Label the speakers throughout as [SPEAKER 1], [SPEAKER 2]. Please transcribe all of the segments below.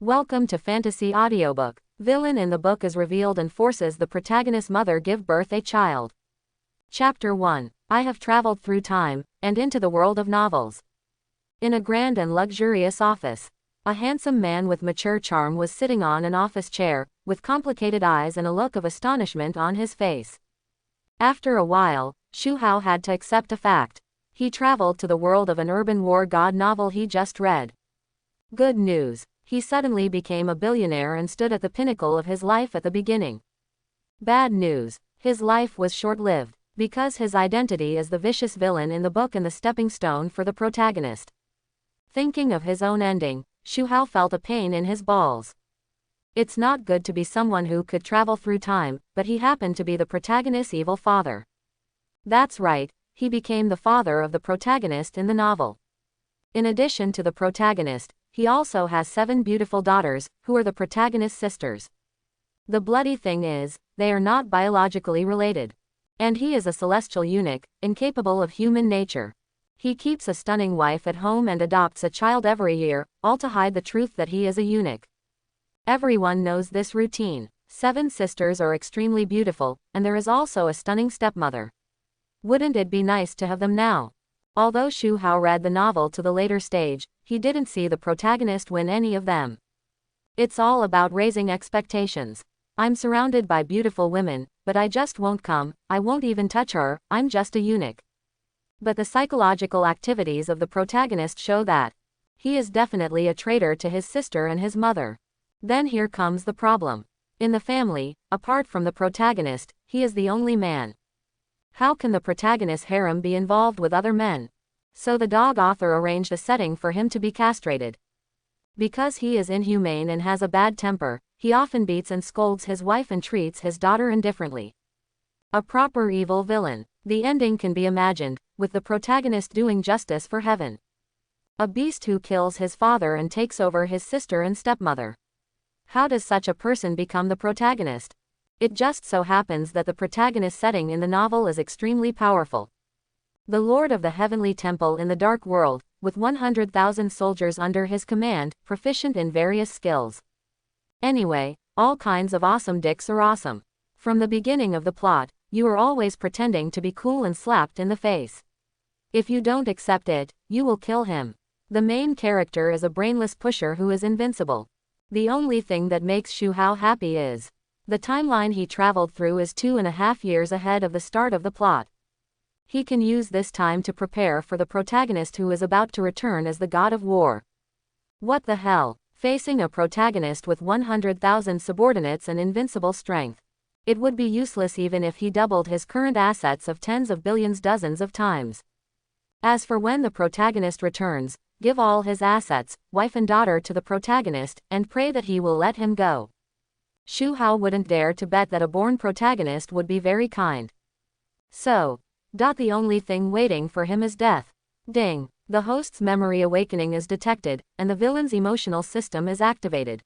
[SPEAKER 1] Welcome to Fantasy Audiobook. Villain in the book is revealed and forces the protagonist's mother give birth a child. Chapter 1. I have traveled through time, and into the world of novels. In a grand and luxurious office, a handsome man with mature charm was sitting on an office chair, with complicated eyes and a look of astonishment on his face. After a while, Shu Hao had to accept a fact. He traveled to the world of an urban war god novel he just read. Good news. He suddenly became a billionaire and stood at the pinnacle of his life at the beginning. Bad news. His life was short-lived, because his identity is the vicious villain in the book and the stepping stone for the protagonist. Thinking of his own ending, Shu Hao felt a pain in his balls. It's not good to be someone who could travel through time, but he happened to be the protagonist's evil father. That's right, he became the father of the protagonist in the novel. In addition to the protagonist, he also has 7 beautiful daughters, who are the protagonist's sisters. The bloody thing is, they are not biologically related. And he is a celestial eunuch, incapable of human nature. He keeps a stunning wife at home and adopts a child every year, all to hide the truth that he is a eunuch. Everyone knows this routine. 7 sisters are extremely beautiful, and there is also a stunning stepmother. Wouldn't it be nice to have them now? Although Shu Hao read the novel to the later stage, he didn't see the protagonist win any of them. It's all about raising expectations. I'm surrounded by beautiful women, but I just won't come, I won't even touch her, I'm just a eunuch. But the psychological activities of the protagonist show that he is definitely a traitor to his sister and his mother. Then here comes the problem. In the family, apart from the protagonist, he is the only man. How can the protagonist's harem be involved with other men? So the dog author arranged a setting for him to be castrated. Because he is inhumane and has a bad temper, he often beats and scolds his wife and treats his daughter indifferently. A proper evil villain. The ending can be imagined, with the protagonist doing justice for heaven. A beast who kills his father and takes over his sister and stepmother. How does such a person become the protagonist? It just so happens that the protagonist's setting in the novel is extremely powerful. The Lord of the Heavenly Temple in the Dark World, with 100,000 soldiers under his command, proficient in various skills. Anyway, all kinds of awesome dicks are awesome. From the beginning of the plot, you are always pretending to be cool and slapped in the face. If you don't accept it, you will kill him. The main character is a brainless pusher who is invincible. The only thing that makes Shu Hao happy is the timeline he traveled through is 2.5 years ahead of the start of the plot. He can use this time to prepare for the protagonist who is about to return as the god of war. What the hell? Facing a protagonist with 100,000 subordinates and invincible strength. It would be useless even if he doubled his current assets of tens of billions dozens of times. As for when the protagonist returns, give all his assets, wife and daughter to the protagonist, and pray that he will let him go. Shu Hao wouldn't dare to bet that a born protagonist would be very kind. So, the only thing waiting for him is death. Ding. The host's memory awakening is detected, and the villain's emotional system is activated.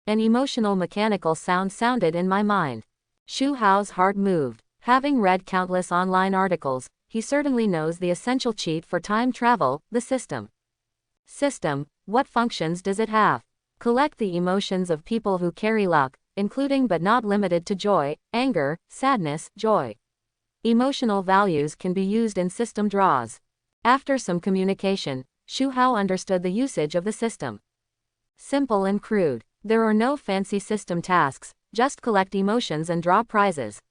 [SPEAKER 1] An emotional mechanical sound sounded in my mind. Shu Hao's heart moved. Having read countless online articles, he certainly knows the essential cheat for time travel, the system. System, what functions does it have? Collect the emotions of people who carry luck, including but not limited to joy, anger, sadness, joy. Emotional values can be used in system draws. After some communication, Shu Hao understood the usage of the system. Simple and crude. There are no fancy system tasks, just collect emotions and draw prizes.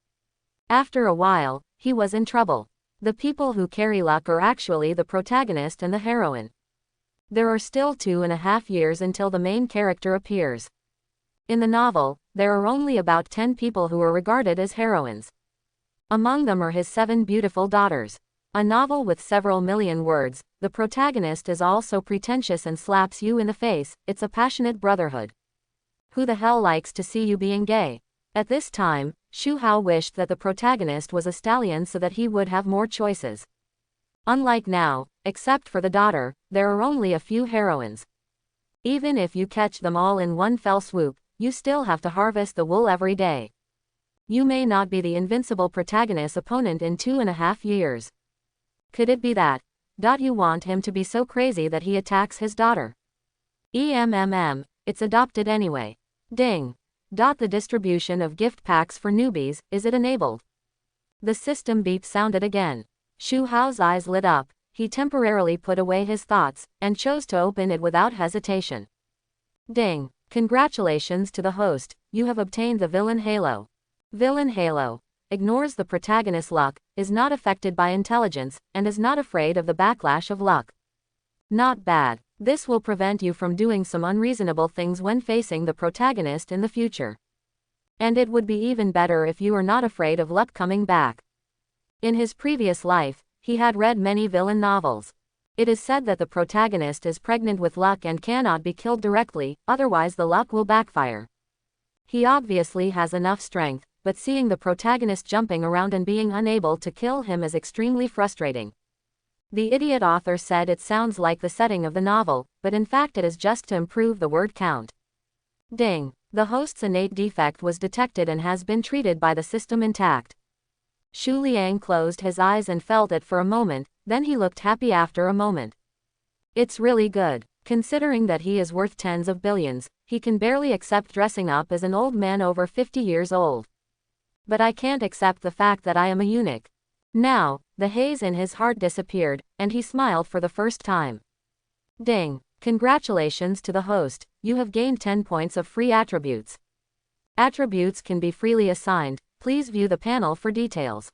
[SPEAKER 1] After a while, he was in trouble. The people who carry luck are actually the protagonist and the heroine. There are still 2.5 years until the main character appears. In the novel, there are only about 10 people who are regarded as heroines. Among them are his 7 beautiful daughters. A novel with several million words, the protagonist is all so pretentious and slaps you in the face, it's a passionate brotherhood. Who the hell likes to see you being gay? At this time, Shu Hao wished that the protagonist was a stallion so that he would have more choices. Unlike now, except for the daughter, there are only a few heroines. Even if you catch them all in one fell swoop, you still have to harvest the wool every day. You may not be the invincible protagonist's opponent in 2.5 years. Could it be that you want him to be so crazy that he attacks his daughter? it's adopted anyway. Ding. The distribution of gift packs for newbies, is it enabled? The system beep sounded again. Shu Hao's eyes lit up. He temporarily put away his thoughts, and chose to open it without hesitation. Ding. Congratulations to the host, you have obtained the Villain Halo. Villain Halo. Ignores the protagonist's luck, is not affected by intelligence, and is not afraid of the backlash of luck. Not bad. This will prevent you from doing some unreasonable things when facing the protagonist in the future. And it would be even better if you are not afraid of luck coming back. In his previous life, he had read many villain novels. It is said that the protagonist is pregnant with luck and cannot be killed directly, otherwise the luck will backfire. He obviously has enough strength, but seeing the protagonist jumping around and being unable to kill him is extremely frustrating. The idiot author said it sounds like the setting of the novel, but in fact it is just to improve the word count. Ding. The host's innate defect was detected and has been treated by the system intact. Shu Liang closed his eyes and felt it for a moment, then he looked happy after a moment. It's really good. Considering that he is worth tens of billions, he can barely accept dressing up as an old man over 50 years old. But I can't accept the fact that I am a eunuch. Now, the haze in his heart disappeared, and he smiled for the first time. Ding. Congratulations to the host, you have gained 10 points of free attributes. Attributes can be freely assigned, please view the panel for details.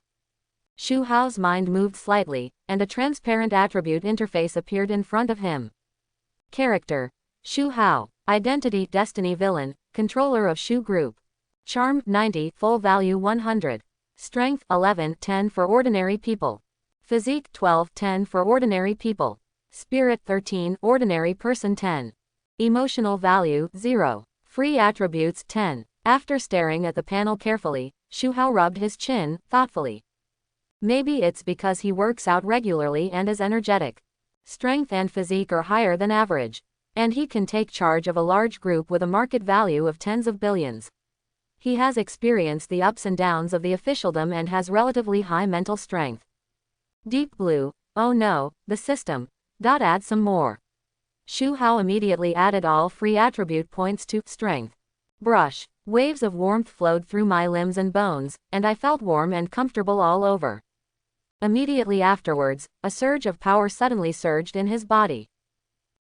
[SPEAKER 1] Shu Hao's mind moved slightly, and a transparent attribute interface appeared in front of him. Character. Shu Hao. Identity Destiny Villain, Controller of Shu Group. Charm 90, Full Value 100. Strength 11, 10 for ordinary people. Physique 12, 10 for ordinary people. Spirit 13, ordinary person 10. Emotional value 0. Free attributes 10. After staring at the panel carefully, Shu Hao rubbed his chin, thoughtfully. Maybe it's because he works out regularly and is energetic. Strength and physique are higher than average. And he can take charge of a large group with a market value of tens of billions. He has experienced the ups and downs of the officialdom and has relatively high mental strength. Deep blue. Oh no, the system. Add some more. Shu Hao immediately added all free attribute points to strength. Brush. Waves of warmth flowed through my limbs and bones, and I felt warm and comfortable all over. Immediately afterwards, a surge of power suddenly surged in his body.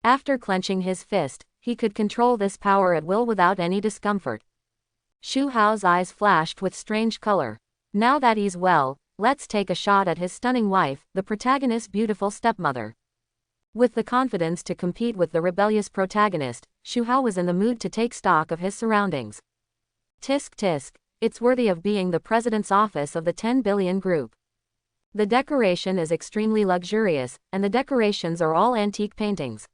[SPEAKER 1] After clenching his fist, he could control this power at will without any discomfort. Shu Hao's eyes flashed with strange color. Now that he's well, let's take a shot at his stunning wife, the protagonist's beautiful stepmother. With the confidence to compete with the rebellious protagonist, Shu Hao was in the mood to take stock of his surroundings. Tisk tisk, it's worthy of being the president's office of the 10 billion group. The decoration is extremely luxurious, and the decorations are all antique paintings.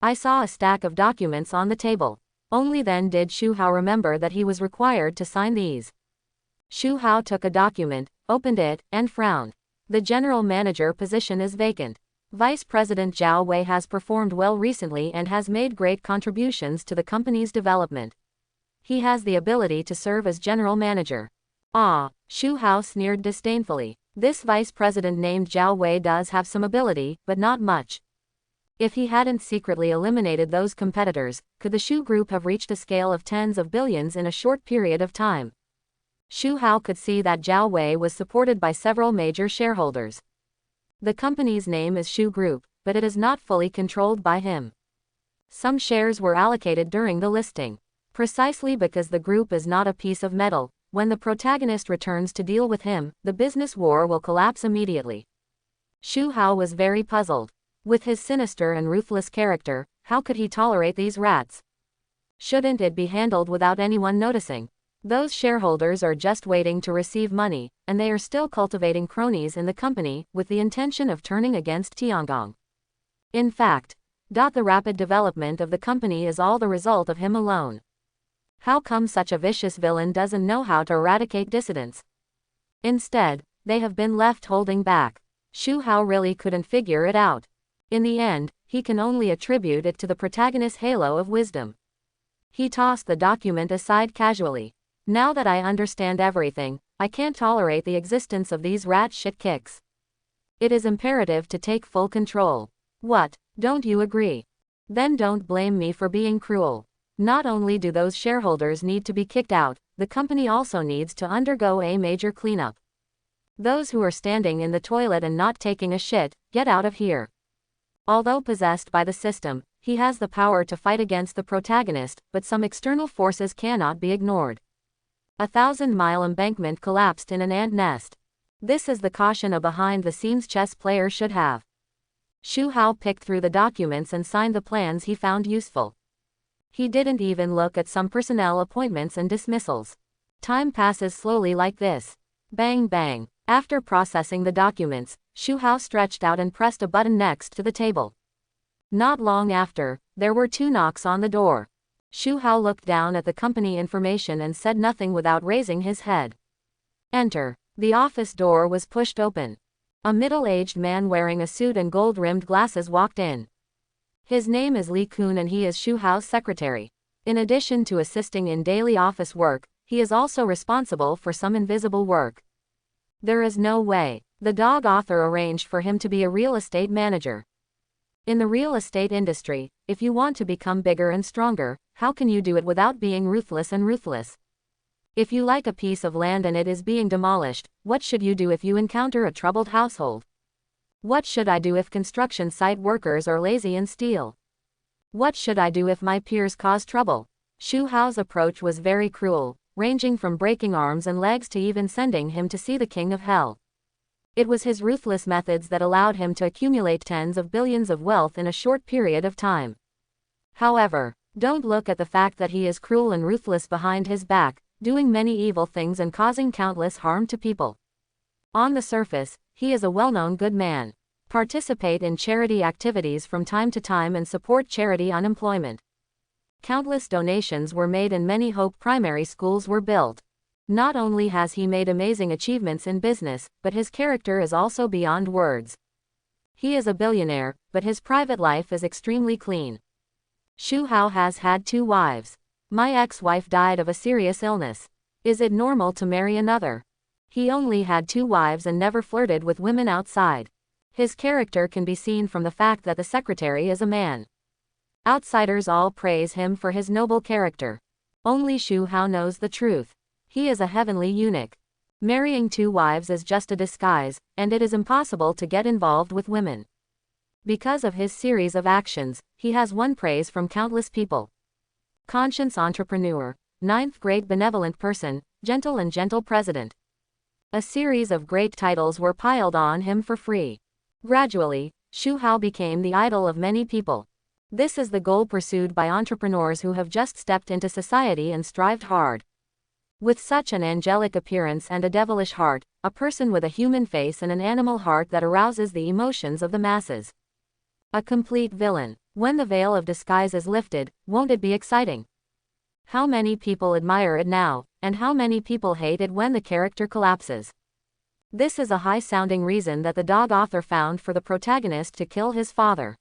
[SPEAKER 1] I saw a stack of documents on the table. Only then did Shu Hao remember that he was required to sign these. Shu Hao took a document, opened it, and frowned. The general manager position is vacant. Vice President Zhao Wei has performed well recently and has made great contributions to the company's development. He has the ability to serve as general manager. Ah, Shu Hao sneered disdainfully. This vice president named Zhao Wei does have some ability, but not much. If he hadn't secretly eliminated those competitors, could the Shu Group have reached a scale of tens of billions in a short period of time? Shu Hao could see that Zhao Wei was supported by several major shareholders. The company's name is Shu Group, but it is not fully controlled by him. Some shares were allocated during the listing. Precisely because the group is not a piece of metal, when the protagonist returns to deal with him, the business war will collapse immediately. Shu Hao was very puzzled. With his sinister and ruthless character, how could he tolerate these rats? Shouldn't it be handled without anyone noticing? Those shareholders are just waiting to receive money, and they are still cultivating cronies in the company, with the intention of turning against Tiangong. In fact, the rapid development of the company is all the result of him alone. How come such a vicious villain doesn't know how to eradicate dissidents? Instead, they have been left holding back. Shu Hao really couldn't figure it out. In the end, he can only attribute it to the protagonist's halo of wisdom. He tossed the document aside casually. Now that I understand everything, I can't tolerate the existence of these rat shit kicks. It is imperative to take full control. What, don't you agree? Then don't blame me for being cruel. Not only do those shareholders need to be kicked out, the company also needs to undergo a major cleanup. Those who are standing in the toilet and not taking a shit, get out of here. Although possessed by the system, he has the power to fight against the protagonist, but some external forces cannot be ignored. A 1,000-mile embankment collapsed in an ant nest. This is the caution a behind-the-scenes chess player should have. Shu Hao picked through the documents and signed the plans he found useful. He didn't even look at some personnel appointments and dismissals. Time passes slowly like this. Bang bang. After processing the documents, Shu Hao stretched out and pressed a button next to the table. Not long after, there were 2 knocks on the door. Shu Hao looked down at the company information and said nothing without raising his head. Enter. The office door was pushed open. A middle-aged man wearing a suit and gold-rimmed glasses walked in. His name is Li Kun and he is Shu Hao's secretary. In addition to assisting in daily office work, he is also responsible for some invisible work. There is no way. The dog author arranged for him to be a real estate manager. In the real estate industry, if you want to become bigger and stronger, how can you do it without being ruthless and ruthless? If you like a piece of land and it is being demolished, what should you do if you encounter a troubled household? What should I do if construction site workers are lazy and steal? What should I do if my peers cause trouble? Shu Hao's approach was very cruel, ranging from breaking arms and legs to even sending him to see the king of hell. It was his ruthless methods that allowed him to accumulate tens of billions of wealth in a short period of time. However, don't look at the fact that he is cruel and ruthless behind his back, doing many evil things and causing countless harm to people. On the surface, he is a well-known good man. Participate in charity activities from time to time and support charity unemployment. Countless donations were made and many Hope primary schools were built. Not only has he made amazing achievements in business, but his character is also beyond words. He is a billionaire, but his private life is extremely clean. Shu Hao has had 2 wives. My ex-wife died of a serious illness. Is it normal to marry another? He only had 2 wives and never flirted with women outside. His character can be seen from the fact that the secretary is a man. Outsiders all praise him for his noble character. Only Shu Hao knows the truth. He is a heavenly eunuch. Marrying 2 wives is just a disguise, and it is impossible to get involved with women. Because of his series of actions, he has won praise from countless people. Conscience entrepreneur, 9th grade benevolent person, gentle president. A series of great titles were piled on him for free. Gradually, Shu Hao became the idol of many people. This is the goal pursued by entrepreneurs who have just stepped into society and strived hard. With such an angelic appearance and a devilish heart, a person with a human face and an animal heart that arouses the emotions of the masses. A complete villain. When the veil of disguise is lifted, won't it be exciting? How many people admire it now, and how many people hate it when the character collapses? This is a high-sounding reason that the dog author found for the protagonist to kill his father.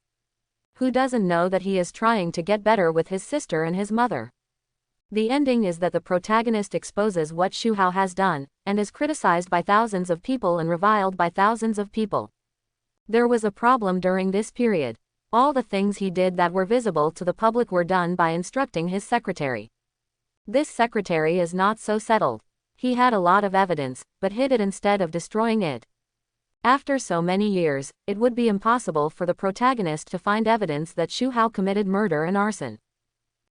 [SPEAKER 1] Who doesn't know that he is trying to get better with his sister and his mother? The ending is that the protagonist exposes what Shu Hao has done, and is criticized by thousands of people and reviled by thousands of people. There was a problem during this period. All the things he did that were visible to the public were done by instructing his secretary. This secretary is not so settled. He had a lot of evidence, but hid it instead of destroying it. After so many years, it would be impossible for the protagonist to find evidence that Shu Hao committed murder and arson.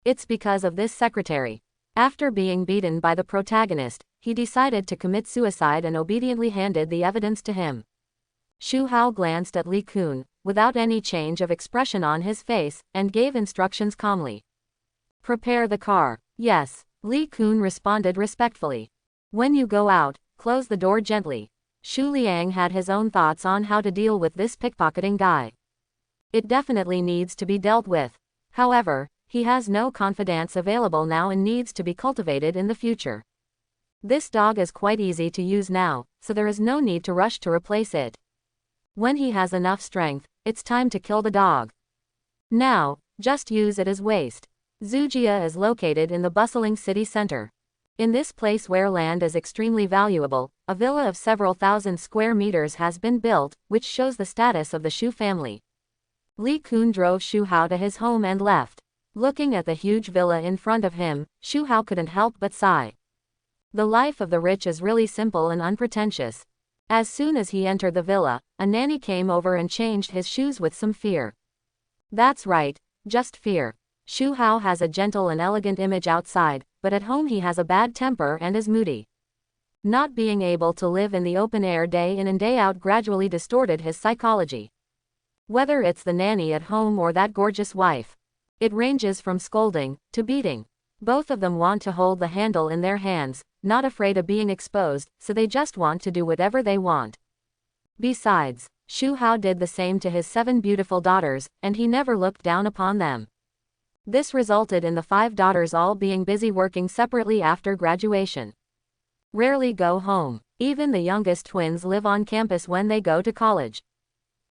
[SPEAKER 1] It's because of this secretary. After being beaten by the protagonist, he decided to commit suicide and obediently handed the evidence to him. Shu Hao glanced at Li Kun, without any change of expression on his face, and gave instructions calmly. Prepare the car. Yes, Li Kun responded respectfully. When you go out, close the door gently. Shu Liang had his own thoughts on how to deal with this pickpocketing guy. It definitely needs to be dealt with. However, he has no confidants available now and needs to be cultivated in the future. This dog is quite easy to use now, so there is no need to rush to replace it. When he has enough strength, it's time to kill the dog. Now, just use it as waste. Zujia is located in the bustling city center. In this place where land is extremely valuable, a villa of several thousand square meters has been built, which shows the status of the Shu family. Li Kun drove Shu Hao to his home and left. Looking at the huge villa in front of him, Shu Hao couldn't help but sigh. The life of the rich is really simple and unpretentious. As soon as he entered the villa, a nanny came over and changed his shoes with some fear. That's right, just fear. Shu Hao has a gentle and elegant image outside, but at home he has a bad temper and is moody. Not being able to live in the open air day in and day out gradually distorted his psychology. Whether it's the nanny at home or that gorgeous wife, it ranges from scolding to beating. Both of them want to hold the handle in their hands, not afraid of being exposed, so they just want to do whatever they want. Besides, Shu Hao did the same to his 7 beautiful daughters, and he never looked down upon them. This resulted in the 5 daughters all being busy working separately after graduation. Rarely go home. Even the youngest twins live on campus when they go to college.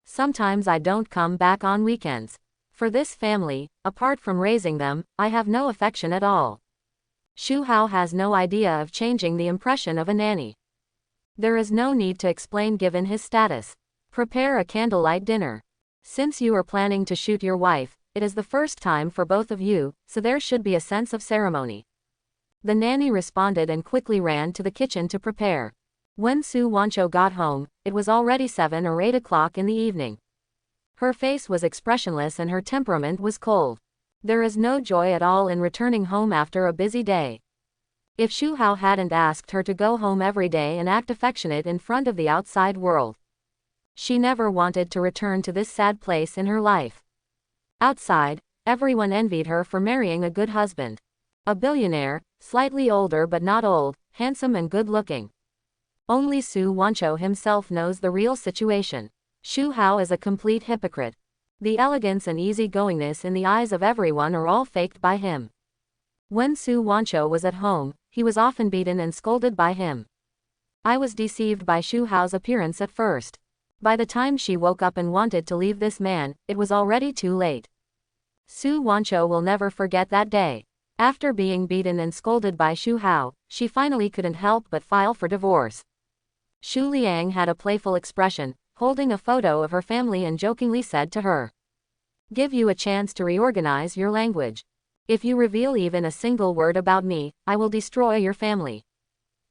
[SPEAKER 1] Sometimes I don't come back on weekends. For this family, apart from raising them, I have no affection at all. Shu Hao has no idea of changing the impression of a nanny. There is no need to explain given his status. Prepare a candlelight dinner. Since you are planning to shoot your wife, it is the first time for both of you, so there should be a sense of ceremony. The nanny responded and quickly ran to the kitchen to prepare. When Su Wancho got home, it was already 7 or 8 o'clock in the evening. Her face was expressionless and her temperament was cold. There is no joy at all in returning home after a busy day. If Shu Hao hadn't asked her to go home every day and act affectionate in front of the outside world, she never wanted to return to this sad place in her life. Outside, everyone envied her for marrying a good husband. A billionaire, slightly older but not old, handsome and good-looking. Only Su Wancho himself knows the real situation. Shu Hao is a complete hypocrite. The elegance and easygoingness in the eyes of everyone are all faked by him. When Su Wancho was at home, he was often beaten and scolded by him. I was deceived by Shu Hao's appearance at first. By the time she woke up and wanted to leave this man, it was already too late. Su Wancho will never forget that day. After being beaten and scolded by Shu Hao, she finally couldn't help but file for divorce. Shu Liang had a playful expression, holding a photo of her family and jokingly said to her, "Give you a chance to reorganize your language. If you reveal even a single word about me, I will destroy your family.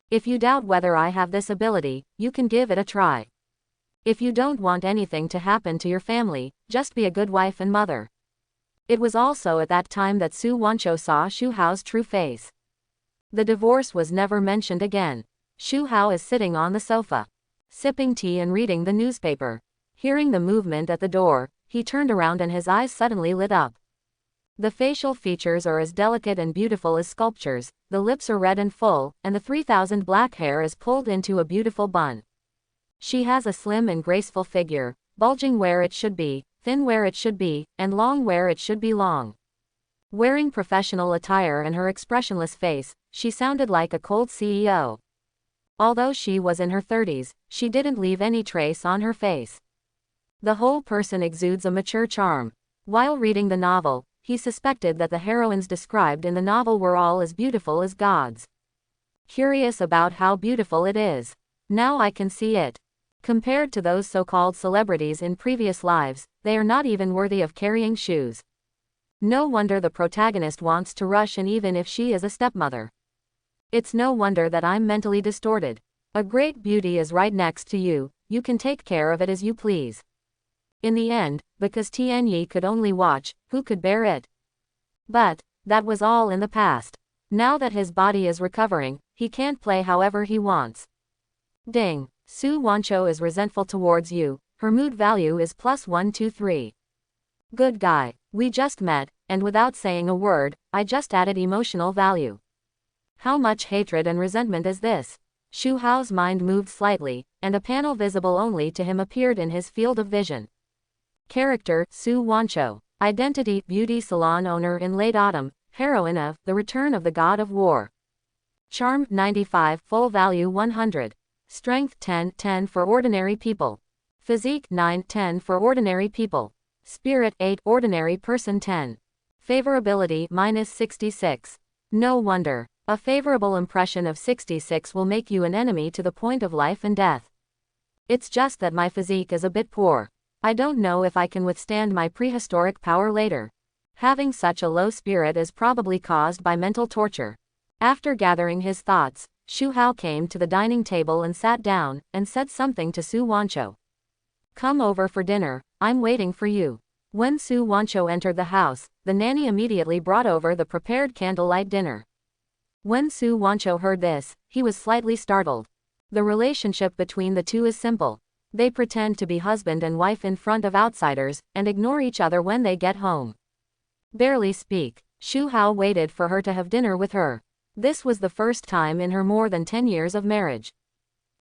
[SPEAKER 1] If you doubt whether I have this ability, you can give it a try. If you don't want anything to happen to your family, just be a good wife and mother." It was also at that time that Su Wancho saw Shu Hao's true face. The divorce was never mentioned again. Shu Hao is sitting on the sofa, sipping tea and reading the newspaper. Hearing the movement at the door, he turned around and his eyes suddenly lit up. The facial features are as delicate and beautiful as sculptures, the lips are red and full, and the 3,000 black hair is pulled into a beautiful bun. She has a slim and graceful figure, bulging where it should be, thin where it should be, and long where it should be long. Wearing professional attire and her expressionless face, she sounded like a cold CEO. Although she was in her 30s, she didn't leave any trace on her face. The whole person exudes a mature charm. While reading the novel, he suspected that the heroines described in the novel were all as beautiful as gods. Curious about how beautiful it is. Now I can see it. Compared to those so-called celebrities in previous lives, they are not even worthy of carrying shoes. No wonder the protagonist wants to rush in even if she is a stepmother. It's no wonder that I'm mentally distorted. A great beauty is right next to you, you can take care of it as you please. In the end, because Tianyi could only watch, who could bear it? But that was all in the past. Now that his body is recovering, he can't play however he wants. Ding. Su Wancho is resentful towards you, her mood value is +123. Good guy. We just met, and without saying a word, I just added emotional value. How much hatred and resentment is this? Shu Hao's mind moved slightly, and a panel visible only to him appeared in his field of vision. Character, Su Wancho. Identity, beauty salon owner in late autumn, heroine of The Return of the God of War. Charm, 95, full value 100. Strength, 10 for ordinary people. Physique, 9 for ordinary people. Spirit, 8, ordinary person 10. Favorability, -66. No wonder. A favorable impression of 66 will make you an enemy to the point of life and death. It's just that my physique is a bit poor. I don't know if I can withstand my prehistoric power later. Having such a low spirit is probably caused by mental torture. After gathering his thoughts, Shu Hao came to the dining table and sat down, and said something to Su Wancho. Come over for dinner, I'm waiting for you. When Su Wancho entered the house, the nanny immediately brought over the prepared candlelight dinner. When Su Wancho heard this, he was slightly startled. The relationship between the two is simple. They pretend to be husband and wife in front of outsiders, and ignore each other when they get home. Barely speak, Shu Hao waited for her to have dinner with her. This was the first time in her more than 10 years of marriage.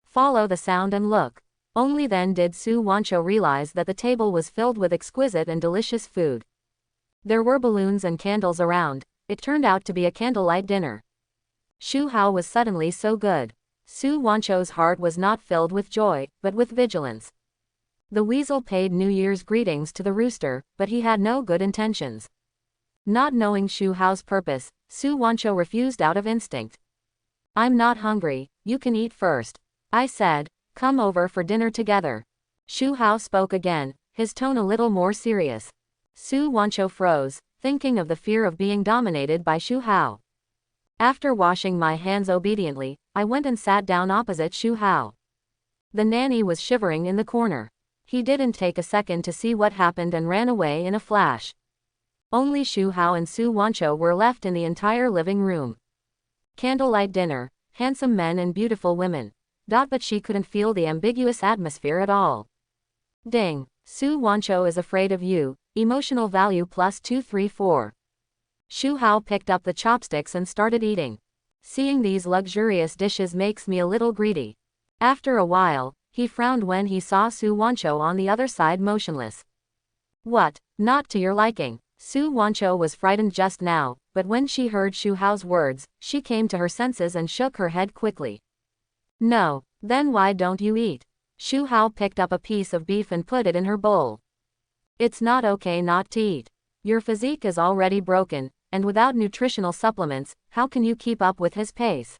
[SPEAKER 1] Follow the sound and look. Only then did Su Wancho realize that the table was filled with exquisite and delicious food. There were balloons and candles around. It turned out to be a candlelight dinner. Shu Hao was suddenly so good. Su Wancho's heart was not filled with joy, but with vigilance. The weasel paid New Year's greetings to the rooster, but he had no good intentions. Not knowing Shu Hao's purpose, Su Wancho refused out of instinct. I'm not hungry, you can eat first. I said, come over for dinner together. Shu Hao spoke again, his tone a little more serious. Su Wancho froze, thinking of the fear of being dominated by Shu Hao. After washing my hands obediently, I went and sat down opposite Shu Hao. The nanny was shivering in the corner. He didn't take a second to see what happened and ran away in a flash. Only Shu Hao and Su Wancho were left in the entire living room. Candlelight dinner, handsome men and beautiful women. But she couldn't feel the ambiguous atmosphere at all. Ding. Su Wancho is afraid of you, emotional value +234. Shu Hao picked up the chopsticks and started eating. Seeing these luxurious dishes makes me a little greedy. After a while, he frowned when he saw Su Wancho on the other side motionless. What, not to your liking? Su Wancho was frightened just now, but when she heard Shu Hao's words, she came to her senses and shook her head quickly. No, then why don't you eat? Shu Hao picked up a piece of beef and put it in her bowl. It's not okay not to eat. Your physique is already broken, and without nutritional supplements, how can you keep up with his pace?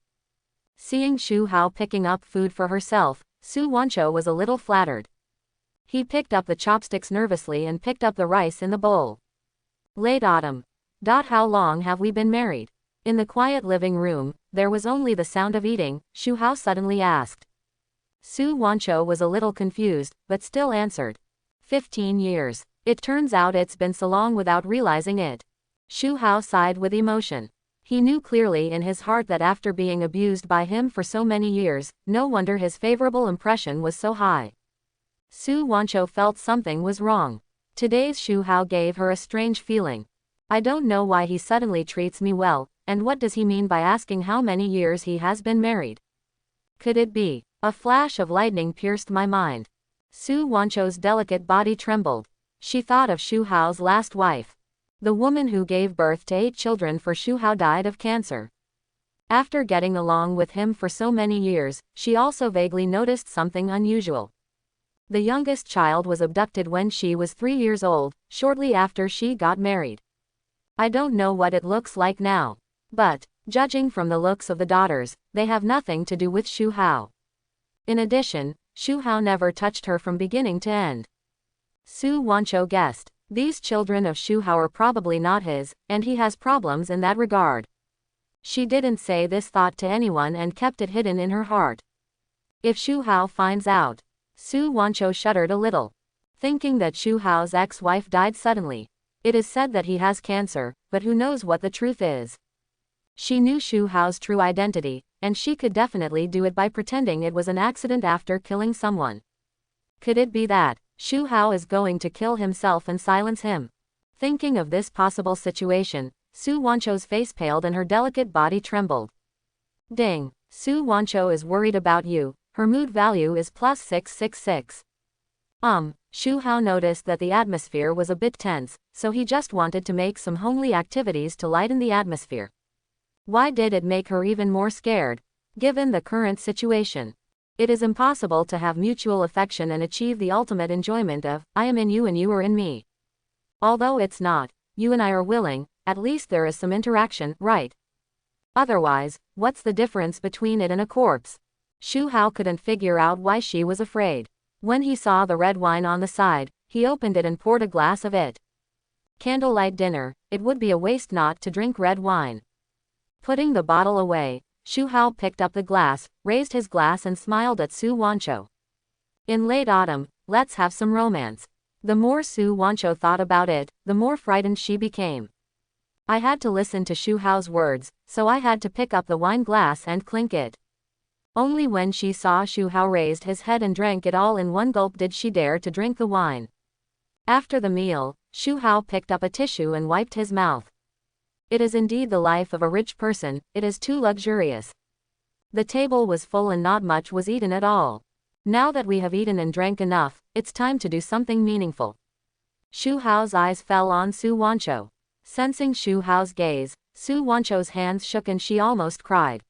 [SPEAKER 1] Seeing Shu Hao picking up food for herself, Su Wancho was a little flattered. He picked up the chopsticks nervously and picked up the rice in the bowl. Late autumn. How long have we been married? In the quiet living room, there was only the sound of eating, Shu Hao suddenly asked. Su Wancho was a little confused, but still answered. 15 years. It turns out it's been so long without realizing it. Shu Hao sighed with emotion. He knew clearly in his heart that after being abused by him for so many years, no wonder his favorable impression was so high. Su Wancho felt something was wrong. Today's Shu Hao gave her a strange feeling. I don't know why he suddenly treats me well, and what does he mean by asking how many years he has been married? Could it be? A flash of lightning pierced my mind. Su Wancho's delicate body trembled. She thought of Shu Hao's last wife. The woman who gave birth to 8 children for Shu Hao died of cancer. After getting along with him for so many years, she also vaguely noticed something unusual. The youngest child was abducted when she was 3 years old, shortly after she got married. I don't know what it looks like now. But, judging from the looks of the daughters, they have nothing to do with Shu Hao. In addition, Shu Hao never touched her from beginning to end. Su Wancho guessed. These children of Shu Hao are probably not his, and he has problems in that regard. She didn't say this thought to anyone and kept it hidden in her heart. If Shu Hao finds out. Su Wancho shuddered a little. Thinking that Shu Hao's ex-wife died suddenly. It is said that he has cancer, but who knows what the truth is. She knew Shu Hao's true identity, and she could definitely do it by pretending it was an accident after killing someone. Could it be that Shu Hao is going to kill himself and silence him? Thinking of this possible situation, Su Wancho's face paled and her delicate body trembled. Ding. Su Wancho is worried about you. Her mood value is +666. Shu Hao noticed that the atmosphere was a bit tense, so he just wanted to make some homely activities to lighten the atmosphere. Why did it make her even more scared? Given the current situation. It is impossible to have mutual affection and achieve the ultimate enjoyment of, I am in you and you are in me. Although it's not, you and I are willing, at least there is some interaction, right? Otherwise, what's the difference between it and a corpse? Shu Hao couldn't figure out why she was afraid. When he saw the red wine on the side, he opened it and poured a glass of it. Candlelight dinner, it would be a waste not to drink red wine. Putting the bottle away, Shu Hao picked up the glass, raised his glass and smiled at Su Wancho. In late autumn, let's have some romance. The more Su Wancho thought about it, the more frightened she became. I had to listen to Shu Hao's words, so I had to pick up the wine glass and clink it. Only when she saw Shu Hao raised his head and drank it all in one gulp did she dare to drink the wine. After the meal, Shu Hao picked up a tissue and wiped his mouth. It is indeed the life of a rich person, it is too luxurious. The table was full and not much was eaten at all. Now that we have eaten and drank enough, it's time to do something meaningful. Shu Hao's eyes fell on Su Wancho. Sensing Shu Hao's gaze, Su Wancho's hands shook and she almost cried.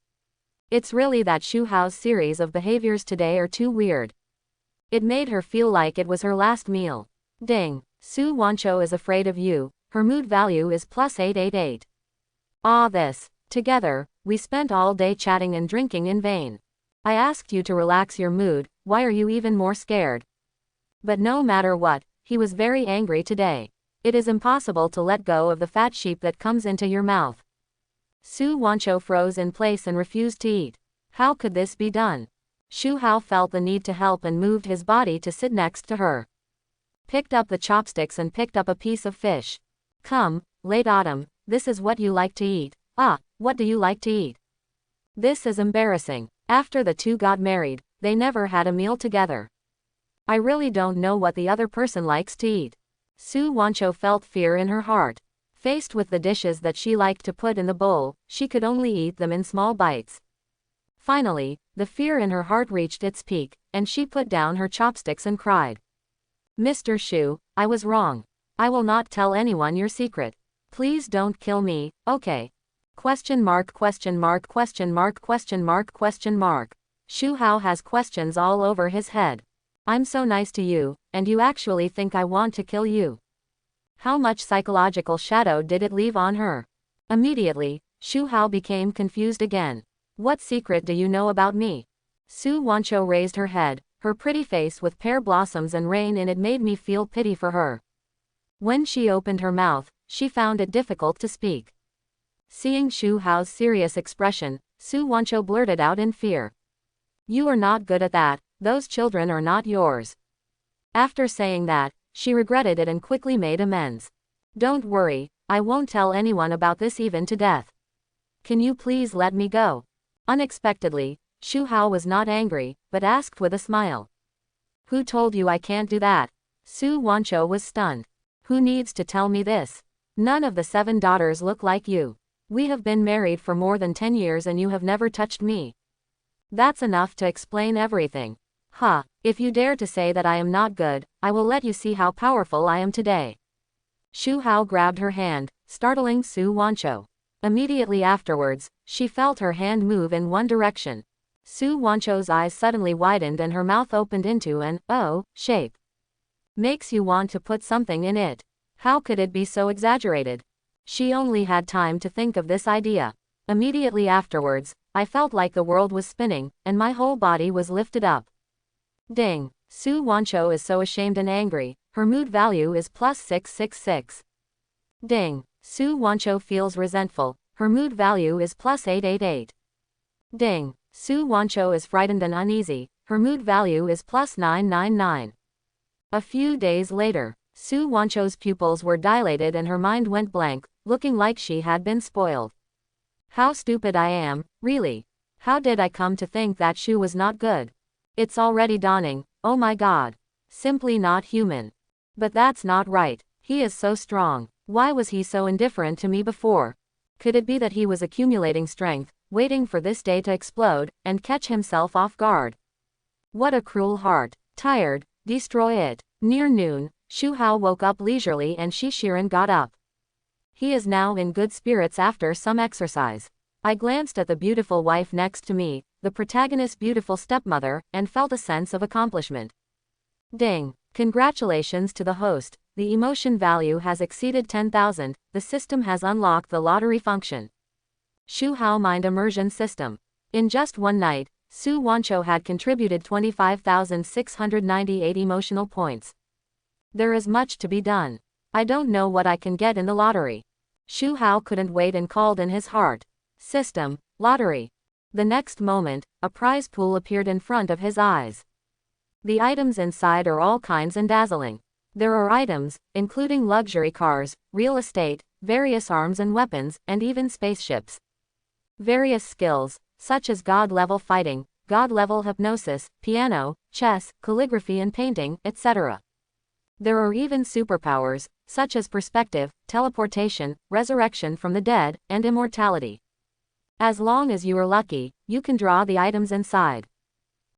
[SPEAKER 1] It's really that Shu Hao's series of behaviors today are too weird. It made her feel like it was her last meal. Ding. Su Wancho is afraid of you, her mood value is +888. This. Together, we spent all day chatting and drinking in vain. I asked you to relax your mood, why are you even more scared? But no matter what, he was very angry today. It is impossible to let go of the fat sheep that comes into your mouth. Su Wancho froze in place and refused to eat. How could this be done? Shu Hao felt the need to help and moved his body to sit next to her. Picked up the chopsticks and picked up a piece of fish. Come, late autumn, this is what you like to eat. What do you like to eat? This is embarrassing. After the two got married, they never had a meal together. I really don't know what the other person likes to eat. Su Wancho felt fear in her heart. Faced with the dishes that she liked to put in the bowl, she could only eat them in small bites. Finally, the fear in her heart reached its peak, and she put down her chopsticks and cried. Mr. Shu, I was wrong. I will not tell anyone your secret. Please don't kill me, okay? ? Shu Hao has questions all over his head. I'm so nice to you, and you actually think I want to kill you. How much psychological shadow did it leave on her? Immediately, Shu Hao became confused again. What secret do you know about me? Su Wancho raised her head, her pretty face with pear blossoms and rain in it made me feel pity for her. When she opened her mouth, she found it difficult to speak. Seeing Shu Hao's serious expression, Su Wancho blurted out in fear. You are not good at that, those children are not yours. After saying that, she regretted it and quickly made amends. Don't worry, I won't tell anyone about this even to death. Can you please let me go? Unexpectedly, Shu Hao was not angry, but asked with a smile. Who told you I can't do that? Su Wancho was stunned. Who needs to tell me this? None of the 7 daughters look like you. We have been married for more than 10 years and you have never touched me. That's enough to explain everything. If you dare to say that I am not good, I will let you see how powerful I am today. Shu Hao grabbed her hand, startling Su Wancho. Immediately afterwards, she felt her hand move in one direction. Su Wancho's eyes suddenly widened and her mouth opened into an O shape. Makes you want to put something in it. How could it be so exaggerated? She only had time to think of this idea. Immediately afterwards, I felt like the world was spinning, and my whole body was lifted up. Ding. Su Wancho is so ashamed and angry, her mood value is +666. Ding. Su Wancho feels resentful, her mood value is +888. Ding. Su Wancho is frightened and uneasy, her mood value is +999. A few days later, Su Wancho's pupils were dilated and her mind went blank, looking like she had been spoiled. How stupid I am, really. How did I come to think that Shu was not good? It's already dawning, oh my god. Simply not human. But that's not right, he is so strong. Why was he so indifferent to me before? Could it be that he was accumulating strength, waiting for this day to explode, and catch himself off guard? What a cruel heart. Tired, destroy it. Near noon, Shu Hao woke up leisurely and Shi Shiren got up. He is now in good spirits after some exercise. I glanced at the beautiful wife next to me, the protagonist's beautiful stepmother, and felt a sense of accomplishment. Ding. Congratulations to the host, the emotion value has exceeded 10,000, the system has unlocked the lottery function. Shu Hao Mind Immersion System. In just one night, Su Wancho had contributed 25,698 emotional points. There is much to be done. I don't know what I can get in the lottery. Shu Hao couldn't wait and called in his heart. System, lottery. The next moment, a prize pool appeared in front of his eyes. The items inside are all kinds and dazzling. There are items, including luxury cars, real estate, various arms and weapons, and even spaceships. Various skills, such as God-level fighting, God-level hypnosis, piano, chess, calligraphy and painting, etc. There are even superpowers, such as perspective, teleportation, resurrection from the dead, and immortality. As long as you are lucky, you can draw the items inside.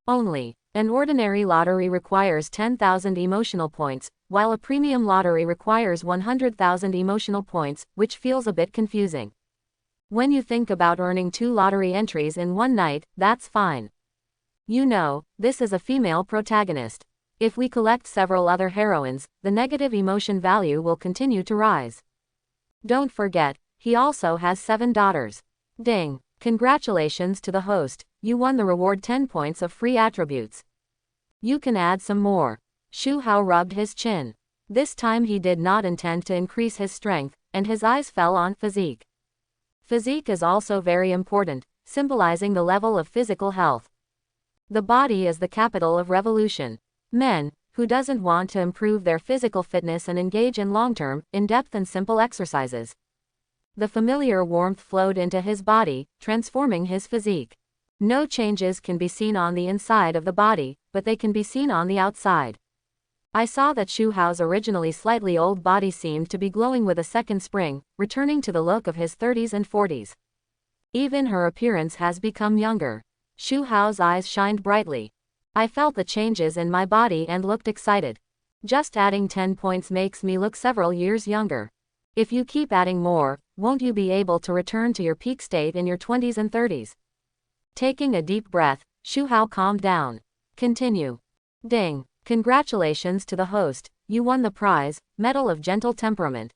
[SPEAKER 1] Only, an ordinary lottery requires 10,000 emotional points, while a premium lottery requires 100,000 emotional points, which feels a bit confusing. When you think about earning 2 lottery entries in one night, that's fine. You know, this is a female protagonist. If we collect several other heroines, the negative emotion value will continue to rise. Don't forget, he also has 7 daughters. Ding! Congratulations to the host, you won the reward 10 points of free attributes. You can add some more. Shu Hao rubbed his chin. This time he did not intend to increase his strength, and his eyes fell on physique. Physique is also very important, symbolizing the level of physical health. The body is the capital of revolution. Men, who doesn't want to improve their physical fitness and engage in long-term, in-depth and simple exercises. The familiar warmth flowed into his body, transforming his physique. No changes can be seen on the inside of the body, but they can be seen on the outside. I saw that Shu Hao's originally slightly old body seemed to be glowing with a second spring, returning to the look of his 30s and 40s. Even her appearance has become younger. Shu Hao's eyes shined brightly. I felt the changes in my body and looked excited. Just adding 10 points makes me look several years younger. If you keep adding more, won't you be able to return to your peak state in your 20s and 30s? Taking a deep breath, Shu Hao calmed down. Continue. Ding. Congratulations to the host, you won the prize, Medal of Gentle Temperament.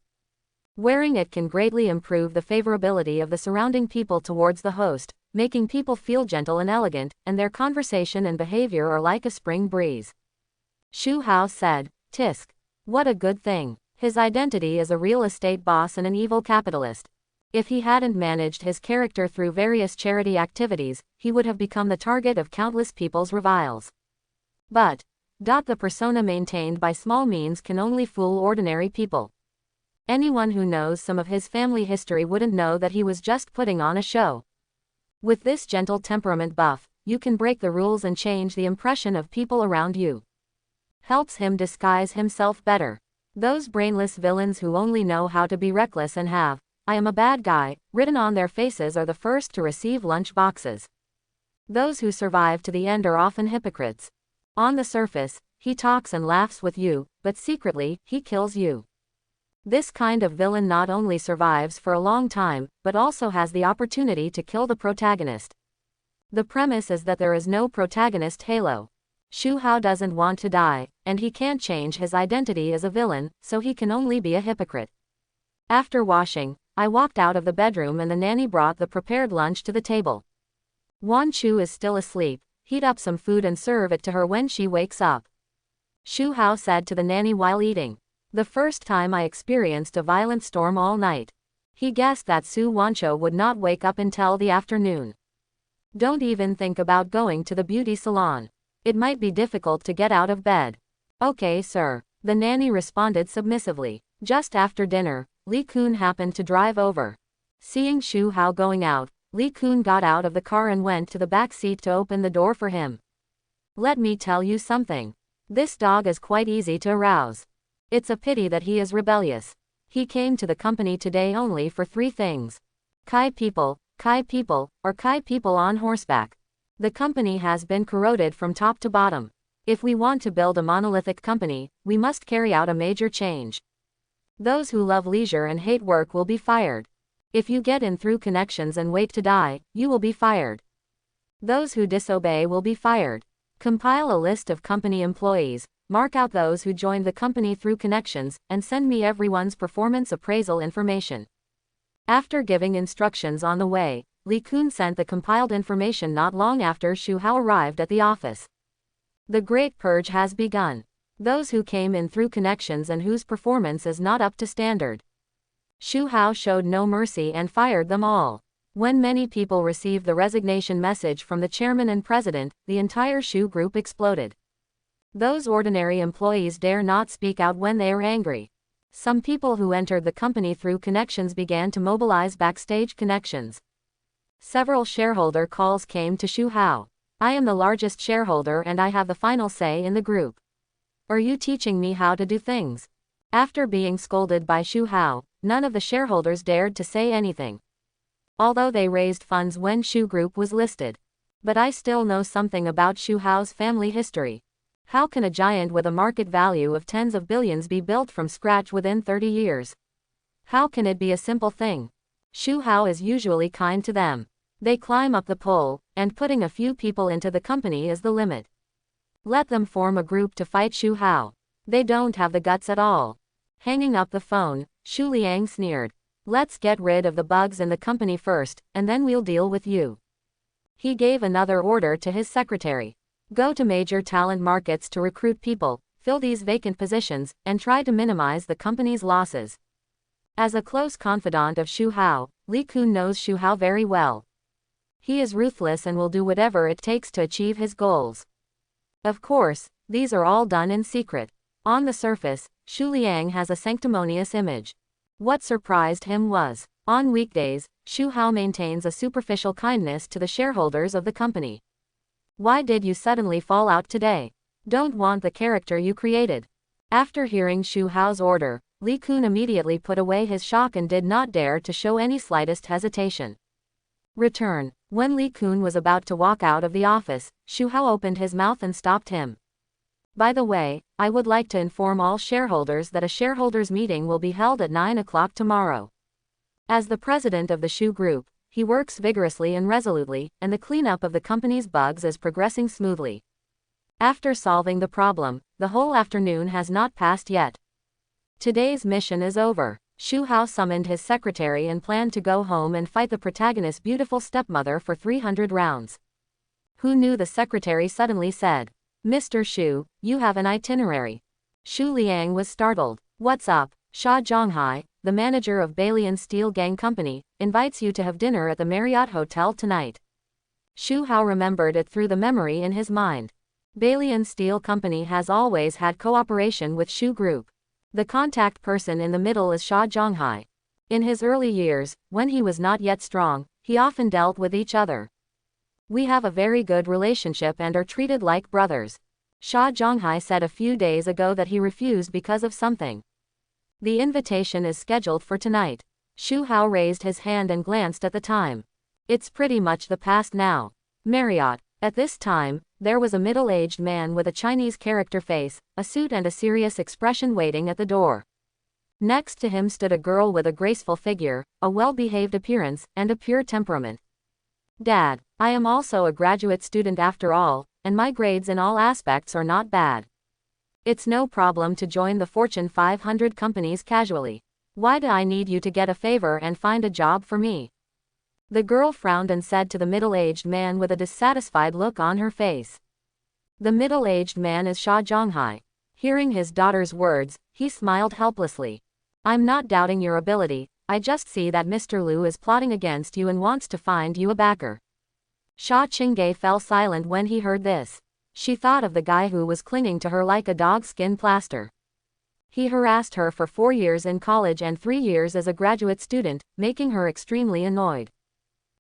[SPEAKER 1] Wearing it can greatly improve the favorability of the surrounding people towards the host, making people feel gentle and elegant, and their conversation and behavior are like a spring breeze. Shu Hao said, Tisk. What a good thing. His identity is a real estate boss and an evil capitalist. If he hadn't managed his character through various charity activities, he would have become the target of countless people's reviles. But, the persona maintained by small means can only fool ordinary people. Anyone who knows some of his family history wouldn't know that he was just putting on a show. With this gentle temperament buff, you can break the rules and change the impression of people around you. Helps him disguise himself better. Those brainless villains who only know how to be reckless and have, I am a bad guy, written on their faces are the first to receive lunch boxes. Those who survive to the end are often hypocrites. On the surface, he talks and laughs with you, but secretly, he kills you. This kind of villain not only survives for a long time, but also has the opportunity to kill the protagonist. The premise is that there is no protagonist halo. Shu Hao doesn't want to die, and he can't change his identity as a villain, so he can only be a hypocrite. After washing, I walked out of the bedroom and the nanny brought the prepared lunch to the table. Wan Chu is still asleep, heat up some food and serve it to her when she wakes up. Shu Hao said to the nanny while eating. The first time I experienced a violent storm all night. He guessed that Su Wancho would not wake up until the afternoon. Don't even think about going to the beauty salon. It might be difficult to get out of bed. Okay, sir, the nanny responded submissively. Just after dinner, Li Kun happened to drive over. Seeing Shu Hao going out, Li Kun got out of the car and went to the back seat to open the door for him. Let me tell you something. This dog is quite easy to arouse. It's a pity that he is rebellious. He came to the company today only for 3 things. Kai people, or Kai people on horseback. The company has been corroded from top to bottom. If we want to build a monolithic company, we must carry out a major change. Those who love leisure and hate work will be fired. If you get in through connections and wait to die, you will be fired. Those who disobey will be fired. Compile a list of company employees, mark out those who joined the company through connections, and send me everyone's performance appraisal information. After giving instructions on the way, Li Kun sent the compiled information not long after Shu Hao arrived at the office. The Great Purge has begun. Those who came in through connections and whose performance is not up to standard. Shu Hao showed no mercy and fired them all. When many people received the resignation message from the chairman and president, the entire Shu group exploded. Those ordinary employees dare not speak out when they are angry. Some people who entered the company through connections began to mobilize backstage connections. Several shareholder calls came to Shu Hao. I am the largest shareholder and I have the final say in the group. Are you teaching me how to do things? After being scolded by Shu Hao, none of the shareholders dared to say anything. Although they raised funds when Shu Group was listed. But I still know something about Shu Hao's family history. How can a giant with a market value of tens of billions be built from scratch within 30 years? How can it be a simple thing? Shu Hao is usually kind to them. They climb up the pole, and putting a few people into the company is the limit. Let them form a group to fight Shu Hao. They don't have the guts at all. Hanging up the phone, Shu Liang sneered. Let's get rid of the bugs in the company first, and then we'll deal with you. He gave another order to his secretary. Go to major talent markets to recruit people, fill these vacant positions, and try to minimize the company's losses. As a close confidant of Shu Hao, Li Kun knows Shu Hao very well. He is ruthless and will do whatever it takes to achieve his goals. Of course, these are all done in secret. On the surface, Shu Liang has a sanctimonious image. What surprised him was, on weekdays, Shu Hao maintains a superficial kindness to the shareholders of the company. Why did you suddenly fall out today? Don't want the character you created. After hearing Shu Hao's order, Li Kun immediately put away his shock and did not dare to show any slightest hesitation. Return. When Li Kun was about to walk out of the office, Shu Hao opened his mouth and stopped him. By the way, I would like to inform all shareholders that a shareholders meeting will be held at 9 o'clock tomorrow. As the president of the Shu Group, he works vigorously and resolutely, and the cleanup of the company's bugs is progressing smoothly. After solving the problem, the whole afternoon has not passed yet. Today's mission is over. Shu Hao summoned his secretary and planned to go home and fight the protagonist's beautiful stepmother for 300 rounds. Who knew? The secretary suddenly said. Mr. Shu, you have an itinerary. Shu Liang was startled. What's up? Sha Zhonghai, the manager of Balian Steel Gang Company, invites you to have dinner at the Marriott Hotel tonight. Shu Hao remembered it through the memory in his mind. Balian Steel Company has always had cooperation with Shu Group. The contact person in the middle is Sha Zhonghai. In his early years, when he was not yet strong, he often dealt with each other. We have a very good relationship and are treated like brothers. Sha Zhonghai said a few days ago that he refused because of something. The invitation is scheduled for tonight. Shu Hao raised his hand and glanced at the time. It's pretty much the past now. Marriott. At this time, there was a middle-aged man with a Chinese character face, a suit and a serious expression waiting at the door. Next to him stood a girl with a graceful figure, a well-behaved appearance, and a pure temperament. Dad, I am also a graduate student after all, and my grades in all aspects are not bad. It's no problem to join the Fortune 500 companies casually. Why do I need you to get a favor and find a job for me? The girl frowned and said to the middle-aged man with a dissatisfied look on her face. The middle-aged man is Sha Zhonghai. Hearing his daughter's words, he smiled helplessly. I'm not doubting your ability, I just see that Mr. Liu is plotting against you and wants to find you a backer. Sha Ching fell silent when he heard this. She thought of the guy who was clinging to her like a dog-skin plaster. He harassed her for 4 years in college and 3 years as a graduate student, making her extremely annoyed.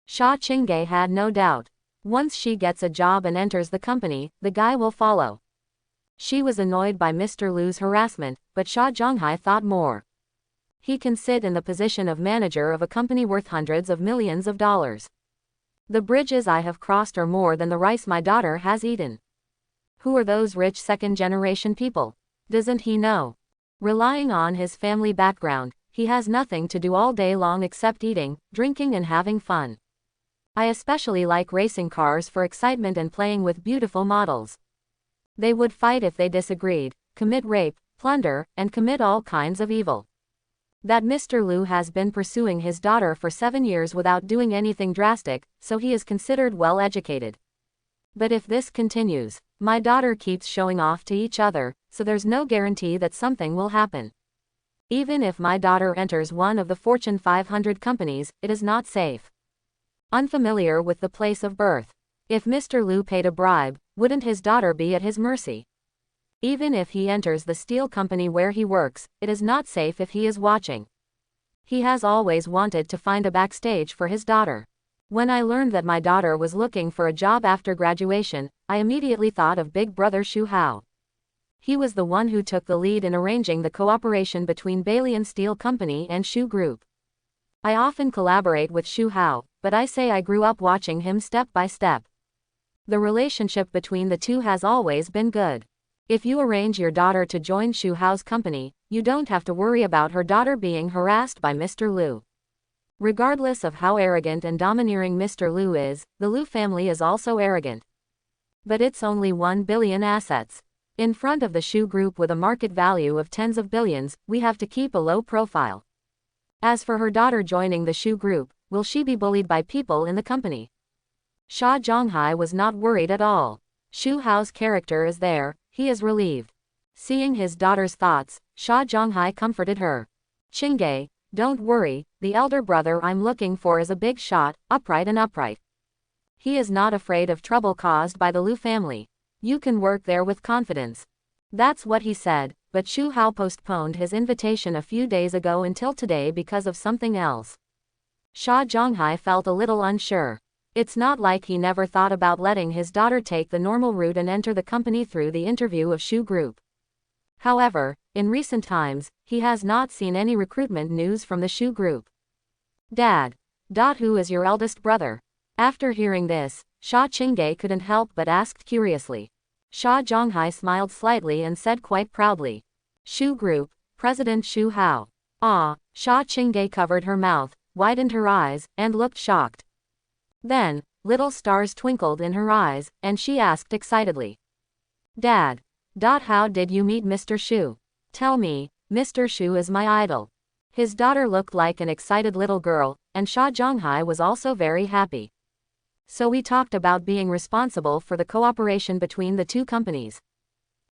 [SPEAKER 1] Sha Ching had no doubt. Once she gets a job and enters the company, the guy will follow. She was annoyed by Mr. Liu's harassment, but Sha Zhonghai thought more. He can sit in the position of manager of a company worth hundreds of millions of dollars. The bridges I have crossed are more than the rice my daughter has eaten. Who are those rich second-generation people? Doesn't he know? Relying on his family background, he has nothing to do all day long except eating, drinking and having fun. I especially like racing cars for excitement and playing with beautiful models. They would fight if they disagreed, commit rape, plunder, and commit all kinds of evil. That Mr. Liu has been pursuing his daughter for 7 years without doing anything drastic, so he is considered well educated. But if this continues, My daughter keeps showing off to each other, so there's no guarantee that something will happen. Even if my daughter enters one of the Fortune 500 companies, it is not safe. Unfamiliar with the place of birth. If Mr. Liu paid a bribe, wouldn't his daughter be at his mercy? Even if he enters the steel company where he works, it is not safe if he is watching. He has always wanted to find a backstage for his daughter. When I learned that my daughter was looking for a job after graduation, I immediately thought of Big Brother Shu Hao. He was the one who took the lead in arranging the cooperation between Balian Steel Company and Shu Group. I often collaborate with Shu Hao, but I say I grew up watching him step by step. The relationship between the two has always been good. If you arrange your daughter to join Shu Hao's company, you don't have to worry about her daughter being harassed by Mr. Liu. Regardless of how arrogant and domineering Mr. Liu is, the Liu family is also arrogant. But it's only 1 billion assets. In front of the Shu Group with a market value of tens of billions, we have to keep a low profile. As for her daughter joining the Shu Group, will she be bullied by people in the company? Sha Zhonghai was not worried at all. Shu Hao's character is there, he is relieved. Seeing his daughter's thoughts, Sha Zhonghai comforted her. Qingge, don't worry, the elder brother I'm looking for is a big shot, upright and upright. He is not afraid of trouble caused by the Liu family. You can work there with confidence. That's what he said, but Shu Hao postponed his invitation a few days ago until today because of something else. Sha Zhonghai felt a little unsure. It's not like he never thought about letting his daughter take the normal route and enter the company through the interview of Shu Group. However, in recent times, he has not seen any recruitment news from the Shu Group. Dad. Who is your eldest brother? After hearing this, Sha Ching couldn't help but asked curiously. Sha Zhonghai smiled slightly and said quite proudly. Shu Group, President Shu Hao. Ah, Sha Ching covered her mouth, widened her eyes, and looked shocked. Then, little stars twinkled in her eyes, and she asked excitedly. Dad. How did you meet Mr. Shu? Tell me, Mr. Shu is my idol. His daughter looked like an excited little girl, and Sha Zhonghai was also very happy. So we talked about being responsible for the cooperation between the two companies.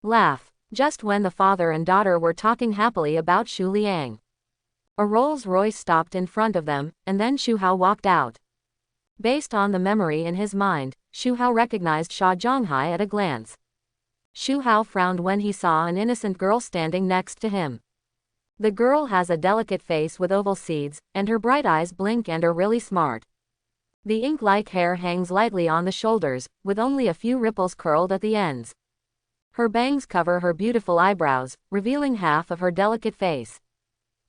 [SPEAKER 1] Laugh. Just when the father and daughter were talking happily about Shu Liang. A Rolls-Royce stopped in front of them, and then Shu Hao walked out. Based on the memory in his mind, Shu Hao recognized Sha Zhonghai at a glance. Shu Hao frowned when he saw an innocent girl standing next to him. The girl has a delicate face with oval seeds, and her bright eyes blink and are really smart. The ink-like hair hangs lightly on the shoulders, with only a few ripples curled at the ends. Her bangs cover her beautiful eyebrows, revealing half of her delicate face.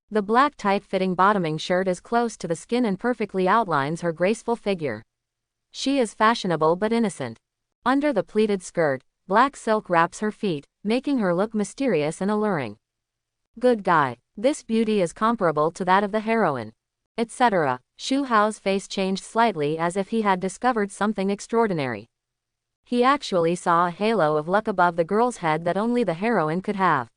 [SPEAKER 1] The black tight-fitting bottoming shirt is close to the skin and perfectly outlines her graceful figure. She is fashionable but innocent. Under the pleated skirt, black silk wraps her feet, making her look mysterious and alluring. Good guy. This beauty is comparable to that of the heroine. Etc. Shu Hao's face changed slightly as if he had discovered something extraordinary. He actually saw a halo of luck above the girl's head that only the heroine could have.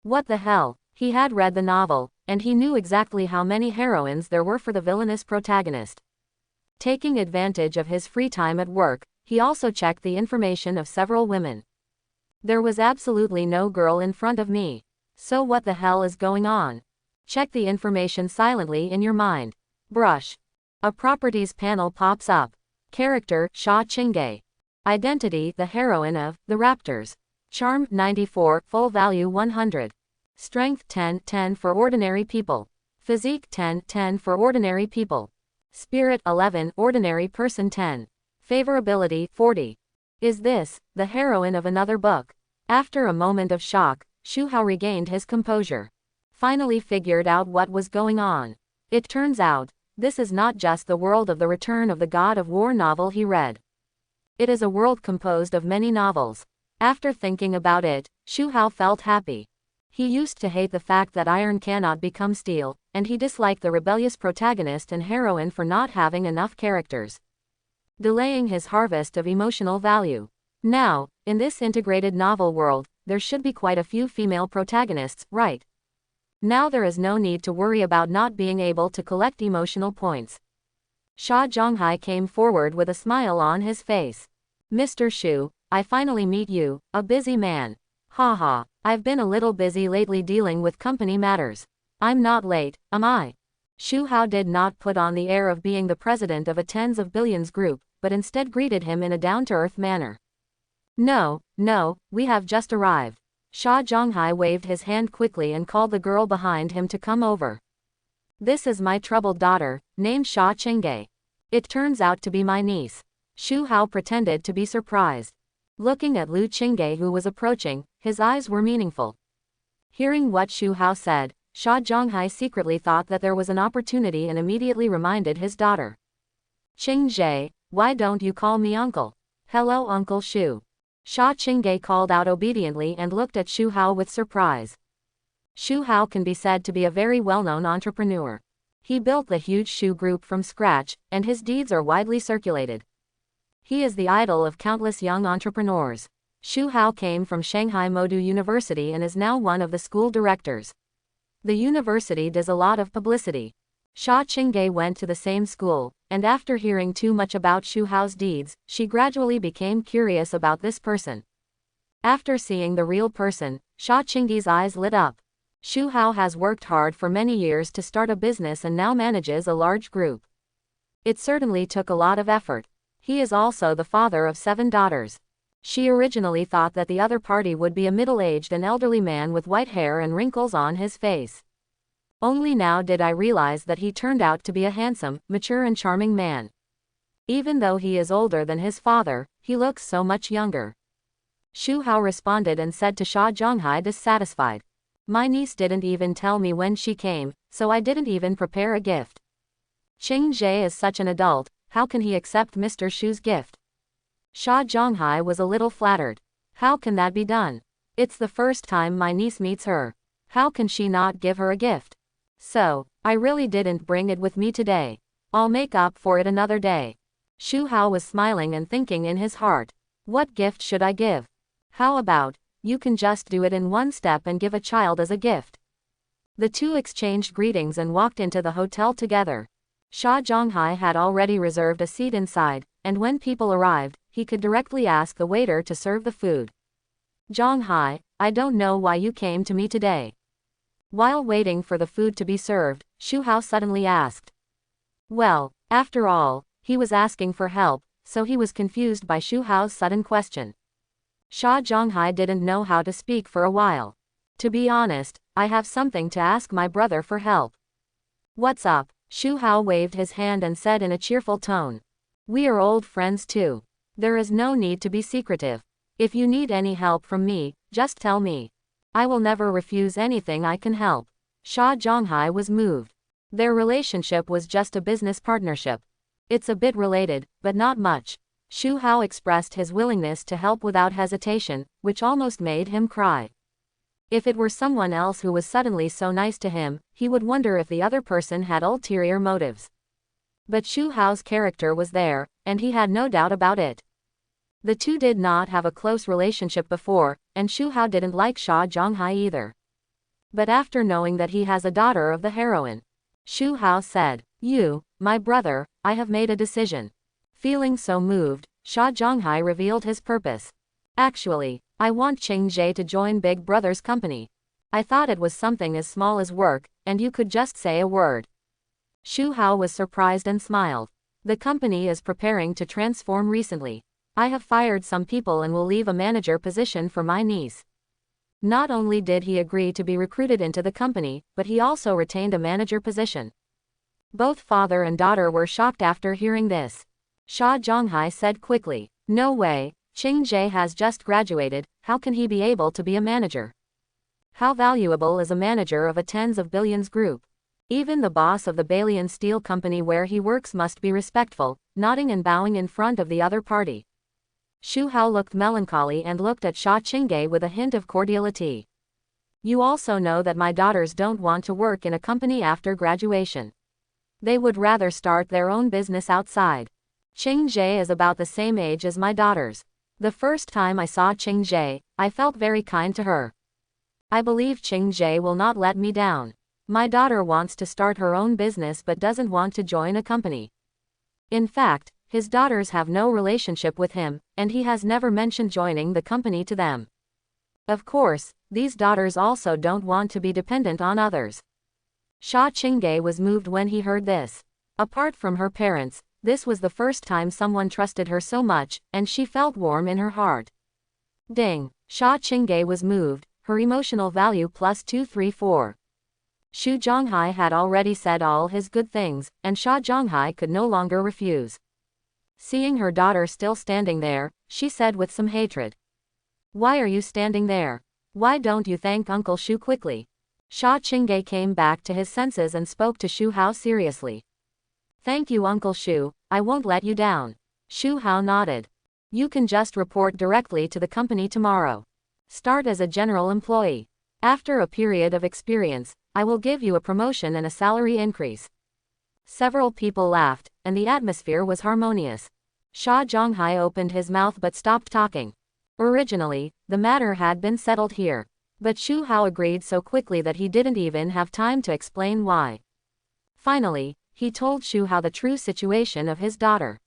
[SPEAKER 1] What the hell? He had read the novel, and he knew exactly how many heroines there were for the villainous protagonist. Taking advantage of his free time at work, he also checked the information of several women. There was absolutely no girl in front of me. So what the hell is going on? Check the information silently in your mind. Brush. A properties panel pops up. Character, Sha Ching. Identity, the heroine of The Raptors. Charm, 94, full value 100. Strength 10 for ordinary people. Physique 10 for ordinary people. Spirit 11, ordinary person 10. Favorability 40. Is this the heroine of another book? After a moment of shock, Shu Hao regained his composure. Finally figured out what was going on. It turns out, this is not just the world of the Return of the God of War novel he read. It is a world composed of many novels. After thinking about it, Shu Hao felt happy. He used to hate the fact that iron cannot become steel, and he disliked the rebellious protagonist and heroine for not having enough characters, delaying his harvest of emotional value. Now, in this integrated novel world, there should be quite a few female protagonists, right? Now there is no need to worry about not being able to collect emotional points. Sha Zhonghai came forward with a smile on his face. Mr. Shu, I finally meet you, a busy man. Haha, I've been a little busy lately dealing with company matters. I'm not late, am I? Shu Hao did not put on the air of being the president of a tens of billions group, but instead greeted him in a down-to-earth manner. No, we have just arrived. Sha Zhonghai waved his hand quickly and called the girl behind him to come over. This is my troubled daughter, named Sha Ching. It turns out to be my niece. Shu Hao pretended to be surprised. Looking at Lu Qingge who was approaching, his eyes were meaningful. Hearing what Shu Hao said, Sha Zhonghai secretly thought that there was an opportunity and immediately reminded his daughter. Qingge, why don't you call me uncle? Hello Uncle Shu. Sha Qingge called out obediently and looked at Shu Hao with surprise. Shu Hao can be said to be a very well-known entrepreneur. He built the huge Shu group from scratch, and his deeds are widely circulated. He is the idol of countless young entrepreneurs. Shu Hao came from Shanghai Modu University and is now one of the school directors. The university does a lot of publicity. Sha Qingge went to the same school, and after hearing too much about Shu Hao's deeds, she gradually became curious about this person. After seeing the real person, Sha Qingge's eyes lit up. Shu Hao has worked hard for many years to start a business and now manages a large group. It certainly took a lot of effort. He is also the father of 7 daughters. She originally thought that the other party would be a middle-aged and elderly man with white hair and wrinkles on his face. Only now did I realize that he turned out to be a handsome, mature and charming man. Even though he is older than his father, he looks so much younger. Shu Hao responded and said to Sha Zhonghai dissatisfied. My niece didn't even tell me when she came, so I didn't even prepare a gift. Qingge is such an adult, how can he accept Mr. Shu's gift? Sha Zhonghai was a little flattered. How can that be done? It's the first time my niece meets her. How can she not give her a gift? So, I really didn't bring it with me today. I'll make up for it another day. Shu Hao was smiling and thinking in his heart. What gift should I give? How about, you can just do it in one step and give a child as a gift. The two exchanged greetings and walked into the hotel together. Sha Zhonghai had already reserved a seat inside, and when people arrived, he could directly ask the waiter to serve the food. Zhonghai, I don't know why you came to me today. While waiting for the food to be served, Shu Hao suddenly asked. Well, after all, he was asking for help, so he was confused by Shu Hao's sudden question. Sha Zhonghai didn't know how to speak for a while. To be honest, I have something to ask my brother for help. What's up? Shu Hao waved his hand and said in a cheerful tone. We are old friends too. There is no need to be secretive. If you need any help from me, just tell me. I will never refuse anything I can help. Sha Zhonghai was moved. Their relationship was just a business partnership. It's a bit related, but not much. Shu Hao expressed his willingness to help without hesitation, which almost made him cry. If it were someone else who was suddenly so nice to him, he would wonder if the other person had ulterior motives. But Shu Hao's character was there, and he had no doubt about it. The two did not have a close relationship before, and Shu Hao didn't like Sha Zhonghai either. But after knowing that he has a daughter of the heroine, Shu Hao said, You, my brother, I have made a decision. Feeling so moved, Sha Zhonghai revealed his purpose. Actually, I want Qingge to join Big Brother's company. I thought it was something as small as work, and you could just say a word. Shu Hao was surprised and smiled. The company is preparing to transform recently. I have fired some people and will leave a manager position for my niece. Not only did he agree to be recruited into the company, but he also retained a manager position. Both father and daughter were shocked after hearing this. Sha Zhonghai said quickly, No way, Qingge has just graduated, how can he be able to be a manager? How valuable is a manager of a tens of billions group? Even the boss of the Balian Steel Company where he works must be respectful, nodding and bowing in front of the other party. Shu Hao looked melancholy and looked at Sha Qingge with a hint of cordiality. You also know that my daughters don't want to work in a company after graduation. They would rather start their own business outside. Qingge is about the same age as my daughters. The first time I saw Qingge, I felt very kind to her. I believe Qingge will not let me down. My daughter wants to start her own business but doesn't want to join a company. In fact, His daughters have no relationship with him, and he has never mentioned joining the company to them. Of course, these daughters also don't want to be dependent on others. Sha Ching was moved when he heard this. Apart from her parents, this was the first time someone trusted her so much, and she felt warm in her heart. Ding! Sha Ching was moved, her emotional value plus 234. Shu Zhonghai had already said all his good things, and Sha Zhonghai could no longer refuse. Seeing her daughter still standing there, she said with some hatred. Why are you standing there? Why don't you thank Uncle Shu quickly? Sha Ching came back to his senses and spoke to Shu Hao seriously. Thank you Uncle Shu, I won't let you down. Shu Hao nodded. You can just report directly to the company tomorrow. Start as a general employee. After a period of experience, I will give you a promotion and a salary increase. Several people laughed, and the atmosphere was harmonious. Sha Zhonghai opened his mouth but stopped talking. Originally, the matter had been settled here. But Shu Hao agreed so quickly that he didn't even have time to explain why. Finally, he told Shu Hao the true situation of his daughter.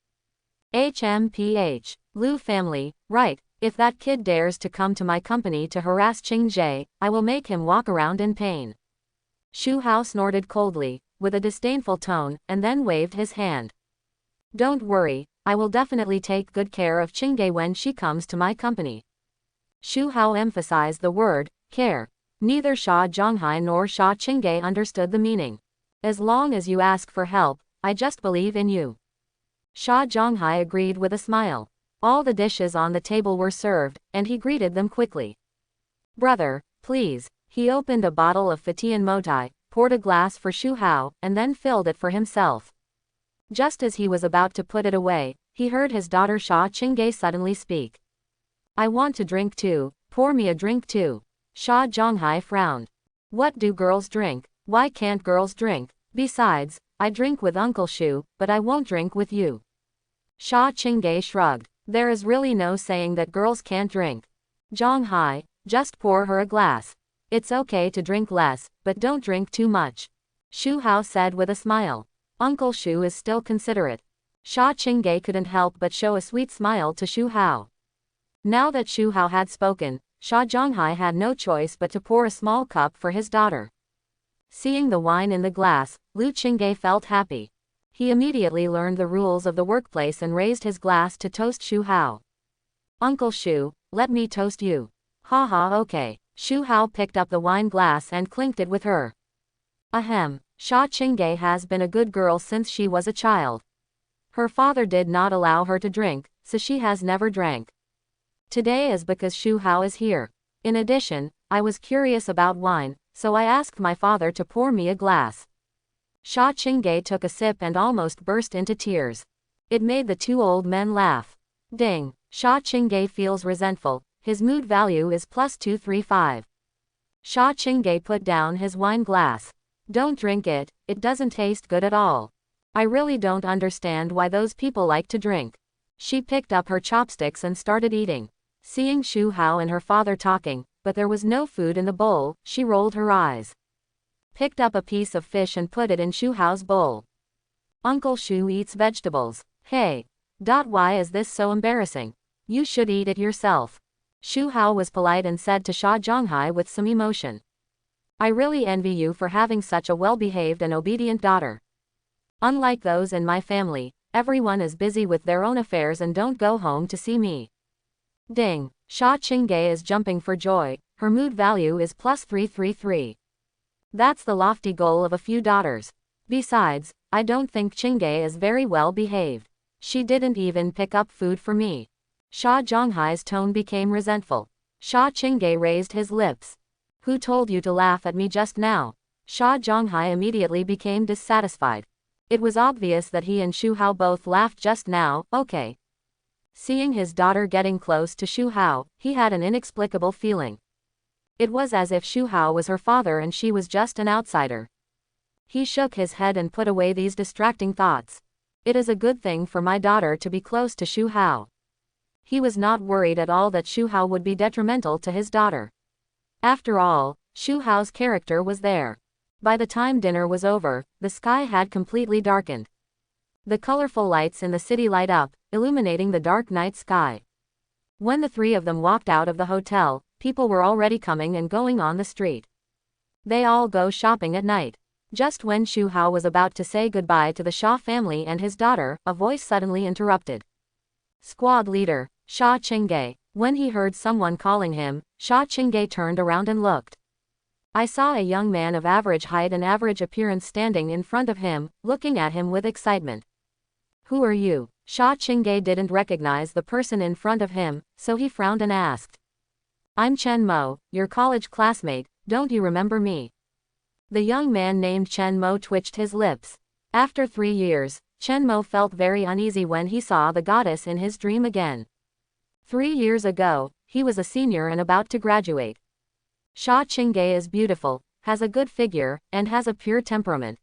[SPEAKER 1] HMPH. Lu family, right, if that kid dares to come to my company to harass Qing Jie, I will make him walk around in pain. Shu Hao snorted coldly, with a disdainful tone, and then waved his hand. Don't worry, I will definitely take good care of Qing Jie when she comes to my company. Shu Hao emphasized the word, care. Neither Sha Zhonghai nor Sha Ching understood the meaning. As long as you ask for help, I just believe in you. Sha Zhonghai agreed with a smile. All the dishes on the table were served, and he greeted them quickly. Brother, please. He opened a bottle of Fatian Motai, poured a glass for Shu Hao, and then filled it for himself. Just as he was about to put it away, he heard his daughter Sha Ching suddenly speak. I want to drink too, pour me a drink too. Sha Zhonghai frowned. What do girls drink? Why can't girls drink? Besides, I drink with Uncle Shu, but I won't drink with you. Sha Ching shrugged. There is really no saying that girls can't drink. Zhonghai, just pour her a glass. It's okay to drink less, but don't drink too much. Shu Hao said with a smile. Uncle Shu is still considerate. Sha Ching couldn't help but show a sweet smile to Shu Hao. Now that Shu Hao had spoken, Sha Zhonghai had no choice but to pour a small cup for his daughter. Seeing the wine in the glass, Lu Qing felt happy. He immediately learned the rules of the workplace and raised his glass to toast Shu Hao. Uncle Shu, let me toast you. Haha, okay. Shu Hao picked up the wine glass and clinked it with her. Ahem, Sha Ching has been a good girl since she was a child. Her father did not allow her to drink, so she has never drank. Today is because Shu Hao is here. In addition, I was curious about wine, so I asked my father to pour me a glass. Sha Ching took a sip and almost burst into tears. It made the two old men laugh. Ding, Sha Ching feels resentful, his mood value is plus 235. Sha Ching put down his wine glass. Don't drink it, it doesn't taste good at all. I really don't understand why those people like to drink. She picked up her chopsticks and started eating. Seeing Shu Hao and her father talking, but there was no food in the bowl, she rolled her eyes. Picked up a piece of fish and put it in Shu Hao's bowl. Uncle Shu eats vegetables. Hey. Why is this so embarrassing? You should eat it yourself. Shu Hao was polite and said to Sha Zhonghai with some emotion. I really envy you for having such a well-behaved and obedient daughter. Unlike those in my family, everyone is busy with their own affairs and don't go home to see me. Ding, Sha Ching is jumping for joy, her mood value is plus 333. That's the lofty goal of a few daughters. Besides, I don't think Qing is very well behaved. She didn't even pick up food for me. Sha Zhonghai's tone became resentful. Sha Ching raised his lips. Who told you to laugh at me just now? Sha Zhonghai immediately became dissatisfied. It was obvious that he and Shu Hao both laughed just now, okay. Seeing his daughter getting close to Shu Hao, he had an inexplicable feeling. It was as if Shu Hao was her father and she was just an outsider. He shook his head and put away these distracting thoughts. It is a good thing for my daughter to be close to Shu Hao. He was not worried at all that Shu Hao would be detrimental to his daughter. After all, Shu Hao's character was there. By the time dinner was over, the sky had completely darkened. The colorful lights in the city light up, illuminating the dark night sky. When the three of them walked out of the hotel, people were already coming and going on the street. They all go shopping at night. Just when Shu Hao was about to say goodbye to the Sha family and his daughter, a voice suddenly interrupted. Squad leader, Sha Ching. When he heard someone calling him, Sha Ching turned around and looked. I saw a young man of average height and average appearance standing in front of him, looking at him with excitement. Who are you? Sha Ching didn't recognize the person in front of him, so he frowned and asked. I'm Chen Mo, your college classmate, don't you remember me? The young man named Chen Mo twitched his lips. After 3 years, Chen Mo felt very uneasy when he saw the goddess in his dream again. 3 years ago, he was a senior and about to graduate. Sha Ching is beautiful, has a good figure, and has a pure temperament.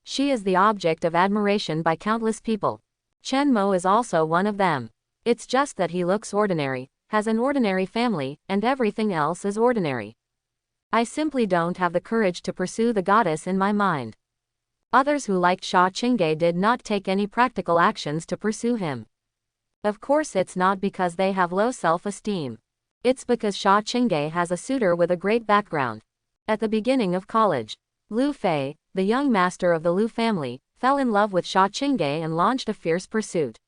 [SPEAKER 1] She is the object of admiration by countless people. Chen Mo is also one of them. It's just that he looks ordinary, has an ordinary family, and everything else is ordinary. I simply don't have the courage to pursue the goddess in my mind. Others who liked Sha Ching did not take any practical actions to pursue him. Of course it's not because they have low self-esteem. It's because Sha Ching has a suitor with a great background. At the beginning of college, Lu Fei, the young master of the Lu family, fell in love with Sha Ching and launched a fierce pursuit.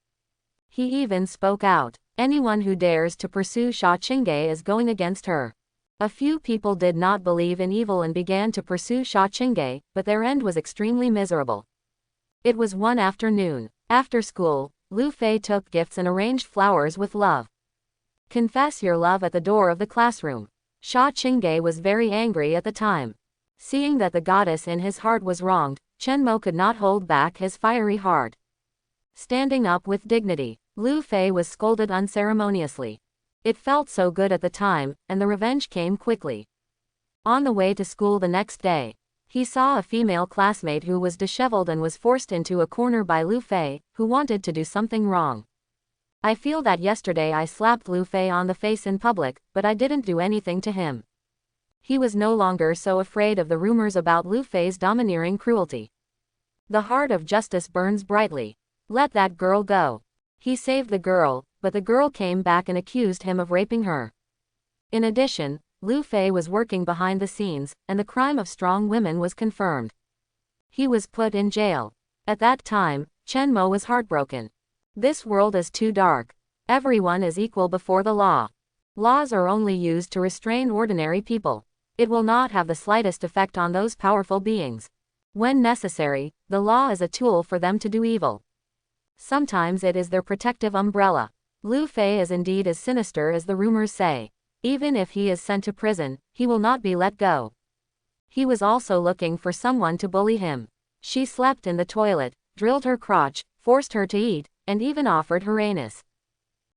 [SPEAKER 1] He even spoke out. Anyone who dares to pursue Sha Ching is going against her. A few people did not believe in evil and began to pursue Sha Ching, but their end was extremely miserable. It was one afternoon. After school, Lu Fei took gifts and arranged flowers with love. Confess your love at the door of the classroom. Sha Ching was very angry at the time. Seeing that the goddess in his heart was wronged, Chen Mo could not hold back his fiery heart. Standing up with dignity, Lu Fei was scolded unceremoniously. It felt so good at the time, and the revenge came quickly. On the way to school the next day, he saw a female classmate who was disheveled and was forced into a corner by Lu Fei, who wanted to do something wrong. I feel that yesterday I slapped Lu Fei on the face in public, but I didn't do anything to him. He was no longer so afraid of the rumors about Lu Fei's domineering cruelty. The heart of justice burns brightly. Let that girl go. He saved the girl, but the girl came back and accused him of raping her. In addition, Lu Fei was working behind the scenes, and the crime of strong women was confirmed. He was put in jail. At that time, Chen Mo was heartbroken. This world is too dark. Everyone is equal before the law. Laws are only used to restrain ordinary people. It will not have the slightest effect on those powerful beings. When necessary, the law is a tool for them to do evil. Sometimes it is their protective umbrella. Lu Fei is indeed as sinister as the rumors say. Even if he is sent to prison, he will not be let go. He was also looking for someone to bully him. She slept in the toilet, drilled her crotch, forced her to eat, and even offered her anus.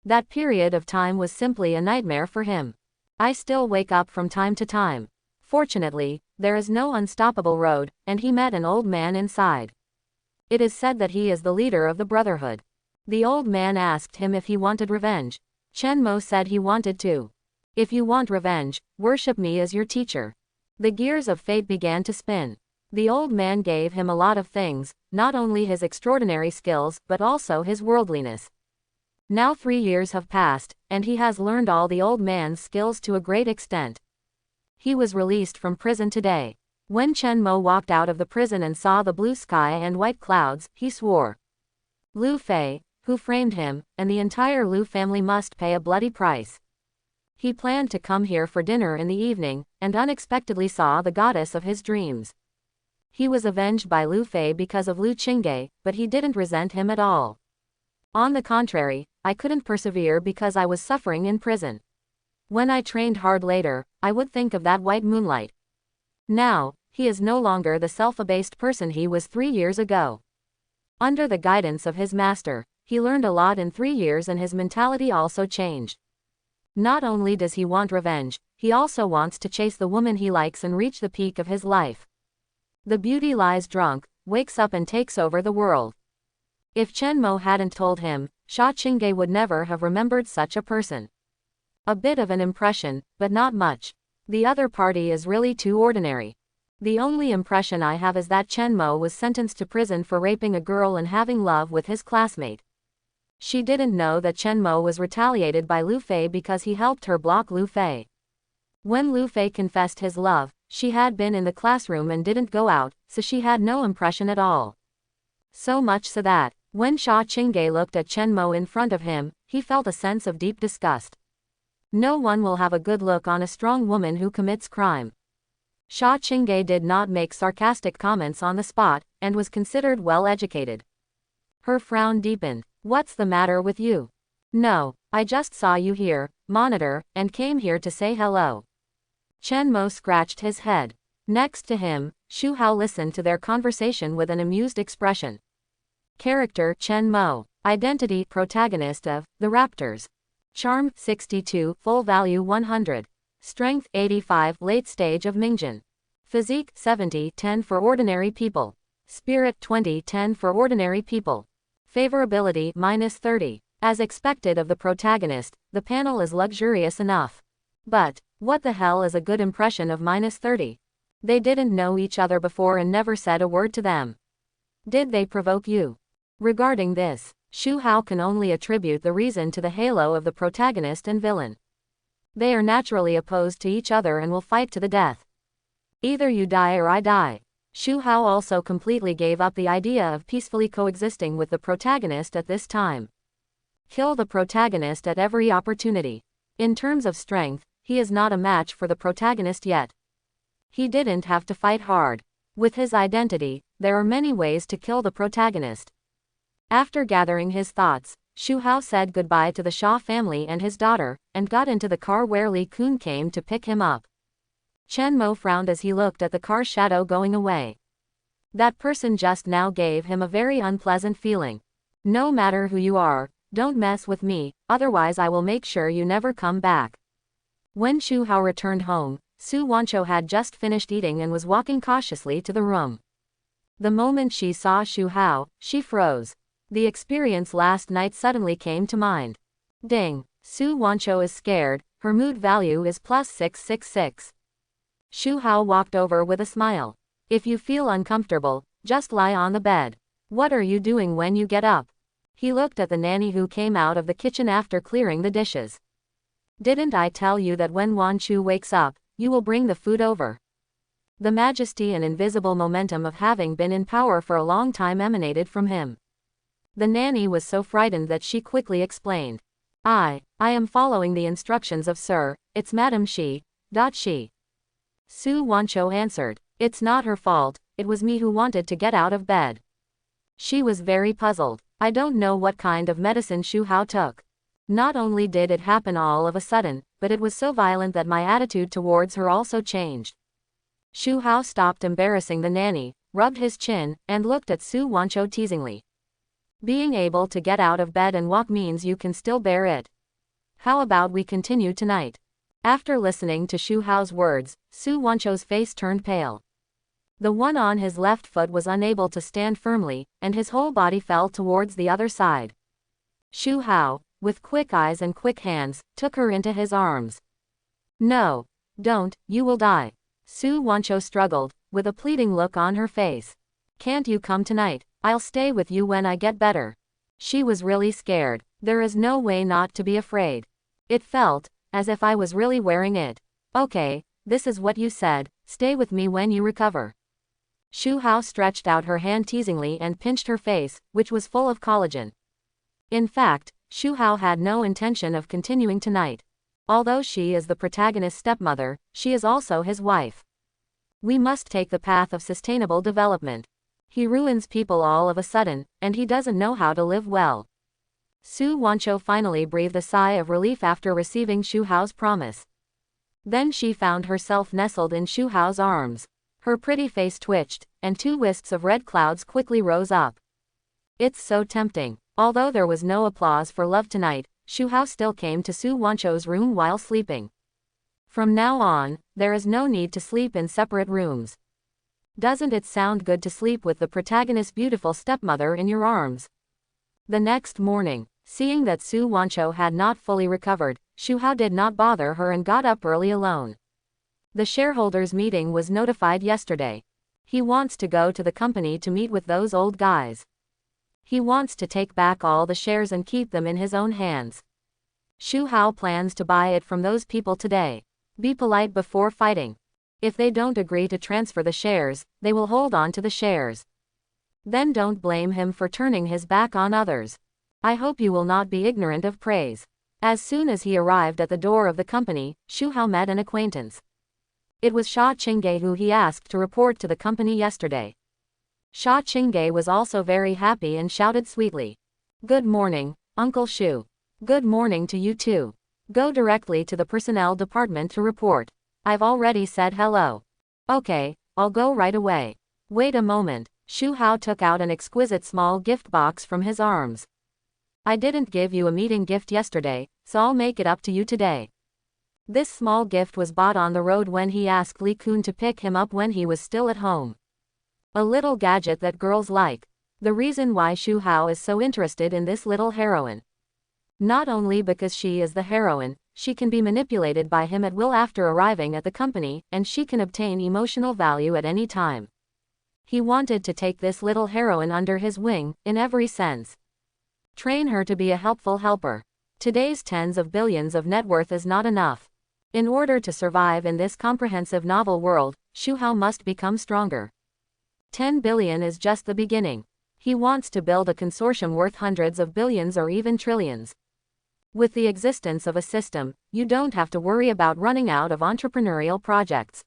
[SPEAKER 1] That period of time was simply a nightmare for him. I still wake up from time to time. Fortunately, there is no unstoppable road, and he met an old man inside. It is said that he is the leader of the Brotherhood. The old man asked him if he wanted revenge. Chen Mo said he wanted to. If you want revenge, worship me as your teacher. The gears of fate began to spin. The old man gave him a lot of things, not only his extraordinary skills, but also his worldliness. Now 3 years have passed, and he has learned all the old man's skills to a great extent. He was released from prison today. When Chen Mo walked out of the prison and saw the blue sky and white clouds, he swore. Lu Fei, who framed him, and the entire Lu family must pay a bloody price. He planned to come here for dinner in the evening, and unexpectedly saw the goddess of his dreams. He was avenged by Lu Fei because of Lu Qingge, but he didn't resent him at all. On the contrary, I couldn't persevere because I was suffering in prison. When I trained hard later, I would think of that white moonlight. Now, he is no longer the self-abased person he was 3 years ago. Under the guidance of his master, he learned a lot in 3 years and his mentality also changed. Not only does he want revenge, he also wants to chase the woman he likes and reach the peak of his life. The beauty lies drunk, wakes up and takes over the world. If Chen Mo hadn't told him, Sha Ching would never have remembered such a person. A bit of an impression, but not much. The other party is really too ordinary. The only impression I have is that Chen Mo was sentenced to prison for raping a girl and having love with his classmate. She didn't know that Chen Mo was retaliated by Lu Fei because he helped her block Lu Fei. When Lu Fei confessed his love, she had been in the classroom and didn't go out, so she had no impression at all. So much so that, when Sha Ching looked at Chen Mo in front of him, he felt a sense of deep disgust. No one will have a good look on a strong woman who commits crime. Sha Ching did not make sarcastic comments on the spot, and was considered well-educated. Her frown deepened. What's the matter with you? No, I just saw you here, monitor, and came here to say hello. Chen Mo scratched his head. Next to him, Shu Hao listened to their conversation with an amused expression. Character Chen Mo. Identity Protagonist of The Raptors. Charm 62, Full Value 100. Strength 85, Late Stage of Mingjin. Physique 70, 10 for Ordinary People. Spirit 20, 10 for Ordinary People. Favorability -30. As expected of the protagonist, the panel is luxurious enough. But, what the hell is a good impression of -30? They didn't know each other before and never said a word to them. Did they provoke you? Regarding this, Shu Hao can only attribute the reason to the halo of the protagonist and villain. They are naturally opposed to each other and will fight to the death. Either you die or I die. Shu Hao also completely gave up the idea of peacefully coexisting with the protagonist at this time. Kill the protagonist at every opportunity. In terms of strength, he is not a match for the protagonist yet. He didn't have to fight hard. With his identity, there are many ways to kill the protagonist. After gathering his thoughts, Shu Hao said goodbye to the Sha family and his daughter, and got into the car where Li Kun came to pick him up. Chen Mo frowned as he looked at the car's shadow going away. That person just now gave him a very unpleasant feeling. No matter who you are, don't mess with me, otherwise I will make sure you never come back. When Shu Hao returned home, Su Wancho had just finished eating and was walking cautiously to the room. The moment she saw Shu Hao, she froze. The experience last night suddenly came to mind. Ding, Su Wancho is scared, her mood value is +666. Shu Hao walked over with a smile. If you feel uncomfortable, just lie on the bed. What are you doing when you get up? He looked at the nanny who came out of the kitchen after clearing the dishes. Didn't I tell you that when Wanchu wakes up, you will bring the food over? The majesty and invisible momentum of having been in power for a long time emanated from him. The nanny was so frightened that she quickly explained. I am following the instructions of Sir, it's Madam Shi. She. Su Wancho answered. It's not her fault, it was me who wanted to get out of bed. She was very puzzled. I don't know what kind of medicine Shu Hao took. Not only did it happen all of a sudden, but it was so violent that my attitude towards her also changed. Shu Hao stopped embarrassing the nanny, rubbed his chin, and looked at Su Wancho teasingly. Being able to get out of bed and walk means you can still bear it. How about we continue tonight? After listening to Shu Hao's words, Su Wancho's face turned pale. The one on his left foot was unable to stand firmly, and his whole body fell towards the other side. Shu Hao, with quick eyes and quick hands, took her into his arms. No, don't, you will die. Su Wancho struggled, with a pleading look on her face. Can't you come tonight? I'll stay with you when I get better. She was really scared. There is no way not to be afraid. It felt as if I was really wearing it. Okay, this is what you said, stay with me when you recover. Shu Hao stretched out her hand teasingly and pinched her face, which was full of collagen. In fact, Shu Hao had no intention of continuing tonight. Although she is the protagonist's stepmother, she is also his wife. We must take the path of sustainable development. He ruins people all of a sudden, and he doesn't know how to live well. Su Wancho finally breathed a sigh of relief after receiving Shu Hao's promise. Then she found herself nestled in Shu Hao's arms. Her pretty face twitched, and 2 wisps of red clouds quickly rose up. It's so tempting. Although there was no applause for love tonight, Shu Hao still came to Su Wancho's room while sleeping. From now on, there is no need to sleep in separate rooms. Doesn't it sound good to sleep with the protagonist's beautiful stepmother in your arms? The next morning, seeing that Su Wancho had not fully recovered, Shu Hao did not bother her and got up early alone. The shareholders meeting was notified yesterday. He wants to go to the company to meet with those old guys. He wants to take back all the shares and keep them in his own hands. Shu Hao plans to buy it from those people today. Be polite before fighting. If they don't agree to transfer the shares, they will hold on to the shares. Then don't blame him for turning his back on others. I hope you will not be ignorant of praise. As soon as he arrived at the door of the company, Shu Hao met an acquaintance. It was Sha Ching who he asked to report to the company yesterday. Sha Ching was also very happy and shouted sweetly. Good morning, Uncle Shu. Good morning to you too. Go directly to the personnel department to report. I've already said hello. Okay, I'll go right away. Wait a moment. Shu Hao took out an exquisite small gift box from his arms. I didn't give you a meeting gift yesterday, so I'll make it up to you today. This small gift was bought on the road when he asked Li Kun to pick him up when he was still at home. A little gadget that girls like. The reason why Shu Hao is so interested in this little heroine. Not only because she is the heroine, she can be manipulated by him at will after arriving at the company, and she can obtain emotional value at any time. He wanted to take this little heroine under his wing, in every sense. Train her to be a helpful helper. Today's tens of billions of net worth is not enough. In order to survive in this comprehensive novel world, Shu Hao must become stronger. 10 billion is just the beginning. He wants to build a consortium worth hundreds of billions or even trillions. With the existence of a system, you don't have to worry about running out of entrepreneurial projects.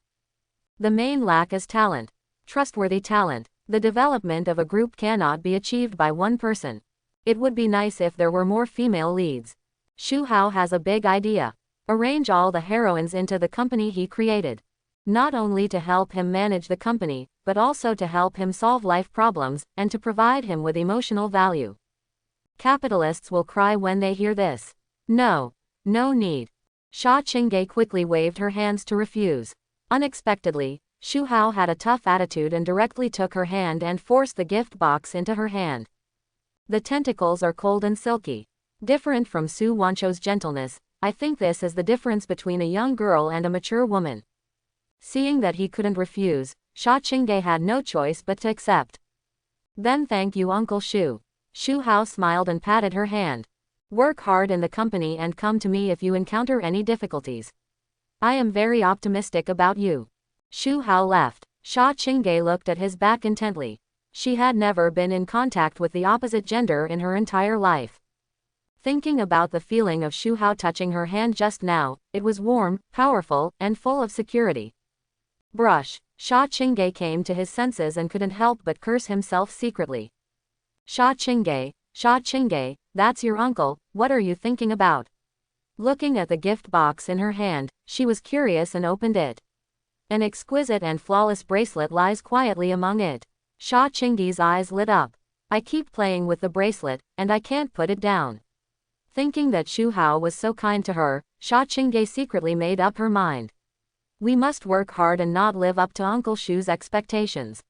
[SPEAKER 1] The main lack is talent. Trustworthy talent. The development of a group cannot be achieved by one person. It would be nice if there were more female leads. Shu Hao has a big idea. Arrange all the heroines into the company he created. Not only to help him manage the company, but also to help him solve life problems, and to provide him with emotional value. Capitalists will cry when they hear this. No. No need. Sha Ching quickly waved her hands to refuse. Unexpectedly, Shu Hao had a tough attitude and directly took her hand and forced the gift box into her hand. The tentacles are cold and silky. Different from Su Wancho's gentleness, I think this is the difference between a young girl and a mature woman. Seeing that he couldn't refuse, Sha Ching had no choice but to accept. Then thank you Uncle Shu. Shu Hao smiled and patted her hand. Work hard in the company and come to me if you encounter any difficulties. I am very optimistic about you. Shu Hao left. Sha Ching looked at his back intently. She had never been in contact with the opposite gender in her entire life. Thinking about the feeling of Shu Hao touching her hand just now, it was warm, powerful, and full of security. Brush. Sha Ching came to his senses and couldn't help but curse himself secretly. Sha Ching, that's your uncle, what are you thinking about? Looking at the gift box in her hand, she was curious and opened it. An exquisite and flawless bracelet lies quietly among it. Sha Ching's eyes lit up. I keep playing with the bracelet, and I can't put it down. Thinking that Shu Hao was so kind to her, Sha Ching secretly made up her mind. We must work hard and not live up to Uncle Shu's expectations.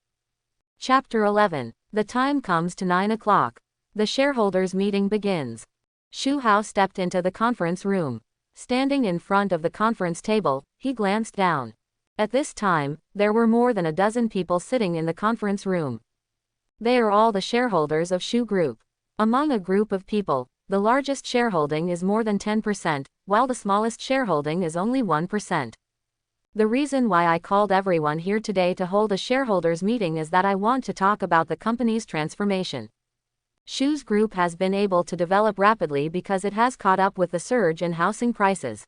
[SPEAKER 1] Chapter 11. The time comes to 9 o'clock. The shareholders' meeting begins. Shu Hao stepped into the conference room. Standing in front of the conference table, he glanced down. At this time, there were more than a dozen people sitting in the conference room. They are all the shareholders of Shu Group. Among a group of people, the largest shareholding is more than 10%, while the smallest shareholding is only 1%. The reason why I called everyone here today to hold a shareholders meeting is that I want to talk about the company's transformation. Shu's group has been able to develop rapidly because it has caught up with the surge in housing prices.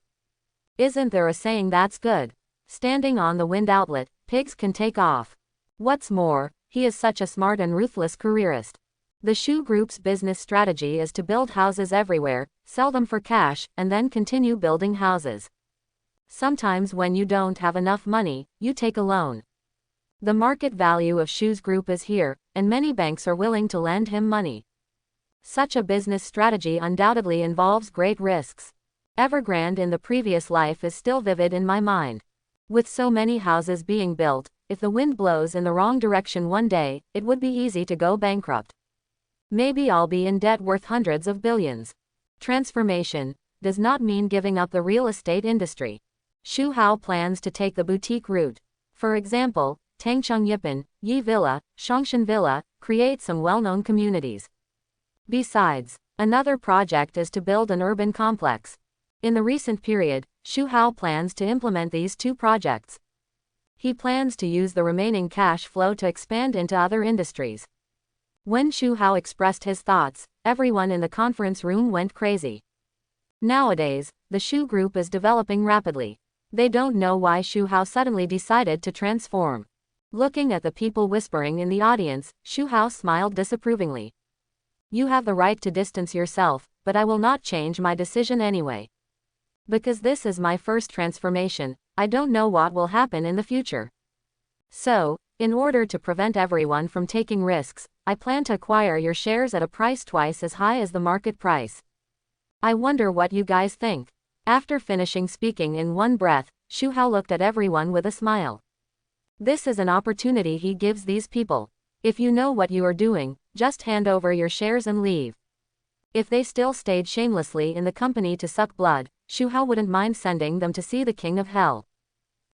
[SPEAKER 1] Isn't there a saying that's good? Standing on the wind outlet, pigs can take off. What's more, he is such a smart and ruthless careerist. The Shu Group's business strategy is to build houses everywhere, sell them for cash, and then continue building houses. Sometimes when you don't have enough money, you take a loan. The market value of Shu's group is here, and many banks are willing to lend him money. Such a business strategy undoubtedly involves great risks. Evergrande in the previous life is still vivid in my mind. With so many houses being built, if the wind blows in the wrong direction one day, it would be easy to go bankrupt. Maybe I'll be in debt worth hundreds of billions. Transformation does not mean giving up the real estate industry. Shu Hao plans to take the boutique route. For example, Tangcheng Yipan, Yi Villa, Shongshan Villa, create some well-known communities. Besides, another project is to build an urban complex. In the recent period, Shu Hao plans to implement these two projects. He plans to use the remaining cash flow to expand into other industries. When Shu Hao expressed his thoughts, everyone in the conference room went crazy. Nowadays, the Shu group is developing rapidly. They don't know why Shu Hao suddenly decided to transform. Looking at the people whispering in the audience, Shu Hao smiled disapprovingly. You have the right to distance yourself, but I will not change my decision anyway. Because this is my first transformation, I don't know what will happen in the future. So, in order to prevent everyone from taking risks, I plan to acquire your shares at a price twice as high as the market price. I wonder what you guys think. After finishing speaking in one breath, Shu Hao looked at everyone with a smile. This is an opportunity he gives these people. If you know what you are doing, just hand over your shares and leave. If they still stayed shamelessly in the company to suck blood, Shu Hao wouldn't mind sending them to see the king of hell.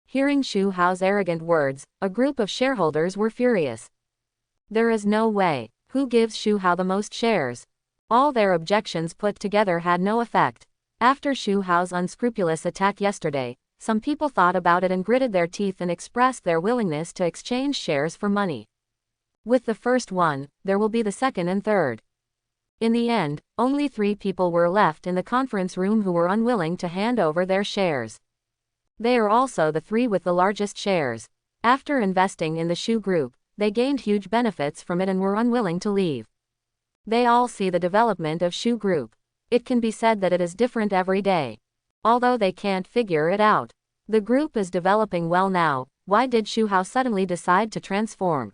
[SPEAKER 1] Hearing Shu Hao's arrogant words, a group of shareholders were furious. There is no way. Who gives Shu Hao the most shares? All their objections put together had no effect. After Shu Hao's unscrupulous attack yesterday, some people thought about it and gritted their teeth and expressed their willingness to exchange shares for money. With the first one, there will be the second and third. In the end, only 3 people were left in the conference room who were unwilling to hand over their shares. They are also the 3 with the largest shares. After investing in the Shu group, they gained huge benefits from it and were unwilling to leave. They all see the development of Shu group. It can be said that it is different every day. Although they can't figure it out. The group is developing well now. Why did Shu Hao suddenly decide to transform?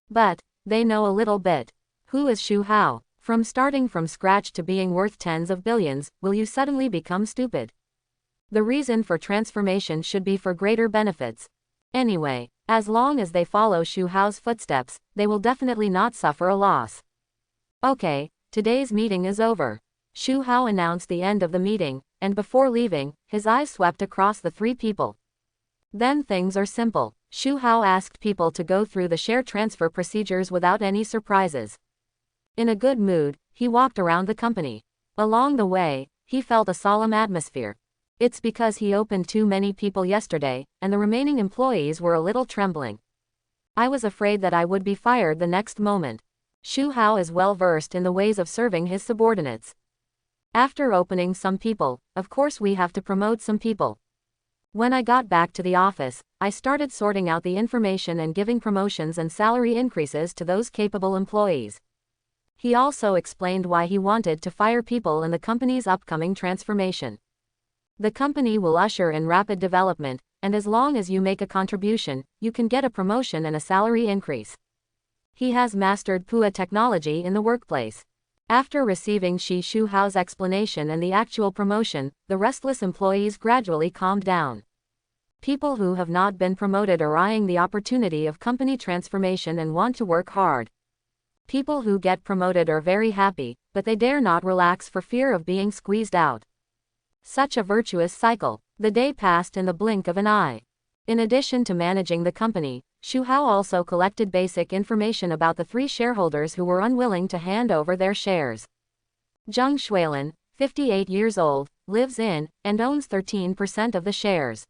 [SPEAKER 1] But they know a little bit. Who is Shu Hao? From starting from scratch to being worth tens of billions, will you suddenly become stupid? The reason for transformation should be for greater benefits. Anyway, as long as they follow Shu Hao's footsteps, they will definitely not suffer a loss. Okay, today's meeting is over. Shu Hao announced the end of the meeting, and before leaving, his eyes swept across the 3 people. Then things are simple. Shu Hao asked people to go through the share transfer procedures without any surprises. In a good mood, he walked around the company. Along the way, he felt a solemn atmosphere. It's because he opened too many people yesterday, and the remaining employees were a little trembling. I was afraid that I would be fired the next moment. Shu Hao is well versed in the ways of serving his subordinates. After opening some people, of course we have to promote some people. When I got back to the office, I started sorting out the information and giving promotions and salary increases to those capable employees. He also explained why he wanted to fire people in the company's upcoming transformation. The company will usher in rapid development, and as long as you make a contribution, you can get a promotion and a salary increase. He has mastered PUA technology in the workplace. After receiving Shu Hao's explanation and the actual promotion, the restless employees gradually calmed down. People who have not been promoted are eyeing the opportunity of company transformation and want to work hard. People who get promoted are very happy, but they dare not relax for fear of being squeezed out. Such a virtuous cycle. The day passed in the blink of an eye. In addition to managing the company, Shu Hao also collected basic information about the 3 shareholders who were unwilling to hand over their shares. Zheng Shuilin, 58 years old, lives in, and owns 13% of the shares.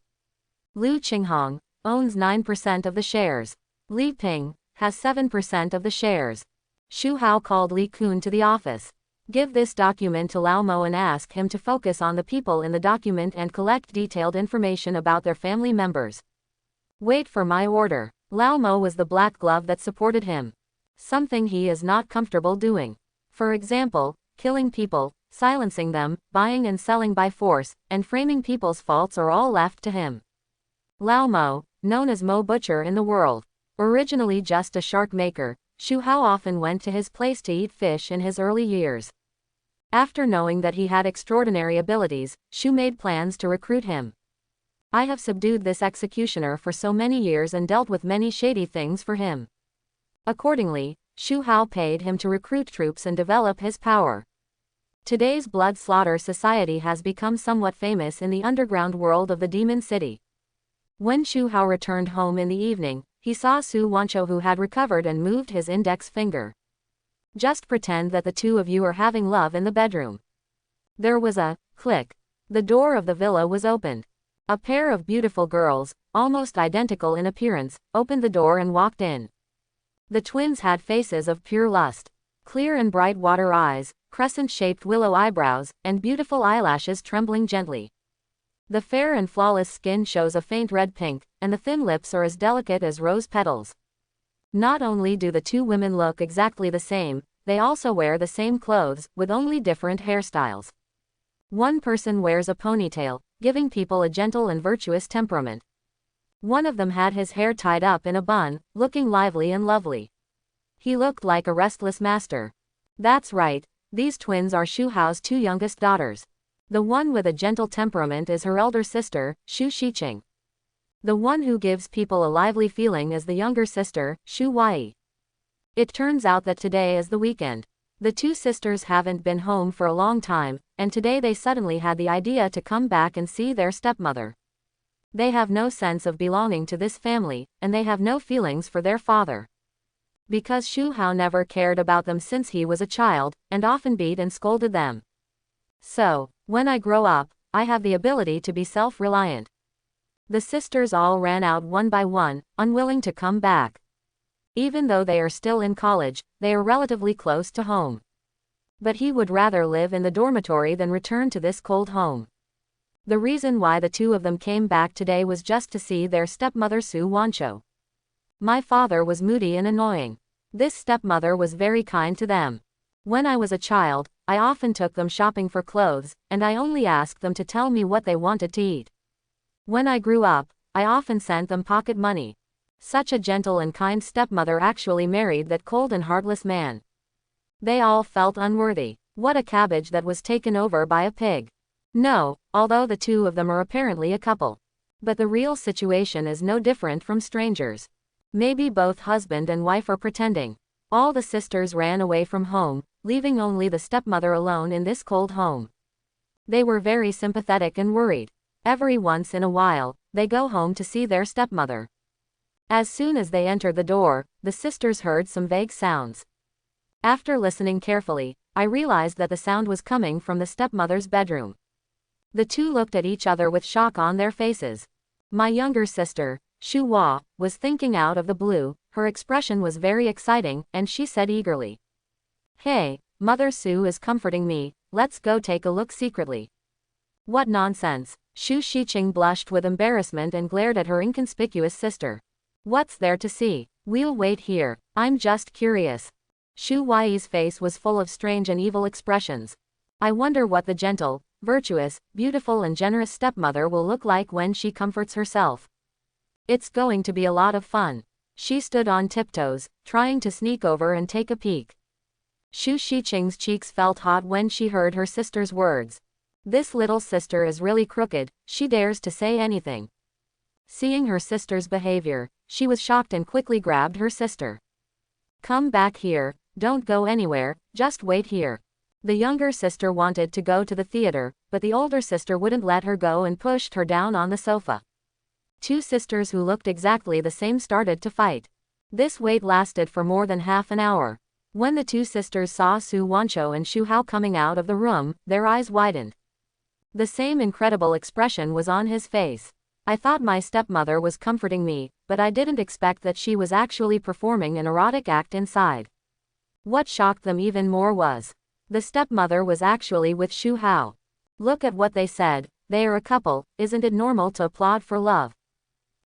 [SPEAKER 1] Liu Qinghong, owns 9% of the shares. Li Ping, has 7% of the shares. Shu Hao called Li Kun to the office. Give this document to Lao Mo and ask him to focus on the people in the document and collect detailed information about their family members. Wait for my order. Lao Mo was the black glove that supported him. Something he is not comfortable doing. For example, killing people, silencing them, buying and selling by force, and framing people's faults are all left to him. Lao Mo, known as Mo Butcher in the world. Originally just a shark maker, Shu Hao often went to his place to eat fish in his early years. After knowing that he had extraordinary abilities, Shu made plans to recruit him. I have subdued this executioner for so many years and dealt with many shady things for him. Accordingly, Shu Hao paid him to recruit troops and develop his power. Today's blood slaughter society has become somewhat famous in the underground world of the Demon City. When Shu Hao returned home in the evening, he saw Su Wancho, who had recovered and moved his index finger. Just pretend that the two of you are having love in the bedroom. There was a click. The door of the villa was opened. A pair of beautiful girls, almost identical in appearance, opened the door and walked in. The twins had faces of pure lust. Clear and bright water eyes, crescent-shaped willow eyebrows, and beautiful eyelashes trembling gently. The fair and flawless skin shows a faint red pink, and the thin lips are as delicate as rose petals. Not only do the two women look exactly the same, they also wear the same clothes, with only different hairstyles. One person wears a ponytail, giving people a gentle and virtuous temperament. One of them had his hair tied up in a bun, looking lively and lovely. He looked like a restless master. That's right, these twins are Shu Hao's two youngest daughters. The one with a gentle temperament is her elder sister, Sha Ching. The one who gives people a lively feeling is the younger sister, Shu Wai. It turns out that today is the weekend. The two sisters haven't been home for a long time, and today they suddenly had the idea to come back and see their stepmother. They have no sense of belonging to this family, and they have no feelings for their father. Because Shu Hao never cared about them since he was a child, and often beat and scolded them. So, when I grow up, I have the ability to be self-reliant. The sisters all ran out one by one, unwilling to come back. Even though they are still in college, they are relatively close to home. But he would rather live in the dormitory than return to this cold home. The reason why the two of them came back today was just to see their stepmother Su Wancho. My father was moody and annoying. This stepmother was very kind to them. When I was a child, I often took them shopping for clothes, and I only asked them to tell me what they wanted to eat. When I grew up, I often sent them pocket money. Such a gentle and kind stepmother actually married that cold and heartless man. They all felt unworthy. What a cabbage that was taken over by a pig. No, although the two of them are apparently a couple. But the real situation is no different from strangers. Maybe both husband and wife are pretending. All the sisters ran away from home, leaving only the stepmother alone in this cold home. They were very sympathetic and worried. Every once in a while, they go home to see their stepmother. As soon as they entered the door, the sisters heard some vague sounds. After listening carefully, I realized that the sound was coming from the stepmother's bedroom. The two looked at each other with shock on their faces. My younger sister, Shu Hua, was thinking out of the blue. Her expression was very exciting, and she said eagerly, "Hey, Mother Su is comforting me, let's go take a look secretly." What nonsense. Sha Ching blushed with embarrassment and glared at her inconspicuous sister. What's there to see? We'll wait here, I'm just curious. Shu Wai's face was full of strange and evil expressions. I wonder what the gentle, virtuous, beautiful and generous stepmother will look like when she comforts herself. It's going to be a lot of fun. She stood on tiptoes, trying to sneak over and take a peek. Sha Ching's cheeks felt hot when she heard her sister's words. This little sister is really crooked, she dares to say anything. Seeing her sister's behavior, she was shocked and quickly grabbed her sister. Come back here, don't go anywhere, just wait here. The younger sister wanted to go to the theater, but the older sister wouldn't let her go and pushed her down on the sofa. Two sisters who looked exactly the same started to fight. This wait lasted for more than half an hour. When the two sisters saw Su Wancho and Shu Hao coming out of the room, their eyes widened. The same incredible expression was on his face. I thought my stepmother was comforting me, but I didn't expect that she was actually performing an erotic act inside. What shocked them even more was, the stepmother was actually with Shu Hao. Look at what they said, they are a couple, isn't it normal to applaud for love?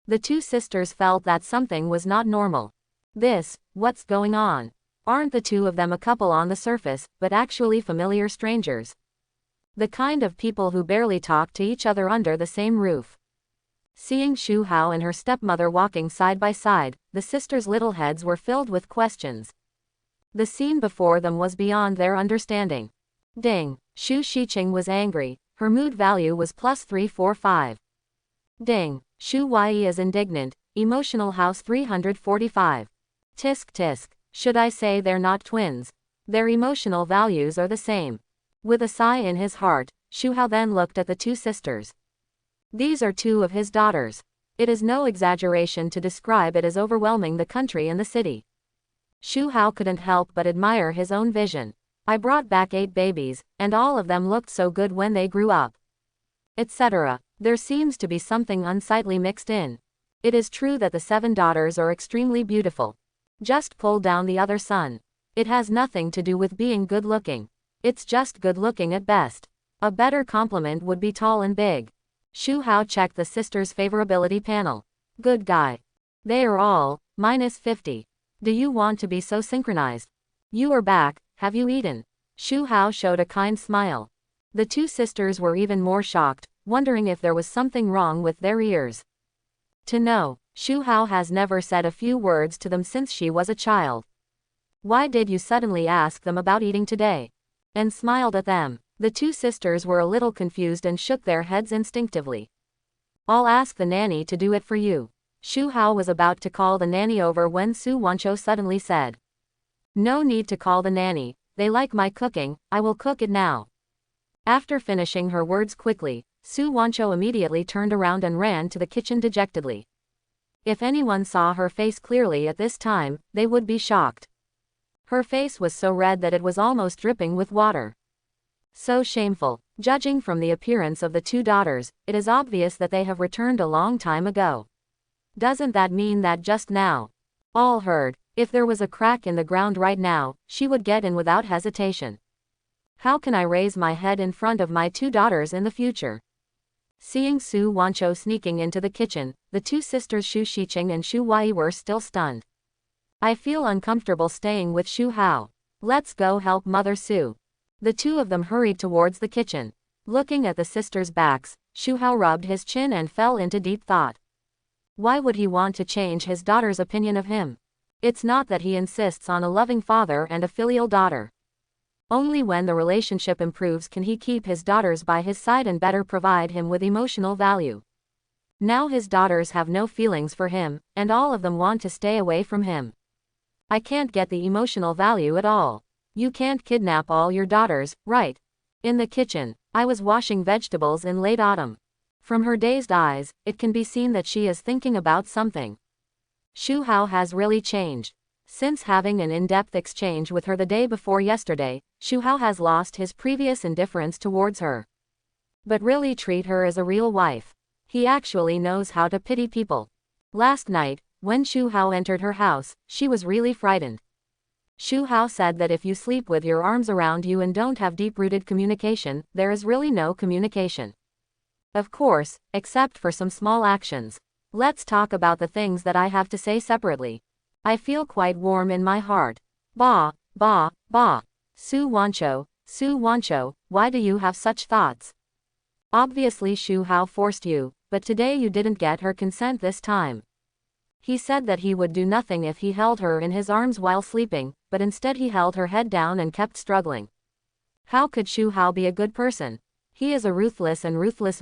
[SPEAKER 1] The two sisters felt that something was not normal. What's going on? Aren't the two of them a couple on the surface, but actually familiar strangers? The kind of people who barely talk to each other under the same roof. Seeing Shu Hao and her stepmother walking side by side, the sisters' little heads were filled with questions. The scene before them was beyond their understanding. Ding! Sha Ching was angry, her mood value was +345. Ding! Shu Wai is indignant, emotional house 345. Tisk tisk, should I say they're not twins? Their emotional values are the same. With a sigh in his heart, Shu Hao then looked at the two sisters. These are two of his daughters. It is no exaggeration to describe it as overwhelming the country and the city. Shu Hao couldn't help but admire his own vision. I brought back 8 babies, and all of them looked so good when they grew up. Etc. There seems to be something unsightly mixed in. It is true that the 7 daughters are extremely beautiful. Just pull down the other son. It has nothing to do with being good looking. It's just good looking at best. A better compliment would be tall and big. Shu Hao checked the sisters' favorability panel. Good guy. They are all, -50. Do you want to be so synchronized? You are back, have you eaten? Shu Hao showed a kind smile. The two sisters were even more shocked, wondering if there was something wrong with their ears. To know, Shu Hao has never said a few words to them since she was a child. Why did you suddenly ask them about eating today? And smiled at them. The two sisters were a little confused and shook their heads instinctively. I'll ask the nanny to do it for you. Shu Hao was about to call the nanny over when Su Wancho suddenly said. No need to call the nanny, they like my cooking, I will cook it now. After finishing her words quickly, Su Wancho immediately turned around and ran to the kitchen dejectedly. If anyone saw her face clearly at this time, they would be shocked. Her face was so red that it was almost dripping with water. So shameful. Judging from the appearance of the two daughters, it is obvious that they have returned a long time ago. Doesn't that mean that just now? All heard, if there was a crack in the ground right now, she would get in without hesitation. How can I raise my head in front of my two daughters in the future? Seeing Su Wancho sneaking into the kitchen, the two sisters Sha Ching and Shu Wai were still stunned. I feel uncomfortable staying with Shu Hao. Let's go help Mother Su. The two of them hurried towards the kitchen. Looking at the sisters' backs, Shu Hao rubbed his chin and fell into deep thought. Why would he want to change his daughter's opinion of him? It's not that he insists on a loving father and a filial daughter. Only when the relationship improves can he keep his daughters by his side and better provide him with emotional value. Now his daughters have no feelings for him, and all of them want to stay away from him. I can't get the emotional value at all. You can't kidnap all your daughters, right? In the kitchen, I was washing vegetables in late autumn. From her dazed eyes, it can be seen that she is thinking about something. Shu Hao has really changed. Since having an in-depth exchange with her the day before yesterday, Shu Hao has lost his previous indifference towards her. But really treat her as a real wife. He actually knows how to pity people. Last night, when Shu Hao entered her house, she was really frightened. Shu Hao said that if you sleep with your arms around you and don't have deep-rooted communication, there is really no communication. Of course, except for some small actions. Let's talk about the things that I have to say separately. I feel quite warm in my heart. Ba, ba, ba. Su Wancho, why do you have such thoughts? Obviously Shu Hao forced you, but today you didn't get her consent this time. He said that he would do nothing if he held her in his arms while sleeping, but instead he held her head down and kept struggling. How could Shu Hao be a good person? He is a ruthless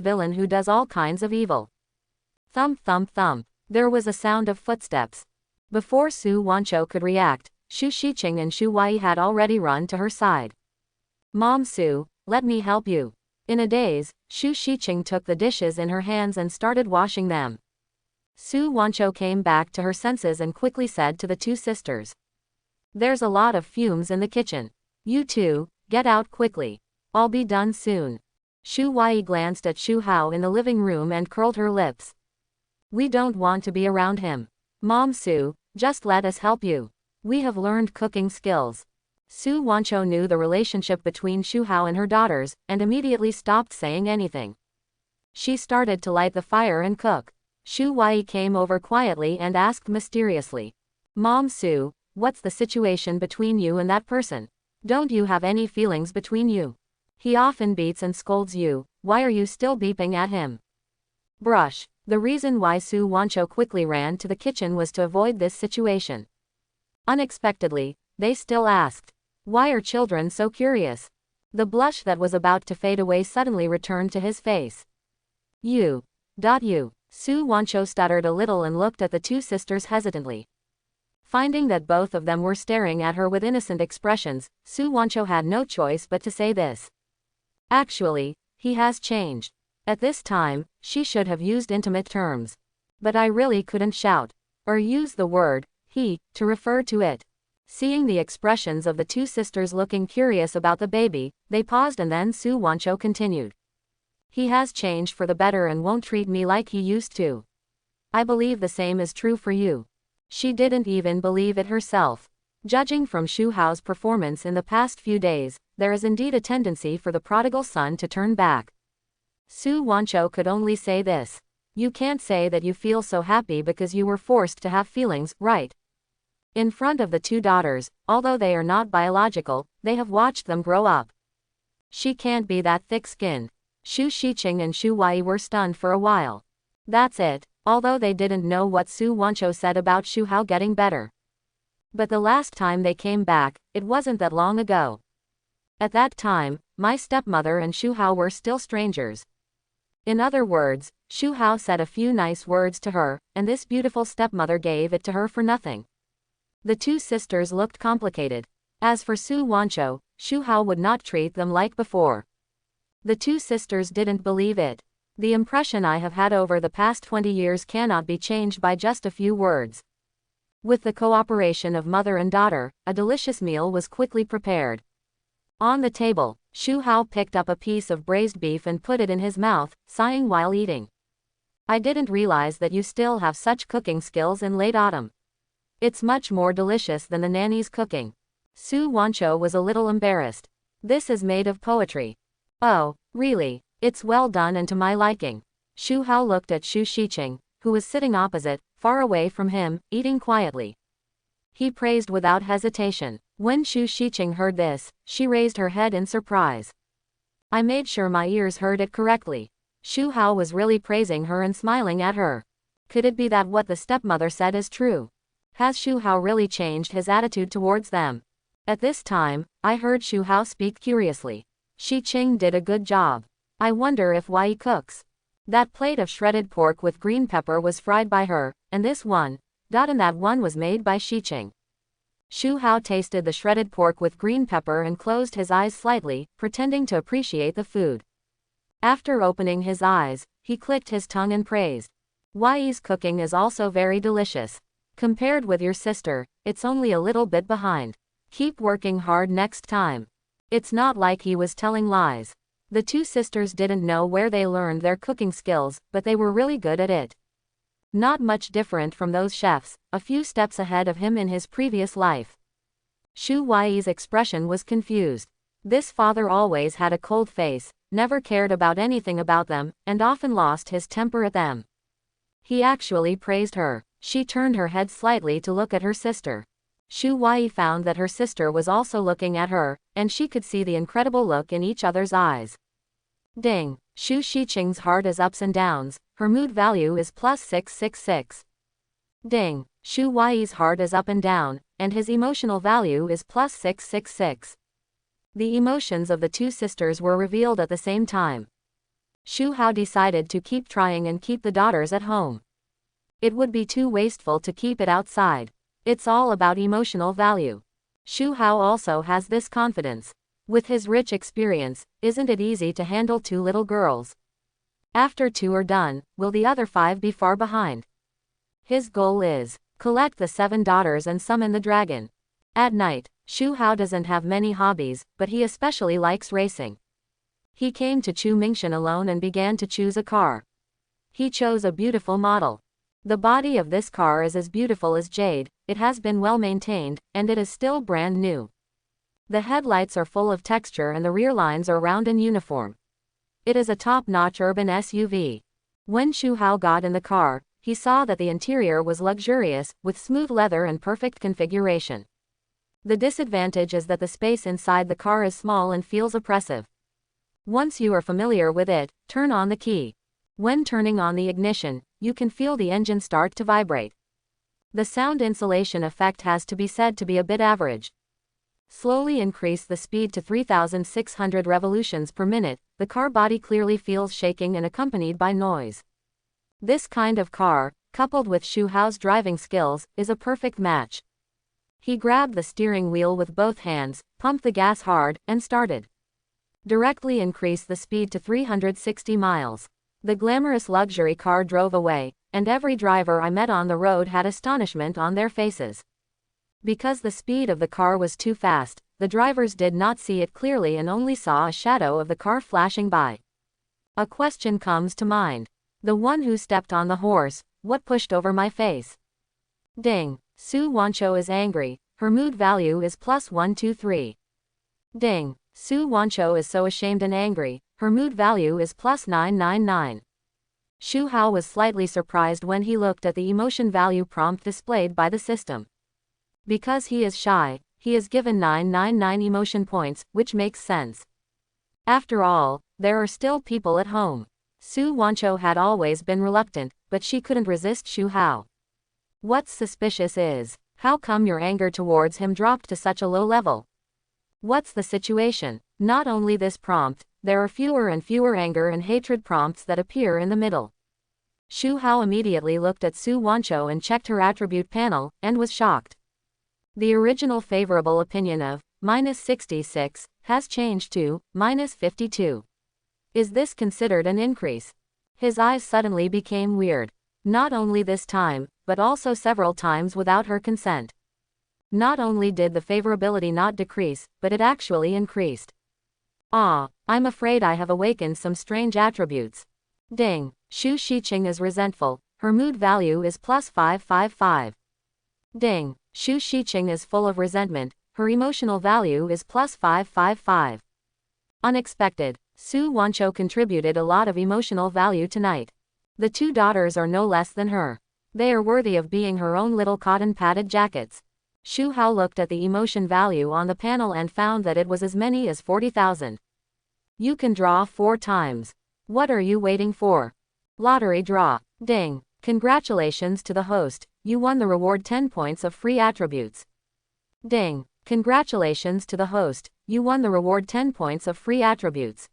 [SPEAKER 1] villain who does all kinds of evil. Thump thump thump. There was a sound of footsteps. Before Su Wancho could react, Shu Ching and Shu Wai had already run to her side. Mom Su, let me help you. In a daze, Shu Ching took the dishes in her hands and started washing them. Su Wancho came back to her senses and quickly said to the two sisters. There's a lot of fumes in the kitchen. You two, get out quickly. I'll be done soon. Shu Wai glanced at Shu Hao in the living room and curled her lips. We don't want to be around him. Mom Su, just let us help you. We have learned cooking skills. Su Wancho knew the relationship between Shu Hao and her daughters, and immediately stopped saying anything. She started to light the fire and cook. Shu Wai came over quietly and asked mysteriously. Mom Su, what's the situation between you and that person? Don't you have any feelings between you? He often beats and scolds you, why are you still beeping at him? Brush. The reason why Su Wancho quickly ran to the kitchen was to avoid this situation. Unexpectedly, they still asked. Why are children so curious? The blush that was about to fade away suddenly returned to his face. You. Su Wancho stuttered a little and looked at the two sisters hesitantly. Finding that both of them were staring at her with innocent expressions, Su Wancho had no choice but to say this. Actually, he has changed. At this time, she should have used intimate terms. But I really couldn't shout, or use the word, he, to refer to it. Seeing the expressions of the two sisters looking curious about the baby, they paused and then Su Wancho continued. He has changed for the better and won't treat me like he used to. I believe the same is true for you. She didn't even believe it herself. Judging from Shu Hao's performance in the past few days, there is indeed a tendency for the prodigal son to turn back. Su Wancho could only say this. You can't say that you feel so happy because you were forced to have feelings, right? In front of the two daughters, although they are not biological, they have watched them grow up. She can't be that thick-skinned. Sha Ching and Shu Wai were stunned for a while. That's it, although they didn't know what Su Wancho said about Shu Hao getting better. But the last time they came back, it wasn't that long ago. At that time, my stepmother and Shu Hao were still strangers. In other words, Shu Hao said a few nice words to her, and this beautiful stepmother gave it to her for nothing. The two sisters looked complicated. As for Su Wancho, Shu Hao would not treat them like before. The two sisters didn't believe it. The impression I have had over the past 20 years cannot be changed by just a few words. With the cooperation of mother and daughter, a delicious meal was quickly prepared. On the table, Shu Hao picked up a piece of braised beef and put it in his mouth, sighing while eating. I didn't realize that you still have such cooking skills in late autumn. It's much more delicious than the nanny's cooking. Su Wancho was a little embarrassed. This is made of poetry. Oh, really? It's well done and to my liking. Shu Hao looked at Sha Ching, who was sitting opposite, far away from him, eating quietly. He praised without hesitation. When Sha Ching heard this, she raised her head in surprise. I made sure my ears heard it correctly. Shu Hao was really praising her and smiling at her. Could it be that what the stepmother said is true? Has Shu Hao really changed his attitude towards them? At this time, I heard Shu Hao speak curiously. Sha Ching did a good job. I wonder if Wai cooks. That plate of shredded pork with green pepper was fried by her, and this one, and that one was made by Sha Ching. Shu Hao tasted the shredded pork with green pepper and closed his eyes slightly, pretending to appreciate the food. After opening his eyes, he clicked his tongue and praised. Wai's cooking is also very delicious. Compared with your sister, it's only a little bit behind. Keep working hard next time. It's not like he was telling lies. The two sisters didn't know where they learned their cooking skills, but they were really good at it. Not much different from those chefs, a few steps ahead of him in his previous life. Shu Wai's expression was confused. This father always had a cold face, never cared about anything about them, and often lost his temper at them. He actually praised her. She turned her head slightly to look at her sister. Shu Wai found that her sister was also looking at her, and she could see the incredible look in each other's eyes. Ding! Sha Ching's heart is ups and downs, her mood value is plus 666. Ding! Shu Wai's heart is up and down, and his emotional value is plus 666. The emotions of the two sisters were revealed at the same time. Shu Hao decided to keep trying and keep the daughters at home. It would be too wasteful to keep it outside. It's all about emotional value. Shu Hao also has this confidence. With his rich experience, isn't it easy to handle two little girls? After two are done, will the other 5 be far behind? His goal is, collect the 7 daughters and summon the dragon. At night, Shu Hao doesn't have many hobbies, but he especially likes racing. He came to Chu Mingshan alone and began to choose a car. He chose a beautiful model. The body of this car is as beautiful as jade, it has been well maintained, and it is still brand new. The headlights are full of texture and the rear lines are round and uniform. It is a top-notch urban SUV. When Shu Hao got in the car, he saw that the interior was luxurious, with smooth leather and perfect configuration. The disadvantage is that the space inside the car is small and feels oppressive. Once you are familiar with it, turn on the key. When turning on the ignition, you can feel the engine start to vibrate. The sound insulation effect has to be said to be a bit average. Slowly increase the speed to 3,600 revolutions per minute, the car body clearly feels shaking and accompanied by noise. This kind of car, coupled with Shu Hao's driving skills, is a perfect match. He grabbed the steering wheel with both hands, pumped the gas hard, and started. directly increased the speed to 360 miles. The glamorous luxury car drove away, and every driver I met on the road had astonishment on their faces. Because the speed of the car was too fast, the drivers did not see it clearly and only saw a shadow of the car flashing by. A question comes to mind. The one who stepped on the horse, what pushed over my face? Ding. Su Wancho is angry, her mood value is +123. Ding. Su Wancho is so ashamed and angry, her mood value is +999. Shu Hao was slightly surprised when he looked at the emotion value prompt displayed by the system. Because he is shy, he is given 999 emotion points, which makes sense. After all, there are still people at home. Su Wancho had always been reluctant, but she couldn't resist Shu Hao. What's suspicious is, how come your anger towards him dropped to such a low level? What's the situation? Not only this prompt, there are fewer and fewer anger and hatred prompts that appear in the middle. Shu Hao immediately looked at Su Wancho and checked her attribute panel, and was shocked. The original favorable opinion of -66 has changed to -52. Is this considered an increase? His eyes suddenly became weird. Not only this time, but also several times without her consent. Not only did the favorability not decrease, but it actually increased. Ah, I'm afraid I have awakened some strange attributes. Ding. Sha Ching is resentful, her mood value is +555. Ding. Sha Ching is full of resentment, her emotional value is +555. Unexpected. Su Wancho contributed a lot of emotional value tonight. The two daughters are no less than her. They are worthy of being her own little cotton padded jackets. Shu Hao looked at the emotion value on the panel and found that it was as many as 40,000. You can draw 4 times. What are you waiting for? Lottery draw. Ding. Congratulations to the host, you won the reward 10 points of free attributes. Ding. Congratulations to the host, you won the reward 10 points of free attributes.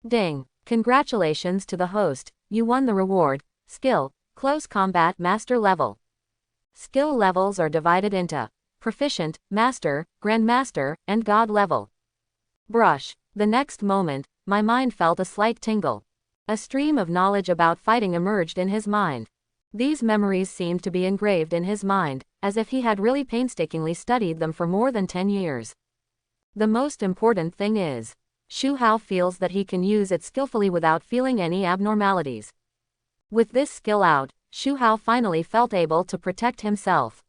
[SPEAKER 1] Ding. Congratulations to the host, you won the reward, skill, close combat master level. Skill levels are divided into proficient, master, grandmaster, and god level. Brush. The next moment, my mind felt a slight tingle. A stream of knowledge about fighting emerged in his mind. These memories seemed to be engraved in his mind, as if he had really painstakingly studied them for more than 10 years. The most important thing is, Shu Hao feels that he can use it skillfully without feeling any abnormalities. With this skill out, Shu Hao finally felt able to protect himself.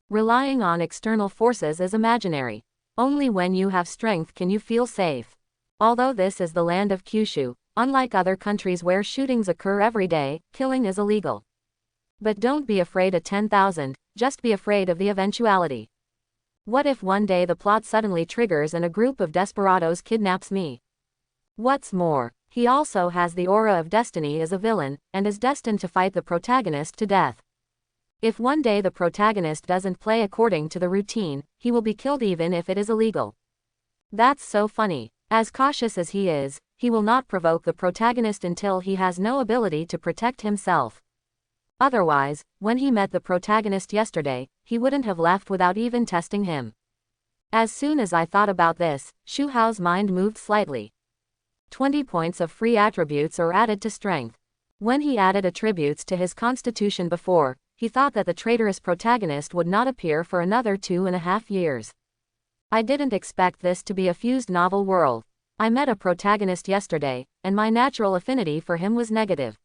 [SPEAKER 1] Relying on external forces is imaginary. Only when you have strength can you feel safe. Although this is the land of Kyushu, unlike other countries where shootings occur every day, killing is illegal. But don't be afraid of 10,000, just be afraid of the eventuality. What if one day the plot suddenly triggers and a group of desperados kidnaps me? What's more, he also has the aura of destiny as a villain, and is destined to fight the protagonist to death. If one day the protagonist doesn't play according to the routine, he will be killed even if it is illegal. That's so funny. As cautious as he is, he will not provoke the protagonist until he has no ability to protect himself. Otherwise, when he met the protagonist yesterday, he wouldn't have left without even testing him. As soon as I thought about this, Shu Hao's mind moved slightly. 20 points of free attributes are added to strength. When he added attributes to his constitution before, he thought that the traitorous protagonist would not appear for another 2.5 years. I didn't expect this to be a fused novel world. I met a protagonist yesterday, and my natural affinity for him was negative.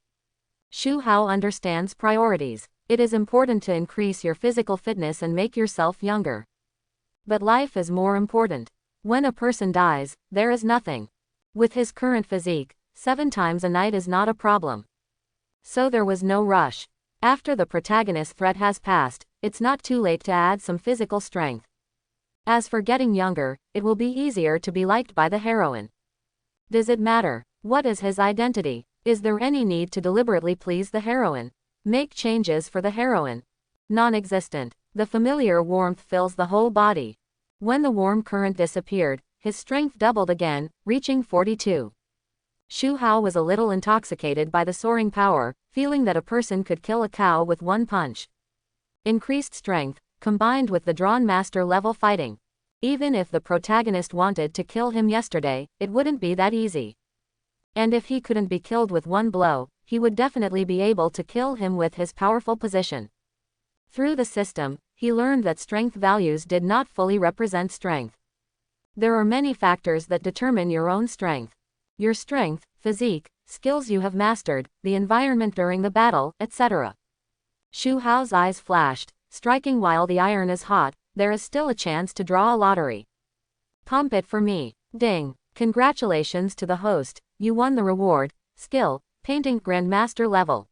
[SPEAKER 1] Shu Hao understands priorities. It is important to increase your physical fitness and make yourself younger. But life is more important. When a person dies, there is nothing. With his current physique, 7 times a night is not a problem. So there was no rush. After the protagonist threat has passed, it's not too late to add some physical strength. As for getting younger, it will be easier to be liked by the heroine. Does it matter? What is his identity? Is there any need to deliberately please the heroine? Make changes for the heroine? Non-existent. The familiar warmth fills the whole body. When the warm current disappeared, his strength doubled again, reaching 42. Shu Hao was a little intoxicated by the soaring power, feeling that a person could kill a cow with one punch. Increased strength, combined with the drawn master level fighting. Even if the protagonist wanted to kill him yesterday, it wouldn't be that easy. And if he couldn't be killed with one blow, he would definitely be able to kill him with his powerful position. Through the system, he learned that strength values did not fully represent strength. There are many factors that determine your own strength. Your strength, physique, skills you have mastered, the environment during the battle, etc. Shu Hao's eyes flashed, striking while the iron is hot, there is still a chance to draw a lottery. Pump it for me. Ding. Congratulations to the host, you won the reward, skill, painting Grandmaster level.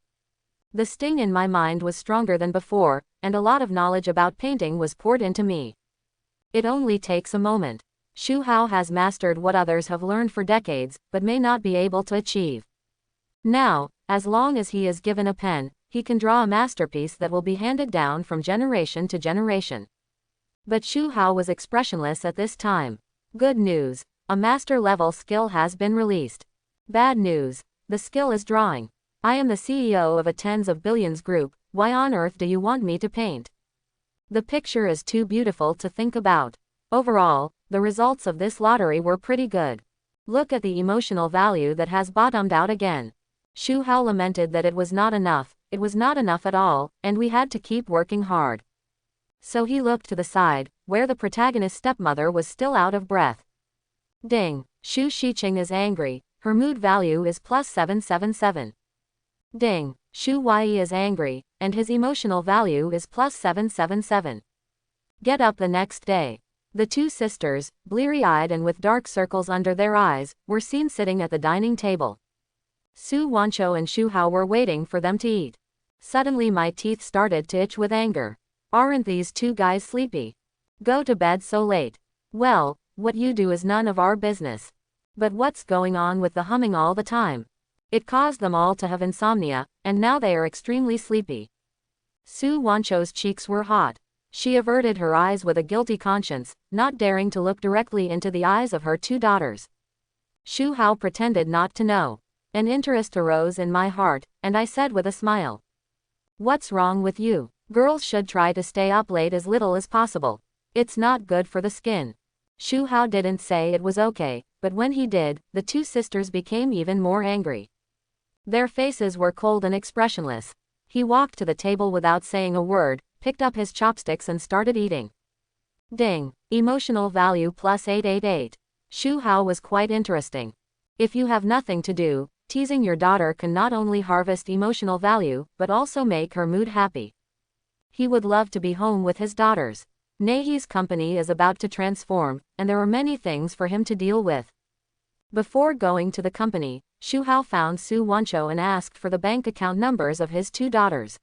[SPEAKER 1] The sting in my mind was stronger than before, and a lot of knowledge about painting was poured into me. It only takes a moment. Shu Hao has mastered what others have learned for decades, but may not be able to achieve. Now, as long as he is given a pen, he can draw a masterpiece that will be handed down from generation to generation. But Shu Hao was expressionless at this time. Good news. A master-level skill has been released. Bad news. The skill is drawing. I am the CEO of a tens of billions group, why on earth do you want me to paint? The picture is too beautiful to think about. Overall, the results of this lottery were pretty good. Look at the emotional value that has bottomed out again. Shu Hao lamented that it was not enough at all, and we had to keep working hard. So he looked to the side, where the protagonist's stepmother was still out of breath. Ding. Sha Ching is angry, her mood value is plus 777. Ding. Shu Yi is angry, and his emotional value is plus 777. Get up the next day. The two sisters, bleary-eyed and with dark circles under their eyes, were seen sitting at the dining table. Su Wancho and Shu Hao were waiting for them to eat. Suddenly my teeth started to itch with anger. Aren't these two guys sleepy? Go to bed so late. Well, what you do is none of our business. But what's going on with the humming all the time? It caused them all to have insomnia, and now they are extremely sleepy. Su Wancho's cheeks were hot. She averted her eyes with a guilty conscience, not daring to look directly into the eyes of her two daughters. Shu Hao pretended not to know. An interest arose in my heart, and I said with a smile. What's wrong with you? Girls should try to stay up late as little as possible. It's not good for the skin. Shu Hao didn't say it was okay, but when he did, the two sisters became even more angry. Their faces were cold and expressionless. He walked to the table without saying a word, picked up his chopsticks and started eating. Ding. Emotional value plus 888. Shu Hao was quite interesting. If you have nothing to do, teasing your daughter can not only harvest emotional value, but also make her mood happy. He would love to be home with his daughters. Nei's company is about to transform, and there are many things for him to deal with. Before going to the company, Shu Hao found Su Wancho and asked for the bank account numbers of his two daughters.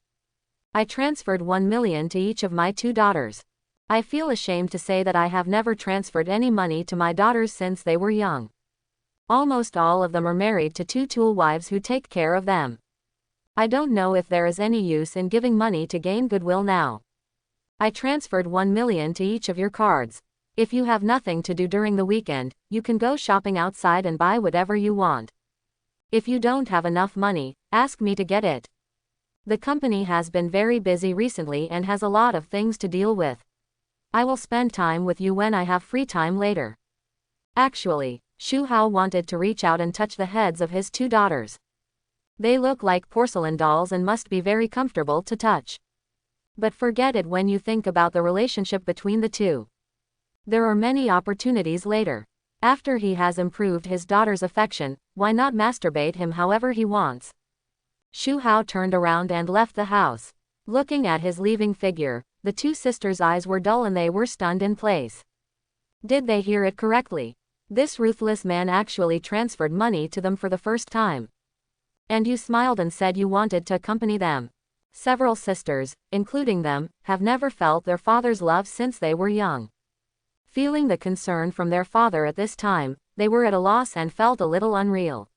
[SPEAKER 1] I transferred 1 million to each of my two daughters. I feel ashamed to say that I have never transferred any money to my daughters since they were young. Almost all of them are married to two tool wives who take care of them. I don't know if there is any use in giving money to gain goodwill now. I transferred 1 million to each of your cards. If you have nothing to do during the weekend, you can go shopping outside and buy whatever you want. If you don't have enough money, ask me to get it. The company has been very busy recently and has a lot of things to deal with. I will spend time with you when I have free time later. Actually, Shu Hao wanted to reach out and touch the heads of his two daughters. They look like porcelain dolls and must be very comfortable to touch. But forget it when you think about the relationship between the two. There are many opportunities later. After he has improved his daughter's affection, why not masturbate him however he wants? Shu Hao turned around and left the house. Looking at his leaving figure, the two sisters' eyes were dull and they were stunned in place. Did they hear it correctly? This ruthless man actually transferred money to them for the first time. And you smiled and said you wanted to accompany them. Several sisters, including them, have never felt their father's love since they were young. Feeling the concern from their father at this time, they were at a loss and felt a little unreal.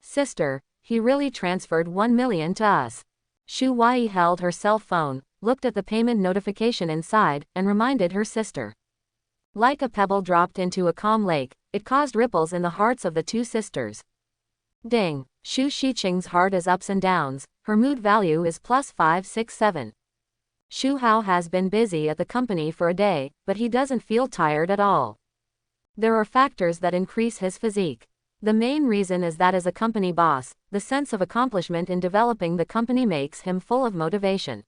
[SPEAKER 1] Sister, he really transferred 1 million to us. Shu Yi held her cell phone, looked at the payment notification inside, and reminded her sister. Like a pebble dropped into a calm lake, it caused ripples in the hearts of the two sisters. Ding. Sha Ching's heart is ups and downs, her mood value is plus 567. Shu Hao has been busy at the company for a day, but he doesn't feel tired at all. There are factors that increase his physique. The main reason is that as a company boss, the sense of accomplishment in developing the company makes him full of motivation.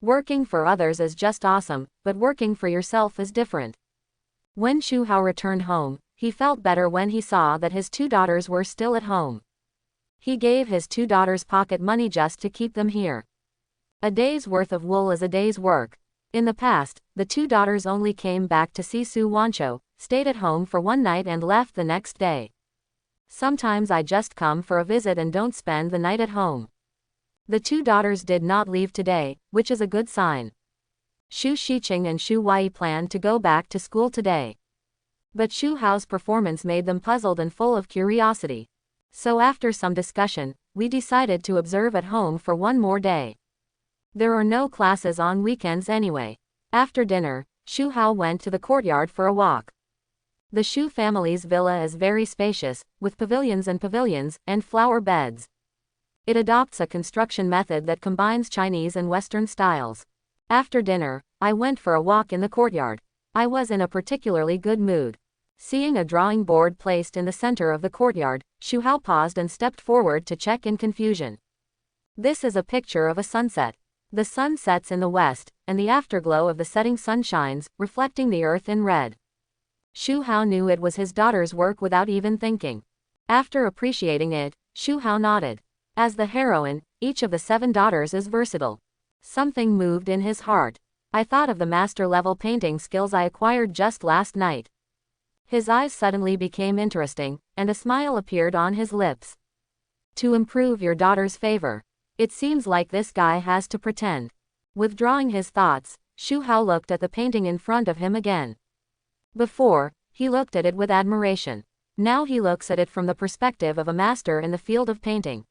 [SPEAKER 1] Working for others is just awesome, but working for yourself is different. When Shu Hao returned home, he felt better when he saw that his 2 daughters were still at home. He gave his 2 daughters pocket money just to keep them here. A day's worth of wool is a day's work. In the past, the 2 daughters only came back to see Su Wancho, stayed at home for one night and left the next day. Sometimes I just come for a visit and don't spend the night at home. The 2 daughters did not leave today, which is a good sign. Sha Ching and Shu Wai planned to go back to school today. But Shu Hao's performance made them puzzled and full of curiosity. So after some discussion, we decided to observe at home for one more day. There are no classes on weekends anyway. After dinner, Shu Hao went to the courtyard for a walk. The Shu family's villa is very spacious, with pavilions and flower beds. It adopts a construction method that combines Chinese and Western styles. After dinner, I went for a walk in the courtyard. I was in a particularly good mood. Seeing a drawing board placed in the center of the courtyard, Shu Hao paused and stepped forward to check in confusion. This is a picture of a sunset. The sun sets in the west, and the afterglow of the setting sun shines, reflecting the earth in red. Shu Hao knew it was his daughter's work without even thinking. After appreciating it, Shu Hao nodded. As the heroine, each of the 7 daughters is versatile. Something moved in his heart. I thought of the master-level painting skills I acquired just last night. His eyes suddenly became interesting, and a smile appeared on his lips. To improve your daughter's favor. It seems like this guy has to pretend. Withdrawing his thoughts, Shu Hao looked at the painting in front of him again. Before, he looked at it with admiration. Now he looks at it from the perspective of a master in the field of painting.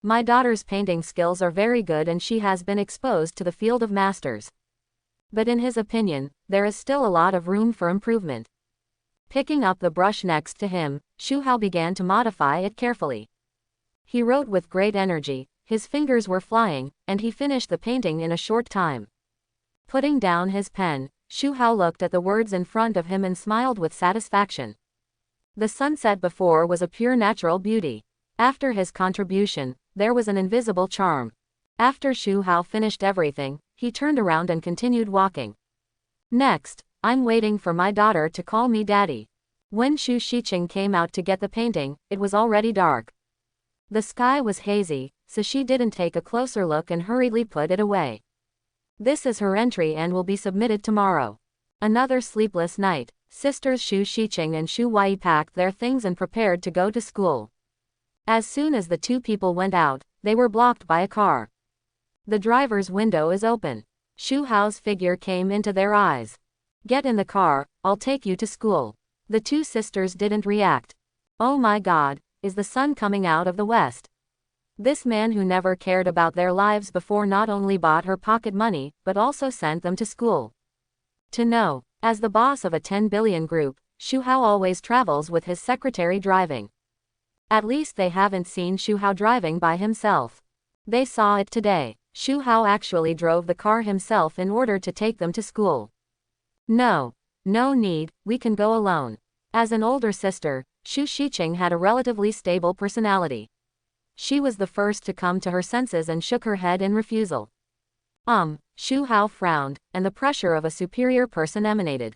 [SPEAKER 1] My daughter's painting skills are very good and she has been exposed to the field of masters. But in his opinion, there is still a lot of room for improvement. Picking up the brush next to him, Shu Hao began to modify it carefully. He wrote with great energy, his fingers were flying, and he finished the painting in a short time. Putting down his pen, Shu Hao looked at the words in front of him and smiled with satisfaction. The sunset before was a pure natural beauty. After his contribution, there was an invisible charm. After Shu Hao finished everything, he turned around and continued walking. Next, I'm waiting for my daughter to call me daddy. When Sha Ching came out to get the painting, it was already dark. The sky was hazy, so she didn't take a closer look and hurriedly put it away. This is her entry and will be submitted tomorrow. Another sleepless night. Sisters Sha Ching and Shu Wai packed their things and prepared to go to school. As soon as the 2 people went out, they were blocked by a car. The driver's window is open. Shu Hao's figure came into their eyes. Get in the car, I'll take you to school. The 2 sisters didn't react. Oh my God, is the sun coming out of the west? This man who never cared about their lives before not only bought her pocket money, but also sent them to school. To know, as the boss of a 10 billion group, Shu Hao always travels with his secretary driving. At least they haven't seen Shu Hao driving by himself. They saw it today. Shu Hao actually drove the car himself in order to take them to school. No need, we can go alone. As an older sister, Sha Ching had a relatively stable personality. She was the first to come to her senses and shook her head in refusal. Shu Hao frowned, and the pressure of a superior person emanated.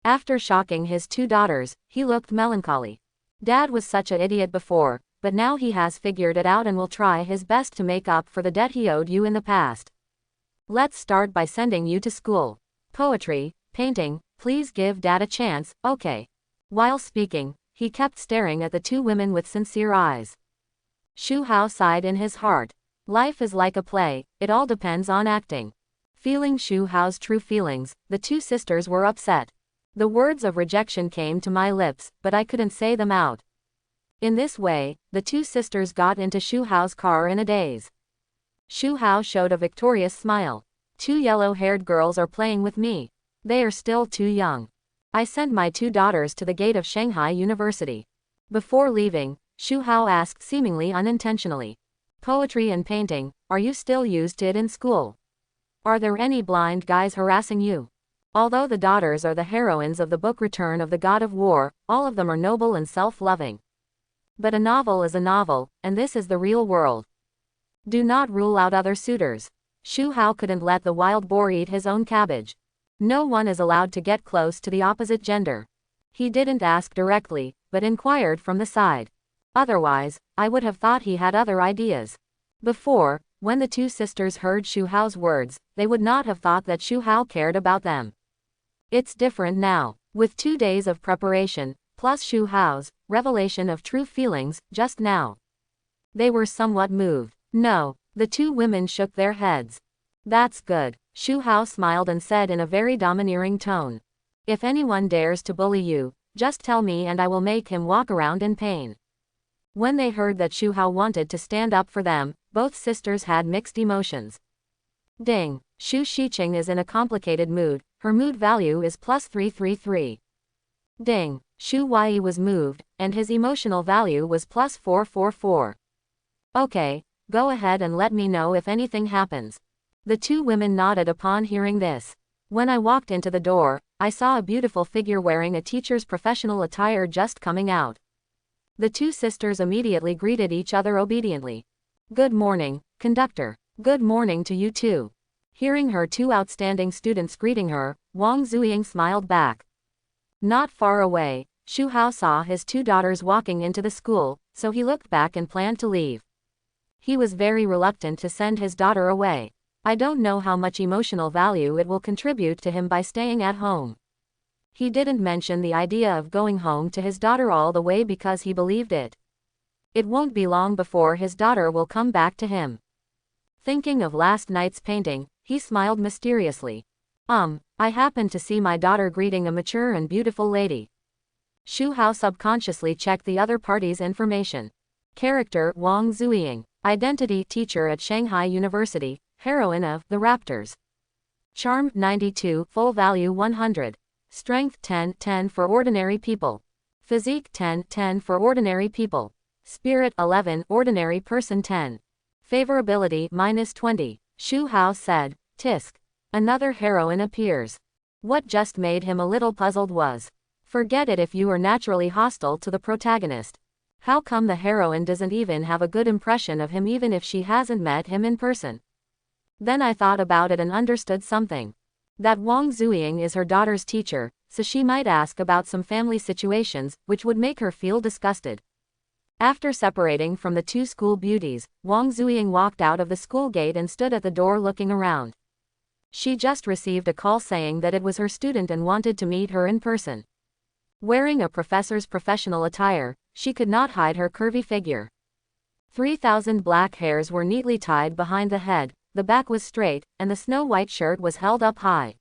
[SPEAKER 1] After shocking his 2 daughters, he looked melancholy. Dad was such an idiot before, but now he has figured it out and will try his best to make up for the debt he owed you in the past. Let's start by sending you to school. Poetry, painting, please give Dad a chance, okay? While speaking, he kept staring at the 2 women with sincere eyes. Shu Hao sighed in his heart. Life is like a play, it all depends on acting. Feeling Shu Hao's true feelings, the 2 sisters were upset. The words of rejection came to my lips, but I couldn't say them out. In this way, the 2 sisters got into Shu Hao's car in a daze. Shu Hao showed a victorious smile. 2 yellow-haired girls are playing with me. They are still too young. I sent my 2 daughters to the gate of Shanghai University. Before leaving, Shu Hao asked seemingly unintentionally. Poetry and painting, are you still used to it in school? Are there any blind guys harassing you? Although the daughters are the heroines of the book Return of the God of War, all of them are noble and self-loving. But a novel is a novel, and this is the real world. Do not rule out other suitors. Shu Hao couldn't let the wild boar eat his own cabbage. No one is allowed to get close to the opposite gender. He didn't ask directly, but inquired from the side. Otherwise, I would have thought he had other ideas. Before, when the two sisters heard Shu Hao's words, they would not have thought that Shu Hao cared about them. It's different now. With 2 days of preparation, plus Shu Hao's revelation of true feelings just now, they were somewhat moved. No, the two women shook their heads. That's good. Shu Hao smiled and said in a very domineering tone. If anyone dares to bully you, just tell me and I will make him walk around in pain. When they heard that Shu Hao wanted to stand up for them, both sisters had mixed emotions. Ding. Sha Ching is in a complicated mood, her mood value is +333. Ding. Shu Wai was moved, and his emotional value was +444. Okay, go ahead and let me know if anything happens. The two women nodded upon hearing this. When I walked into the door, I saw a beautiful figure wearing a teacher's professional attire just coming out. The two sisters immediately greeted each other obediently. Good morning, conductor. Good morning to you too. Hearing her two outstanding students greeting her, Wong Zooing smiled back. Not far away, Shu Hao saw his two daughters walking into the school, so he looked back and planned to leave. He was very reluctant to send his daughter away. I don't know how much emotional value it will contribute to him by staying at home. He didn't mention the idea of going home to his daughter all the way because he believed it. It won't be long before his daughter will come back to him. Thinking of last night's painting, he smiled mysteriously. I happened to see my daughter greeting a mature and beautiful lady. Shu Hao subconsciously checked the other party's information. Character Wong Zooing. Identity teacher at Shanghai University, heroine of The Raptors. Charm 92, full value 100. Strength 10 for ordinary people. Physique 10 for ordinary people. Spirit 11, ordinary person 10. Favorability -20. Shu Hao said, Tisk. Another heroine appears. What just made him a little puzzled was, forget it if you are naturally hostile to the protagonist. How come the heroine doesn't even have a good impression of him even if she hasn't met him in person? Then I thought about it and understood something. That Wong Zooing is her daughter's teacher, so she might ask about some family situations, which would make her feel disgusted. After separating from the two school beauties, Wong Zooing walked out of the school gate and stood at the door looking around. She just received a call saying that it was her student and wanted to meet her in person. Wearing a professor's professional attire, she could not hide her curvy figure. 3,000 black hairs were neatly tied behind the head, the back was straight, and the snow-white shirt was held up high.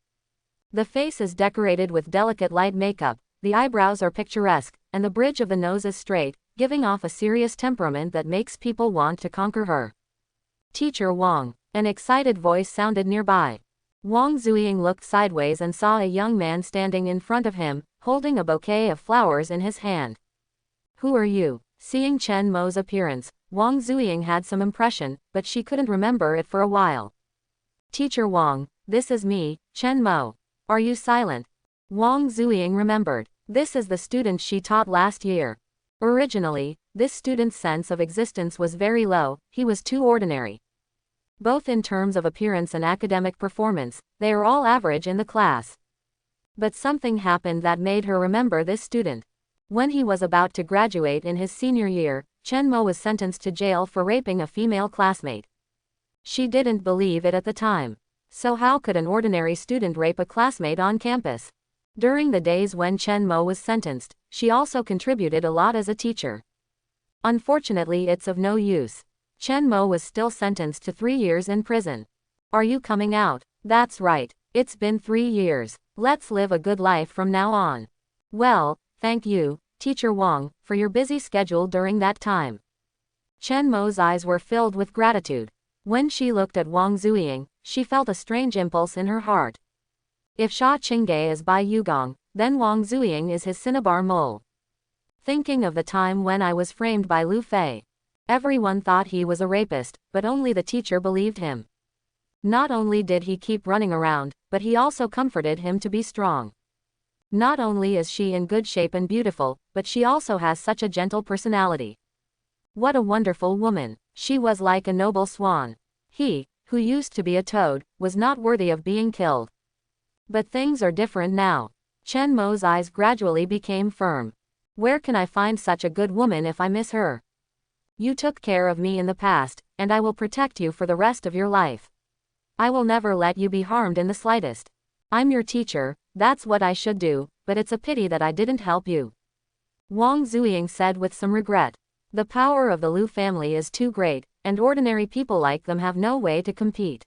[SPEAKER 1] The face is decorated with delicate light makeup, the eyebrows are picturesque, and the bridge of the nose is straight, giving off a serious temperament that makes people want to conquer her. Teacher Wong. An excited voice sounded nearby. Wong Zooing looked sideways and saw a young man standing in front of him, holding a bouquet of flowers in his hand. Who are you? Seeing Chen Mo's appearance, Wong Zooing had some impression, but she couldn't remember it for a while. Teacher Wong, this is me, Chen Mo. Are you silent? Wong Zooing remembered. This is the student she taught last year. Originally, this student's sense of existence was very low, he was too ordinary. Both in terms of appearance and academic performance, they are all average in the class. But something happened that made her remember this student. When he was about to graduate in his senior year, Chen Mo was sentenced to jail for raping a female classmate. She didn't believe it at the time. So how could an ordinary student rape a classmate on campus? During the days when Chen Mo was sentenced, she also contributed a lot as a teacher. Unfortunately, it's of no use. Chen Mo was still sentenced to 3 years in prison. Are you coming out? That's right. It's been 3 years. Let's live a good life from now on. Well, thank you, Teacher Wong, for your busy schedule during that time. Chen Mo's eyes were filled with gratitude. When she looked at Wong Zooing, she felt a strange impulse in her heart. If Sha Ching is Bai Yugong, then Wong Zooing is his cinnabar mole. Thinking of the time when I was framed by Lu Fei. Everyone thought he was a rapist, but only the teacher believed him. Not only did he keep running around, but he also comforted him to be strong. Not only is she in good shape and beautiful, but she also has such a gentle personality. What a wonderful woman. She was like a noble swan. He, who used to be a toad, was not worthy of being killed. But things are different now. Chen Mo's eyes gradually became firm. Where can I find such a good woman if I miss her? You took care of me in the past, and I will protect you for the rest of your life. I will never let you be harmed in the slightest. I'm your teacher, that's what I should do, but it's a pity that I didn't help you. Wong Zooing said with some regret. The power of the Lu family is too great, and ordinary people like them have no way to compete.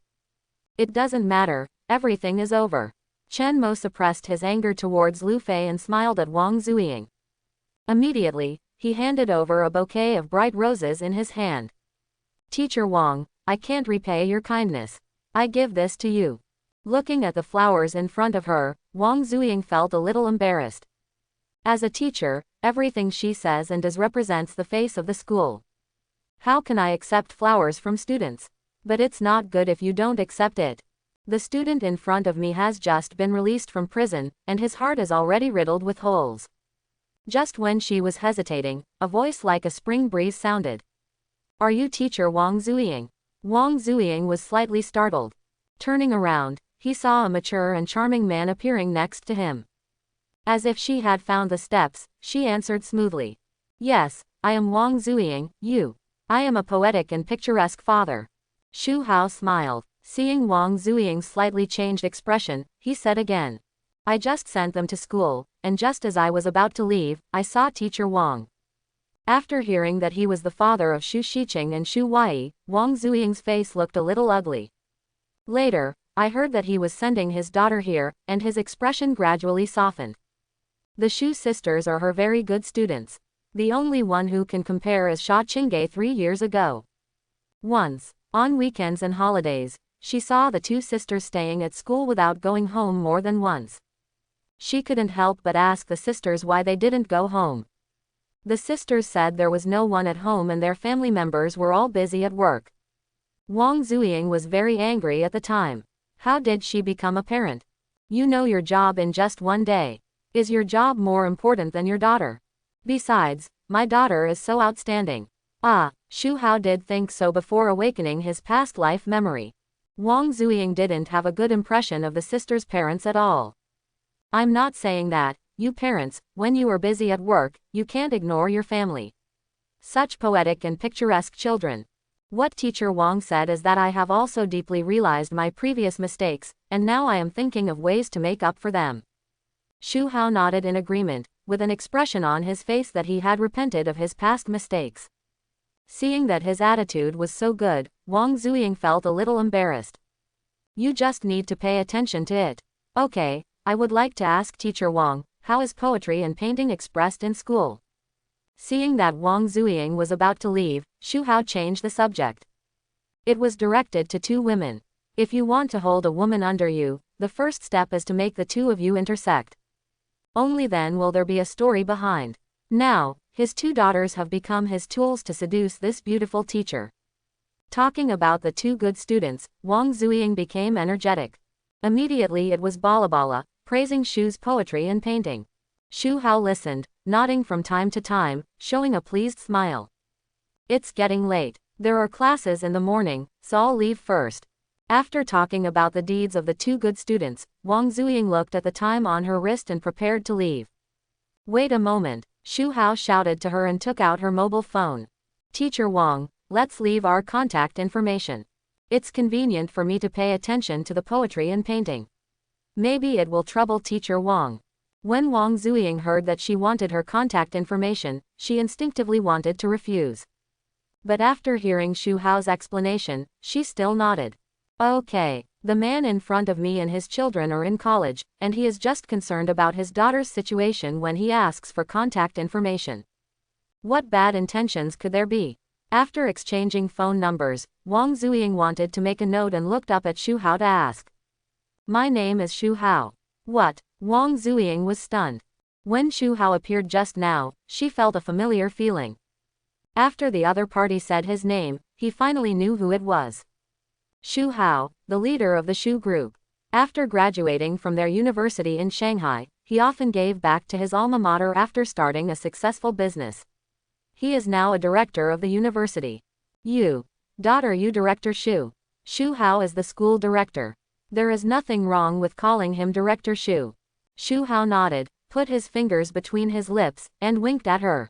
[SPEAKER 1] It doesn't matter, everything is over. Chen Mo suppressed his anger towards Lu Fei and smiled at Wong Zooing. Immediately, he handed over a bouquet of bright roses in his hand. Teacher Wong, I can't repay your kindness. I give this to you. Looking at the flowers in front of her, Wong Zooing felt a little embarrassed. As a teacher, everything she says and does represents the face of the school. How can I accept flowers from students? But it's not good if you don't accept it. The student in front of me has just been released from prison, and his heart is already riddled with holes. Just when she was hesitating, a voice like a spring breeze sounded. Are you teacher Wong Zooing? Wong Zooing was slightly startled. Turning around, he saw a mature and charming man appearing next to him. As if she had found the steps, she answered smoothly. Yes, I am Wong Zooing, I am a poetic and picturesque father. Shu Hao smiled. Seeing Wong Zooing's slightly changed expression, he said again. I just sent them to school, and just as I was about to leave, I saw teacher Wong. After hearing that he was the father of Sha Ching and Shu Wei, Wong Zooing's face looked a little ugly. Later, I heard that he was sending his daughter here, and his expression gradually softened. The Shu sisters are her very good students. The only one who can compare is Sha Ching 3 years ago. Once, on weekends and holidays, she saw the two sisters staying at school without going home more than once. She couldn't help but ask the sisters why they didn't go home. The sisters said there was no one at home and their family members were all busy at work. Wong Zooing was very angry at the time. How did she become a parent? You know your job in just one day. Is your job more important than your daughter? Besides, my daughter is so outstanding. Shu Hao did think so before awakening his past life memory. Wong Zooing didn't have a good impression of the sisters' parents at all. I'm not saying that, you parents, when you are busy at work, you can't ignore your family. Such poetic and picturesque children. What teacher Wong said is that I have also deeply realized my previous mistakes, and now I am thinking of ways to make up for them. Shu Hao nodded in agreement, with an expression on his face that he had repented of his past mistakes. Seeing that his attitude was so good, Wong Zooing felt a little embarrassed. You just need to pay attention to it. Okay, I would like to ask teacher Wong, how is poetry and painting expressed in school? Seeing that Wong Zooing was about to leave, Shu Hao changed the subject. It was directed to two women. If you want to hold a woman under you, the first step is to make the two of you intersect. Only then will there be a story behind. Now, his two daughters have become his tools to seduce this beautiful teacher. Talking about the two good students, Wong Zooing became energetic. Immediately it was Bala, praising Shu's poetry and painting. Shu Hao listened, nodding from time to time, showing a pleased smile. It's getting late. There are classes in the morning, so I'll leave first. After talking about the deeds of the two good students, Wong Zooing looked at the time on her wrist and prepared to leave. Wait a moment, Shu Hao shouted to her and took out her mobile phone. Teacher Wong, let's leave our contact information. It's convenient for me to pay attention to the poetry and painting. Maybe it will trouble teacher Wong. When Wong Zooing heard that she wanted her contact information, she instinctively wanted to refuse. But after hearing Shu Hao's explanation, she still nodded. Okay, the man in front of me and his children are in college, and he is just concerned about his daughter's situation when he asks for contact information. What bad intentions could there be? After exchanging phone numbers, Wong Zooing wanted to make a note and looked up at Shu Hao to ask. My name is Shu Hao. What? Wong Zooing was stunned. When Shu Hao appeared just now, she felt a familiar feeling. After the other party said his name, he finally knew who it was. Shu Hao, the leader of the Shu group. After graduating from their university in Shanghai, he often gave back to his alma mater after starting a successful business. He is now a director of the university. You. Are you Director Shu? Shu Hao is the school director. There is nothing wrong with calling him Director Shu. Shu Hao nodded, put his fingers between his lips, and winked at her.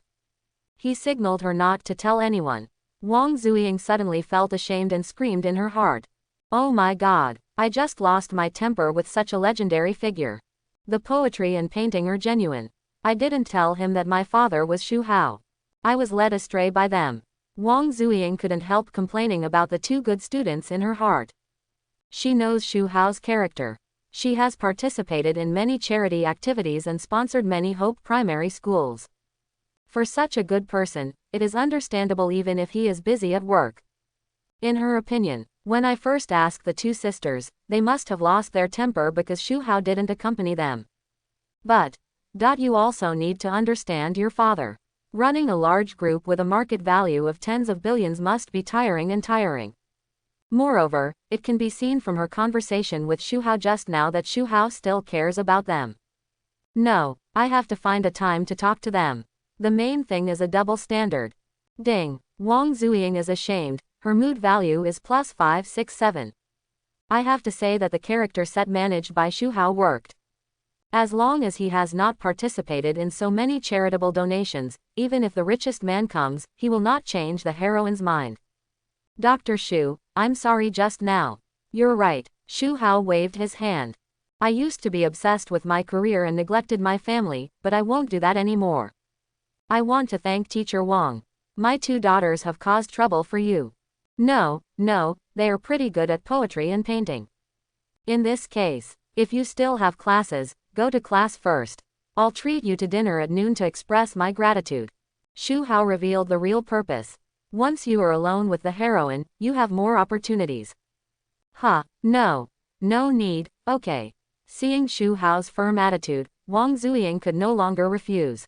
[SPEAKER 1] He signaled her not to tell anyone. Wong Zooing suddenly felt ashamed and screamed in her heart. Oh my God, I just lost my temper with such a legendary figure. The poetry and painting are genuine. I didn't tell him that my father was Shu Hao. I was led astray by them. Wong Zooing couldn't help complaining about the two good students in her heart. She knows Shu Hao's character. She has participated in many charity activities and sponsored many Hope primary schools. For such a good person, it is understandable even if he is busy at work. In her opinion, when I first asked the two sisters, they must have lost their temper because Shu Hao didn't accompany them. But, you also need to understand your father. Running a large group with a market value of tens of billions must be tiring. Moreover, it can be seen from her conversation with Shu Hao just now that Shu Hao still cares about them. No, I have to find a time to talk to them. The main thing is a double standard. Ding. Wong Zooing is ashamed, her mood value is plus 567. I have to say that the character set managed by Shu Hao worked. As long as he has not participated in so many charitable donations, even if the richest man comes, he will not change the heroine's mind. Dr. Shu, I'm sorry just now. You're right, Shu Hao waved his hand. I used to be obsessed with my career and neglected my family, but I won't do that anymore. I want to thank Teacher Wong. My two daughters have caused trouble for you. No, they are pretty good at poetry and painting. In this case, if you still have classes, go to class first. I'll treat you to dinner at noon to express my gratitude. Shu Hao revealed the real purpose. Once you are alone with the heroine, you have more opportunities. No need, okay. Seeing Shu Hao's firm attitude, Wong Zooing could no longer refuse.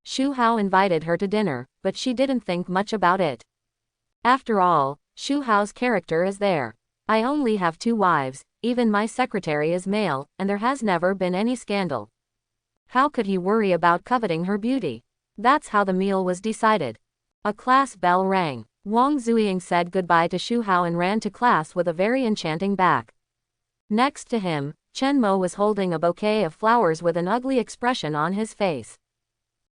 [SPEAKER 1] Shu Hao invited her to dinner, but she didn't think much about it. After all, Shu Hao's character is there. I only have 2 wives, even my secretary is male, and there has never been any scandal. How could he worry about coveting her beauty? That's how the meal was decided. A class bell rang. Wong Zooing said goodbye to Shu Hao and ran to class with a very enchanting back. Next to him, Chen Mo was holding a bouquet of flowers with an ugly expression on his face.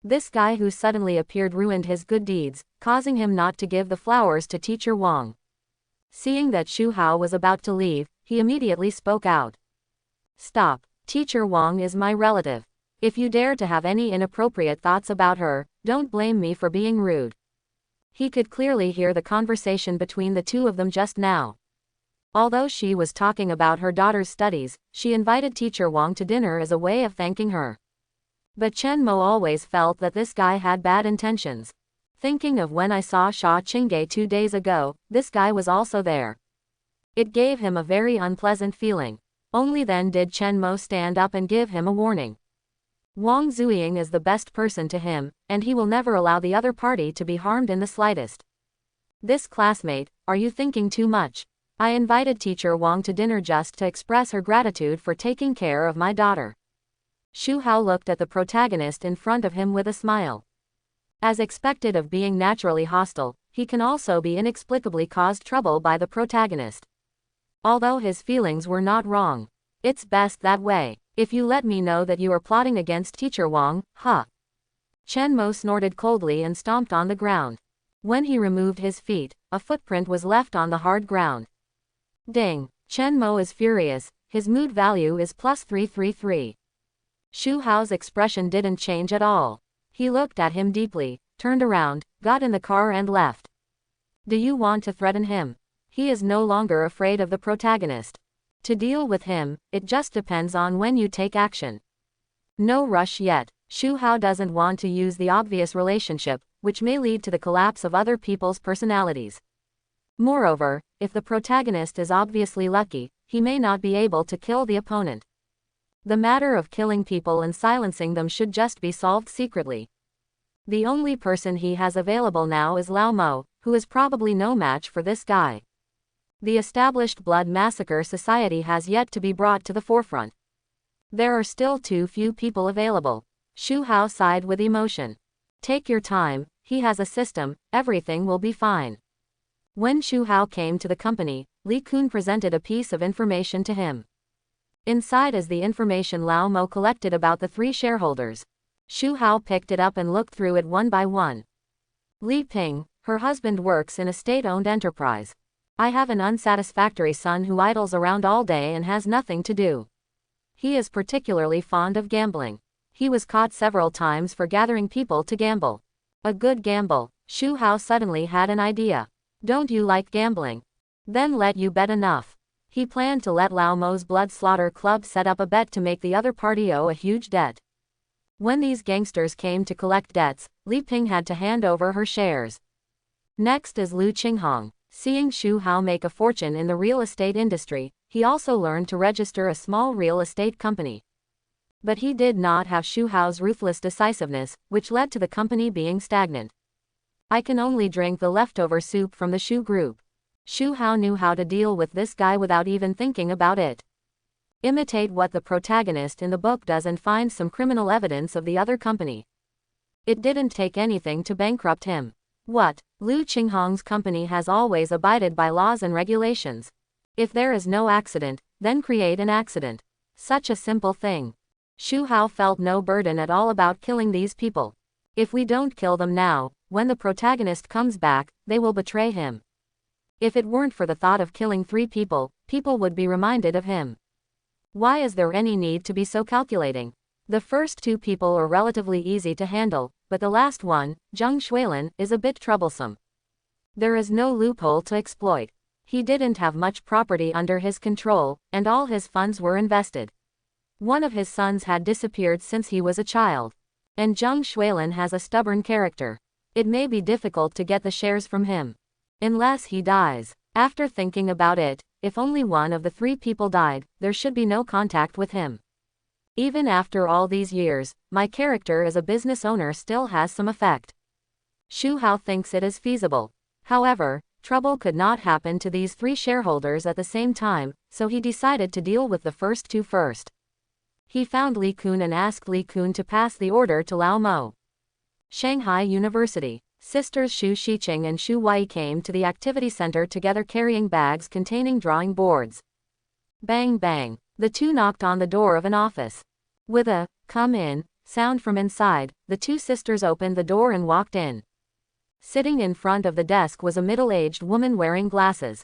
[SPEAKER 1] This guy who suddenly appeared ruined his good deeds, causing him not to give the flowers to Teacher Wong. Seeing that Shu Hao was about to leave, he immediately spoke out. Stop, Teacher Wong is my relative. If you dare to have any inappropriate thoughts about her, don't blame me for being rude. He could clearly hear the conversation between the two of them just now. Although she was talking about her daughter's studies, she invited Teacher Wong to dinner as a way of thanking her. But Chen Mo always felt that this guy had bad intentions. Thinking of when I saw Sha Ching 2 days ago, this guy was also there. It gave him a very unpleasant feeling. Only then did Chen Mo stand up and give him a warning. Wong Zooing is the best person to him, and he will never allow the other party to be harmed in the slightest. This classmate, are you thinking too much? I invited Teacher Wong to dinner just to express her gratitude for taking care of my daughter. Shu Hao looked at the protagonist in front of him with a smile. As expected of being naturally hostile, he can also be inexplicably caused trouble by the protagonist. Although his feelings were not wrong. It's best that way. If you let me know that you are plotting against Teacher Wong, Chen Mo snorted coldly and stomped on the ground. When he removed his feet, a footprint was left on the hard ground. Ding. Chen Mo is furious, his mood value is plus 333. Shu Hao's expression didn't change at all. He looked at him deeply, turned around, got in the car and left. Do you want to threaten him? He is no longer afraid of the protagonist. To deal with him, it just depends on when you take action. No rush yet. Shu Hao doesn't want to use the obvious relationship, which may lead to the collapse of other people's personalities. Moreover, if the protagonist is obviously lucky, he may not be able to kill the opponent. The matter of killing people and silencing them should just be solved secretly. The only person he has available now is Lao Mo, who is probably no match for this guy. The established blood massacre society has yet to be brought to the forefront. There are still too few people available. Shu Hao sighed with emotion. Take your time, he has a system, everything will be fine. When Shu Hao came to the company, Li Kun presented a piece of information to him. Inside is the information Lao Mo collected about the 3 shareholders. Shu Hao picked it up and looked through it one by one. Li Ping, her husband works in a state-owned enterprise. I have an unsatisfactory son who idles around all day and has nothing to do. He is particularly fond of gambling. He was caught several times for gathering people to gamble. A good gamble. Shu Hao suddenly had an idea. Don't you like gambling? Then let you bet enough. He planned to let Lao Mo's Blood Slaughter Club set up a bet to make the other party owe a huge debt. When these gangsters came to collect debts, Li Ping had to hand over her shares. Next is Lu Qinghong. Seeing Shu Hao make a fortune in the real estate industry, he also learned to register a small real estate company. But he did not have Shu Hao's ruthless decisiveness, which led to the company being stagnant. I can only drink the leftover soup from the Shu group. Shu Hao knew how to deal with this guy without even thinking about it. Imitate what the protagonist in the book does and find some criminal evidence of the other company. It didn't take anything to bankrupt him. What? Lu Qinghong's company has always abided by laws and regulations. If there is no accident, then create an accident. Such a simple thing. Shu Hao felt no burden at all about killing these people. If we don't kill them now, when the protagonist comes back, they will betray him. If it weren't for the thought of killing 3 people, people would be reminded of him. Why is there any need to be so calculating? The first 2 people are relatively easy to handle, but the last one, Zheng Shuilin, is a bit troublesome. There is no loophole to exploit. He didn't have much property under his control, and all his funds were invested. One of his sons had disappeared since he was a child. And Zheng Shuilin has a stubborn character. It may be difficult to get the shares from him. Unless he dies. After thinking about it, if only one of the 3 people died, there should be no contact with him. Even after all these years, my character as a business owner still has some effect. Shu Hao thinks it is feasible. However, trouble could not happen to these 3 shareholders at the same time, so he decided to deal with the first 2 first. He found Li Kun and asked Li Kun to pass the order to Lao Mo. Shanghai University. Sisters Shu Xiqing and Shu Wai came to the activity center together carrying bags containing drawing boards. Bang bang. The 2 knocked on the door of an office. With a "come in" sound from inside, the 2 sisters opened the door and walked in. Sitting in front of the desk was a middle-aged woman wearing glasses.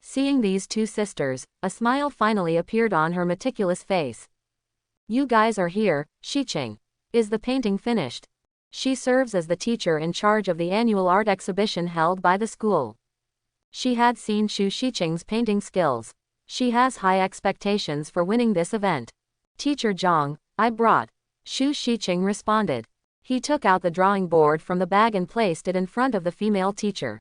[SPEAKER 1] Seeing these 2 sisters, a smile finally appeared on her meticulous face. You guys are here, Xiqing. Is the painting finished? She serves as the teacher in charge of the annual art exhibition held by the school. She had seen Shu Xiqing's painting skills. She has high expectations for winning this event. Teacher Zhang, I brought. Shu Xiqing responded. He took out the drawing board from the bag and placed it in front of the female teacher.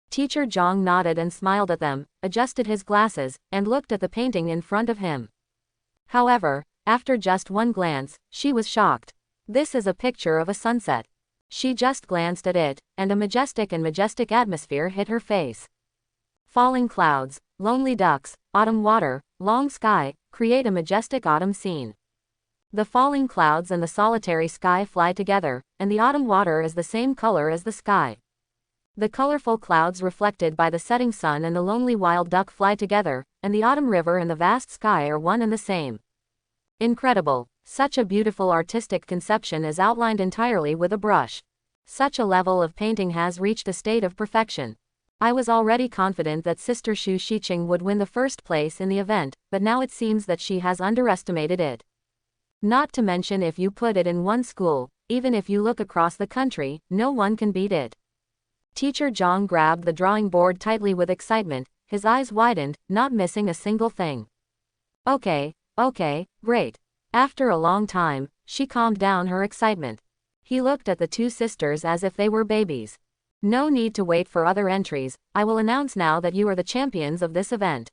[SPEAKER 1] Teacher Zhang nodded and smiled at them, adjusted his glasses, and looked at the painting in front of him. However, after just one glance, she was shocked. This is a picture of a sunset. She just glanced at it, and a majestic atmosphere hit her face. Falling clouds, lonely ducks, autumn water, long sky, create a majestic autumn scene. The falling clouds and the solitary sky fly together, and the autumn water is the same color as the sky. The colorful clouds reflected by the setting sun and the lonely wild duck fly together, and the autumn river and the vast sky are one and the same. Incredible. Such a beautiful artistic conception is outlined entirely with a brush. Such a level of painting has reached a state of perfection. I was already confident that Sister Shu Xiqing would win the first place in the event, but now it seems that she has underestimated it. Not to mention if you put it in one school, even if you look across the country, no one can beat it. Teacher Zhang grabbed the drawing board tightly with excitement, his eyes widened, not missing a single thing. Okay, great. After a long time, she calmed down her excitement. He looked at the 2 sisters as if they were babies. No need to wait for other entries, I will announce now that you are the champions of this event.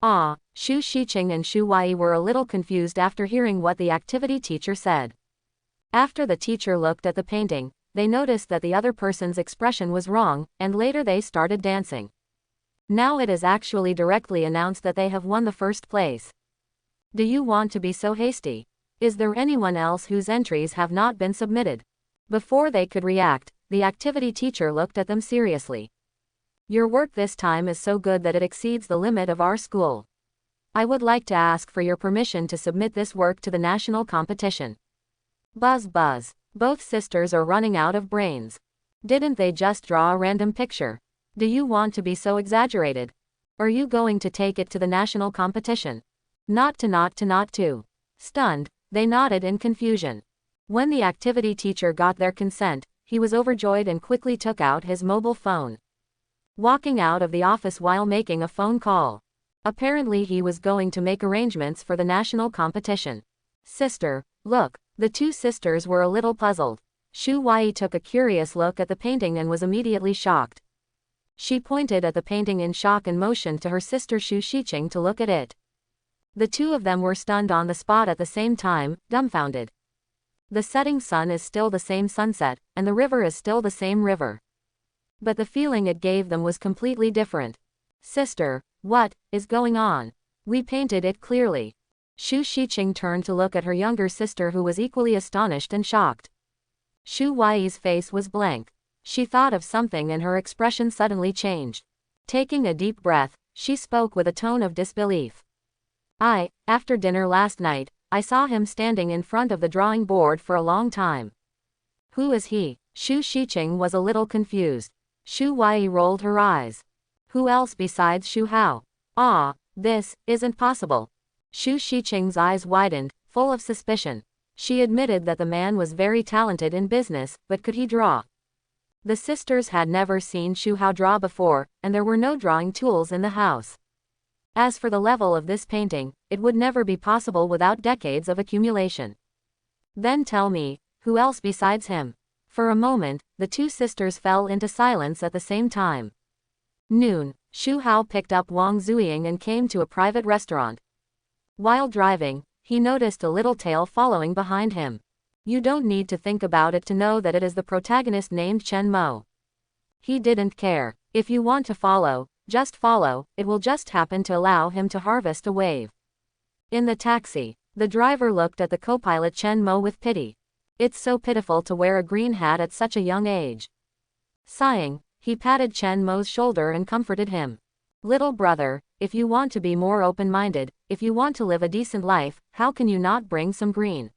[SPEAKER 1] Shu Xiqing and Shu Wai were a little confused after hearing what the activity teacher said. After the teacher looked at the painting, they noticed that the other person's expression was wrong, and later they started dancing. Now it is actually directly announced that they have won the first place. Do you want to be so hasty? Is there anyone else whose entries have not been submitted? Before they could react, the activity teacher looked at them seriously. Your work this time is so good that it exceeds the limit of our school. I would like to ask for your permission to submit this work to the national competition. Buzz buzz. Both sisters are running out of brains. Didn't they just draw a random picture? Do you want to be so exaggerated? Are you going to take it to the national competition? Not to. Stunned, they nodded in confusion. When the activity teacher got their consent, he was overjoyed and quickly took out his mobile phone. Walking out of the office while making a phone call. Apparently he was going to make arrangements for the national competition. Sister, look. The two sisters were a little puzzled. Shu Wai took a curious look at the painting and was immediately shocked. She pointed at the painting in shock and motioned to her sister Sha Ching to look at it. The two of them were stunned on the spot at the same time, dumbfounded. The setting sun is still the same sunset, and the river is still the same river. But the feeling it gave them was completely different. Sister, what is going on? We painted it clearly. Sha Ching turned to look at her younger sister who was equally astonished and shocked. Shu Wai's face was blank. She thought of something and her expression suddenly changed. Taking a deep breath, she spoke with a tone of disbelief. After dinner last night, I saw him standing in front of the drawing board for a long time. Who is he? Sha Ching was a little confused. Shu Wai rolled her eyes. Who else besides Shu Hao? This isn't possible. Sha Ching's eyes widened, full of suspicion. She admitted that the man was very talented in business, but could he draw? The sisters had never seen Shu Hao draw before, and there were no drawing tools in the house. As for the level of this painting, it would never be possible without decades of accumulation. Then tell me, who else besides him? For a moment, the two sisters fell into silence at the same time. Noon, Shu Hao picked up Wong Zooing and came to a private restaurant. While driving, he noticed a little tail following behind him. You don't need to think about it to know that it is the protagonist named Chen Mo. He didn't care. If you want to follow, just follow, it will just happen to allow him to harvest a wave. In the taxi, the driver looked at the co-pilot Chen Mo with pity. It's so pitiful to wear a green hat at such a young age. Sighing, he patted Chen Mo's shoulder and comforted him. Little brother, if you want to be more open-minded, if you want to live a decent life, how can you not bring some green?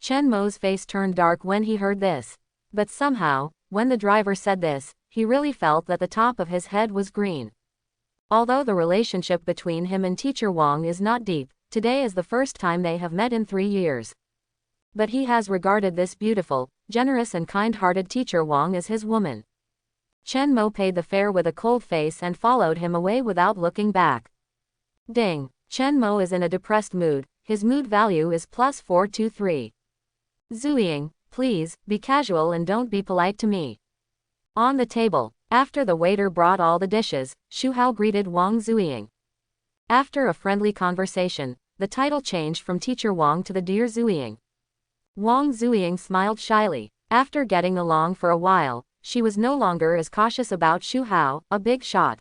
[SPEAKER 1] Chen Mo's face turned dark when he heard this. But somehow, when the driver said this, he really felt that the top of his head was green. Although the relationship between him and Teacher Wong is not deep, today is the first time they have met in 3 years. But he has regarded this beautiful, generous and kind-hearted Teacher Wong as his woman. Chen Mo paid the fare with a cold face and followed him away without looking back. Ding! Chen Mo is in a depressed mood, his mood value is +423. Zooing, please, be casual and don't be polite to me. On the table, after the waiter brought all the dishes, Shu Hao greeted Wong Zooing. After a friendly conversation, the title changed from Teacher Wong to the Dear Zooing. Wong Zooing smiled shyly. After getting along for a while, she was no longer as cautious about Shu Hao, a big shot.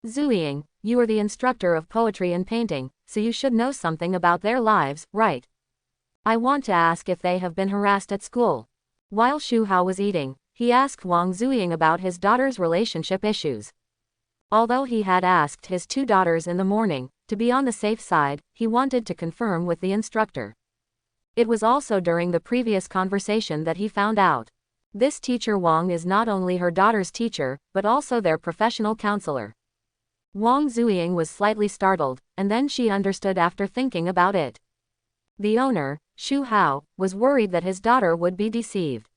[SPEAKER 1] Zooing, you are the instructor of poetry and painting, so you should know something about their lives, right? I want to ask if they have been harassed at school. While Shu Hao was eating, he asked Wong Zooing about his daughter's relationship issues. Although he had asked his 2 daughters in the morning, to be on the safe side, he wanted to confirm with the instructor. It was also during the previous conversation that he found out. This Teacher Wong is not only her daughter's teacher, but also their professional counselor. Wong Zooing was slightly startled, and then she understood after thinking about it. The owner, Shu Hao, was worried that his daughter would be deceived.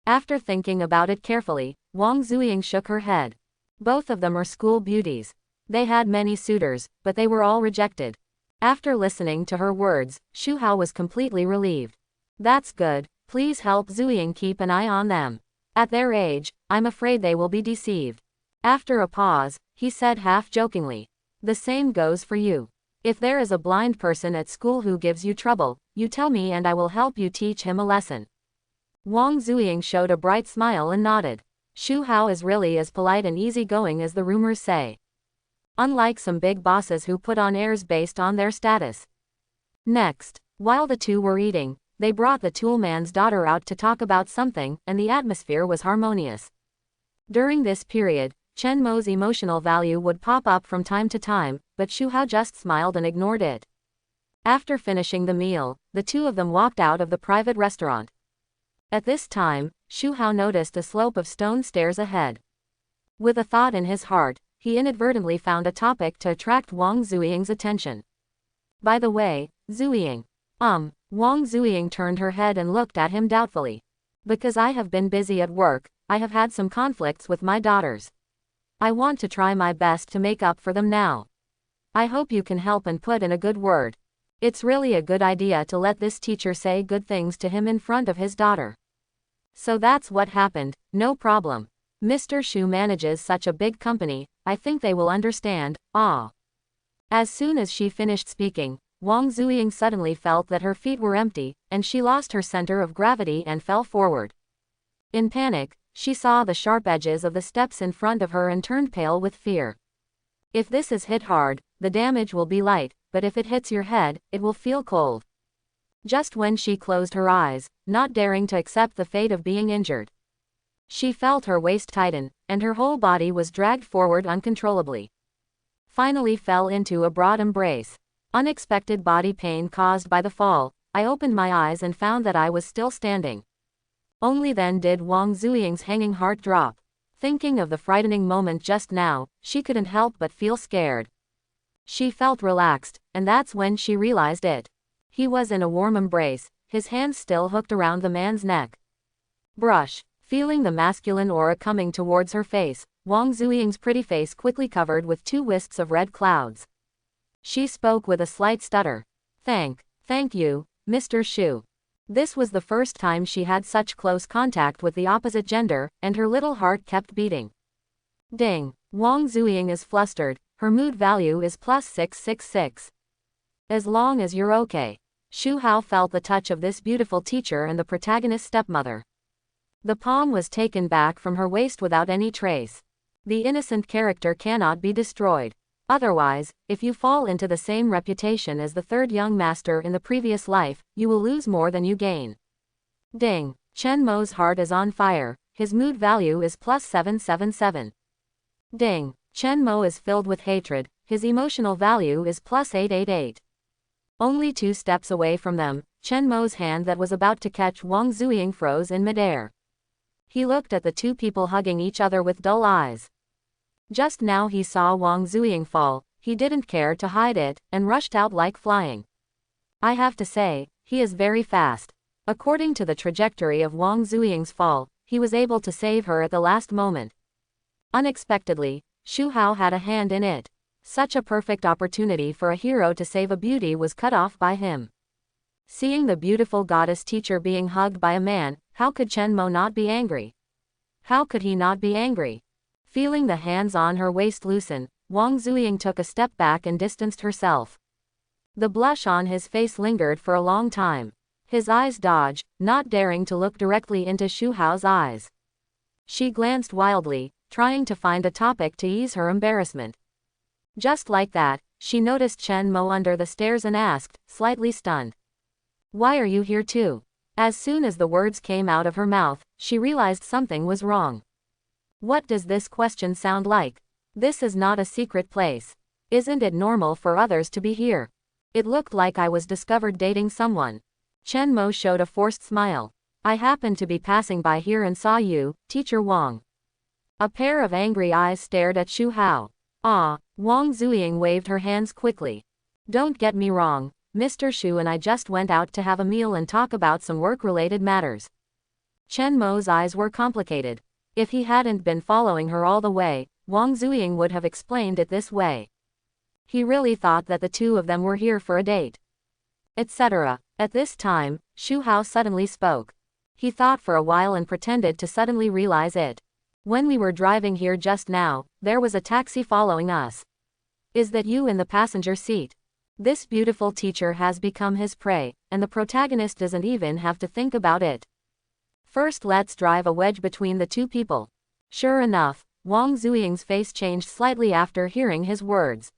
[SPEAKER 1] After thinking about it carefully, Wong Zooing shook her head. Both of them are school beauties. They had many suitors, but they were all rejected. After listening to her words, Shu Hao was completely relieved. That's good. Please help Zooing keep an eye on them. At their age, I'm afraid they will be deceived. After a pause, he said half-jokingly. The same goes for you. If there is a blind person at school who gives you trouble, you tell me and I will help you teach him a lesson. Wong Zooing showed a bright smile and nodded. Shu Hao is really as polite and easygoing as the rumors say. unlike some big bosses who put on airs based on their status. Next, while the two were eating, they brought the toolman's daughter out to talk about something, and the atmosphere was harmonious. During this period, Chen Mo's emotional value would pop up from time to time, but Shu Hao just smiled and ignored it. After finishing the meal, the two of them walked out of the private restaurant. At this time, Shu Hao noticed a slope of stone stairs ahead. With a thought in his heart, he inadvertently found a topic to attract Wong Zooing's attention. By the way, Zooing. Wong Zooing turned her head and looked at him doubtfully. Because I have been busy at work, I have had some conflicts with my daughters. I want to try my best to make up for them now. I hope you can help and put in a good word. It's really a good idea to let this teacher say good things to him in front of his daughter. So that's what happened, no problem. Mr. Shu manages such a big company, I think they will understand, ah. As soon as she finished speaking, Wong Zooing suddenly felt that her feet were empty, and she lost her center of gravity and fell forward. In panic, she saw the sharp edges of the steps in front of her and turned pale with fear. If this is hit hard, the damage will be light, but if it hits your head, it will feel cold. Just when she closed her eyes, not daring to accept the fate of being injured, she felt her waist tighten, and her whole body was dragged forward uncontrollably. Finally fell into a broad embrace. Unexpected body pain caused by the fall. I opened my eyes and found that I was still standing. Only then did Wong Zooing's hanging heart drop. Thinking of the frightening moment just now, she couldn't help but feel scared. She felt relaxed, and that's when she realized it. He was in a warm embrace, his hands still hooked around the man's neck. Brush. Feeling the masculine aura coming towards her face, Wong Zooing's pretty face quickly covered with two wisps of red clouds. She spoke with a slight stutter. Thank you, Mr. Shu. This was the first time she had such close contact with the opposite gender, and her little heart kept beating. Ding. Wong Zooing is flustered, her mood value is +666. As long as you're okay. Shu Hao felt the touch of this beautiful teacher and the protagonist's stepmother. The palm was taken back from her waist without any trace. The innocent character cannot be destroyed. Otherwise, if you fall into the same reputation as the third young master in the previous life, you will lose more than you gain. Ding. Chen Mo's heart is on fire, his mood value is +777. Ding. Chen Mo is filled with hatred, his emotional value is +888. Only 2 steps away from them, Chen Mo's hand that was about to catch Wong Zooing froze in midair. He looked at the two people hugging each other with dull eyes. Just now he saw Wong Zooing fall, he didn't care to hide it, and rushed out like flying. I have to say, he is very fast. According to the trajectory of Wong Zooing's fall, he was able to save her at the last moment. Unexpectedly, Shu Hao had a hand in it. Such a perfect opportunity for a hero to save a beauty was cut off by him. Seeing the beautiful goddess teacher being hugged by a man, how could Chen Mo not be angry? How could he not be angry? Feeling the hands on her waist loosen, Wong Zooing took a step back and distanced herself. The blush on his face lingered for a long time. His eyes dodged, not daring to look directly into Shu Hao's eyes. She glanced wildly, trying to find a topic to ease her embarrassment. Just like that, she noticed Chen Mo under the stairs and asked, slightly stunned. Why are you here too? As soon as the words came out of her mouth, she realized something was wrong. What does this question sound like? This is not a secret place. Isn't it normal for others to be here? It looked like I was discovered dating someone. Chen Mo showed a forced smile. I happened to be passing by here and saw you, Teacher Wong. A pair of angry eyes stared at Shu Hao. Ah, Wong Zooing waved her hands quickly. Don't get me wrong, Mr. Shu and I just went out to have a meal and talk about some work-related matters. Chen Mo's eyes were complicated. If he hadn't been following her all the way, Wong Zooing would have explained it this way. He really thought that the two of them were here for a date. Etc. At this time, Shu Hao suddenly spoke. He thought for a while and pretended to suddenly realize it. When we were driving here just now, there was a taxi following us. Is that you in the passenger seat? This beautiful teacher has become his prey, and the protagonist doesn't even have to think about it. First let's drive a wedge between the two people. Sure enough, Wong Zooing's face changed slightly after hearing his words.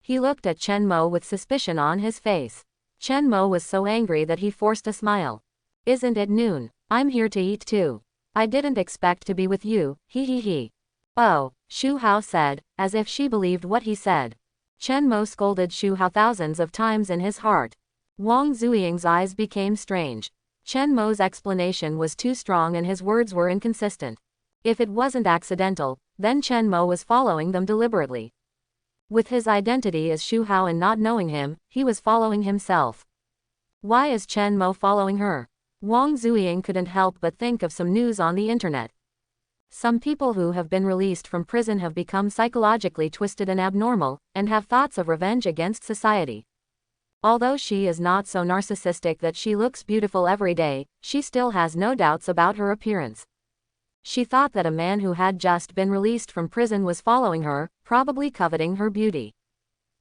[SPEAKER 1] He looked at Chen Mo with suspicion on his face. Chen Mo was so angry that he forced a smile. Isn't it noon? I'm here to eat too. I didn't expect to be with you, he. Oh, Shu Hao said, as if she believed what he said. Chen Mo scolded Shu Hao thousands of times in his heart. Wong Zooing's eyes became strange. Chen Mo's explanation was too strong and his words were inconsistent. If it wasn't accidental, then Chen Mo was following them deliberately. With his identity as Shu Hao and not knowing him, he was following himself. Why is Chen Mo following her? Wong Zooing couldn't help but think of some news on the internet. Some people who have been released from prison have become psychologically twisted and abnormal, and have thoughts of revenge against society. Although she is not so narcissistic that she looks beautiful every day, she still has no doubts about her appearance. She thought that a man who had just been released from prison was following her, probably coveting her beauty.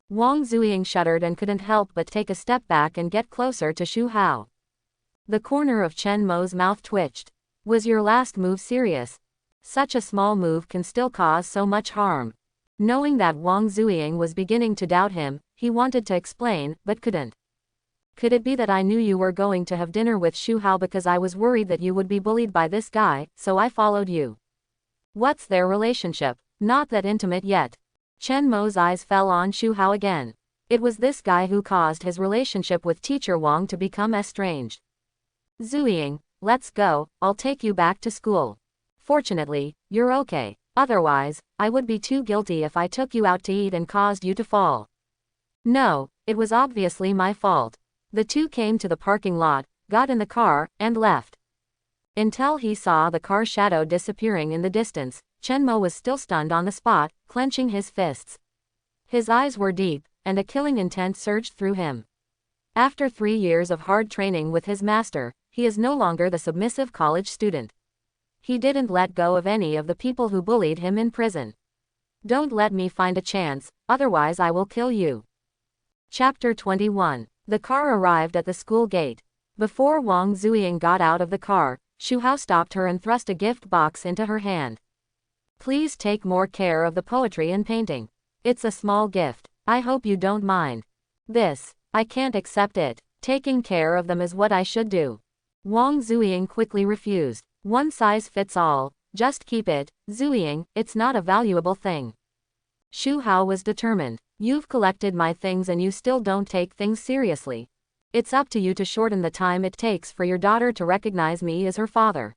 [SPEAKER 1] Wong Zooing shuddered and couldn't help but take a step back and get closer to Shu Hao. The corner of Chen Mo's mouth twitched. Was your last move serious? Such a small move can still cause so much harm. Knowing that Wong Zooing was beginning to doubt him, he wanted to explain, but couldn't. Could it be that I knew you were going to have dinner with Shu Hao because I was worried that you would be bullied by this guy, so I followed you? What's their relationship? Not that intimate yet. Chen Mo's eyes fell on Shu Hao again. It was this guy who caused his relationship with teacher Wong to become estranged. Zooing, let's go, I'll take you back to school. Fortunately, you're okay. Otherwise, I would be too guilty if I took you out to eat and caused you to fall. No, it was obviously my fault. The two came to the parking lot, got in the car, and left. Until he saw the car shadow disappearing in the distance, Chen Mo was still stunned on the spot, clenching his fists. His eyes were deep, and a killing intent surged through him. After 3 years of hard training with his master, he is no longer the submissive college student. He didn't let go of any of the people who bullied him in prison. Don't let me find a chance, otherwise I will kill you. Chapter 21. The car arrived at the school gate. Before Wong Zooing got out of the car, Shu Hao stopped her and thrust a gift box into her hand. Please take more care of the poetry and painting. It's a small gift. I hope you don't mind. This, I can't accept it. Taking care of them is what I should do. Wong Zooing quickly refused. One size fits all, just keep it, Zooing, it's not a valuable thing. Shu Hao was determined. You've collected my things and you still don't take things seriously. It's up to you to shorten the time it takes for your daughter to recognize me as her father.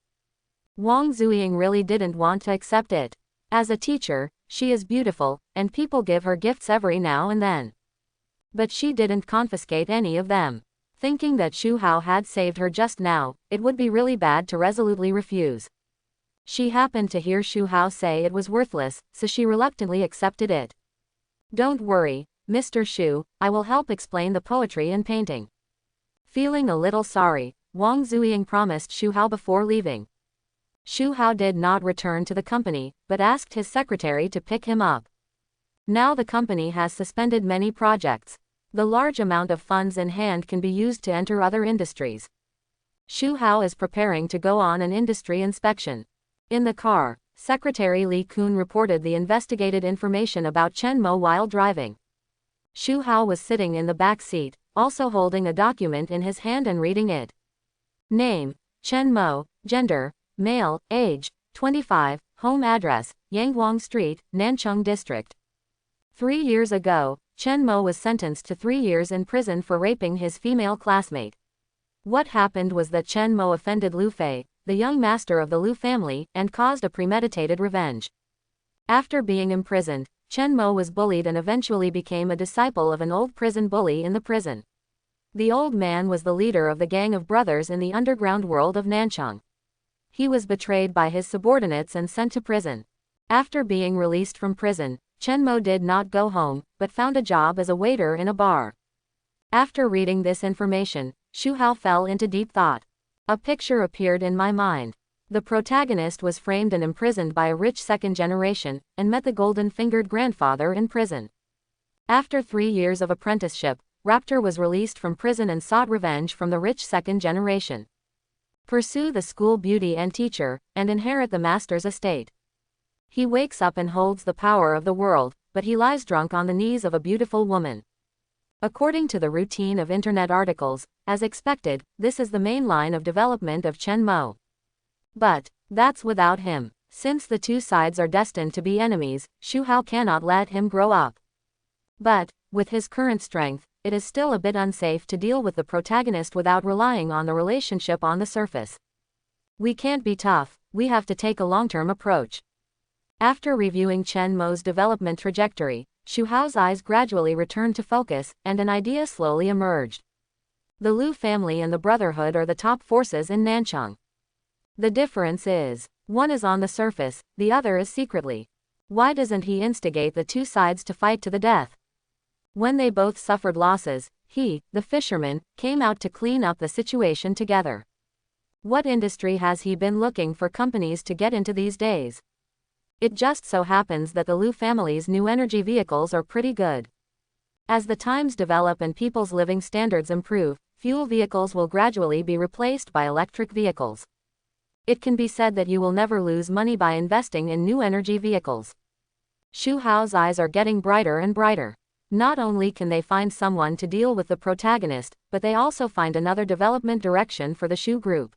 [SPEAKER 1] Wong Zooing really didn't want to accept it. As a teacher, she is beautiful, and people give her gifts every now and then. But she didn't confiscate any of them. Thinking that Shu Hao had saved her just now, it would be really bad to resolutely refuse. She happened to hear Shu Hao say it was worthless, so she reluctantly accepted it. Don't worry, Mr. Shu, I will help explain the poetry and painting. Feeling a little sorry, Wong Zooing promised Shu Hao before leaving. Shu Hao did not return to the company, but asked his secretary to pick him up. Now the company has suspended many projects. The large amount of funds in hand can be used to enter other industries. Shu Hao is preparing to go on an industry inspection. In the car, Secretary Li Kun reported the investigated information about Chen Mo while driving. Shu Hao was sitting in the back seat, also holding a document in his hand and reading it. Name, Chen Mo, gender, male, age, 25, home address, Yangguang Street, Nancheng District. 3 years ago, Chen Mo was sentenced to 3 years in prison for raping his female classmate. What happened was that Chen Mo offended Lu Fei, the young master of the Lu family, and caused a premeditated revenge. After being imprisoned, Chen Mo was bullied and eventually became a disciple of an old prison bully in the prison. The old man was the leader of the gang of brothers in the underground world of Nancheng. He was betrayed by his subordinates and sent to prison. After being released from prison, Chen Mo did not go home, but found a job as a waiter in a bar. After reading this information, Shu Hao fell into deep thought. A picture appeared in my mind. The protagonist was framed and imprisoned by a rich second generation, and met the golden-fingered grandfather in prison. After 3 years of apprenticeship, Raptor was released from prison and sought revenge from the rich second generation. Pursue the school beauty and teacher, and inherit the master's estate. He wakes up and holds the power of the world, but he lies drunk on the knees of a beautiful woman. According to the routine of internet articles, as expected, this is the main line of development of Chen Mo. But that's without him. Since the two sides are destined to be enemies, Shu Hao cannot let him grow up. But with his current strength, it is still a bit unsafe to deal with the protagonist without relying on the relationship on the surface. We can't be tough, we have to take a long-term approach. After reviewing Chen Mo's development trajectory, Shu Hao's eyes gradually returned to focus, and an idea slowly emerged. The Lu family and the Brotherhood are the top forces in Nanchang. The difference is, one is on the surface, the other is secretly. Why doesn't he instigate the two sides to fight to the death? When they both suffered losses, he, the fisherman, came out to clean up the situation together. What industry has he been looking for companies to get into these days? It just so happens that the Lu family's new energy vehicles are pretty good. As the times develop and people's living standards improve, fuel vehicles will gradually be replaced by electric vehicles. It can be said that you will never lose money by investing in new energy vehicles. Shu Hao's eyes are getting brighter and brighter. Not only can they find someone to deal with the protagonist, but they also find another development direction for the Shu group.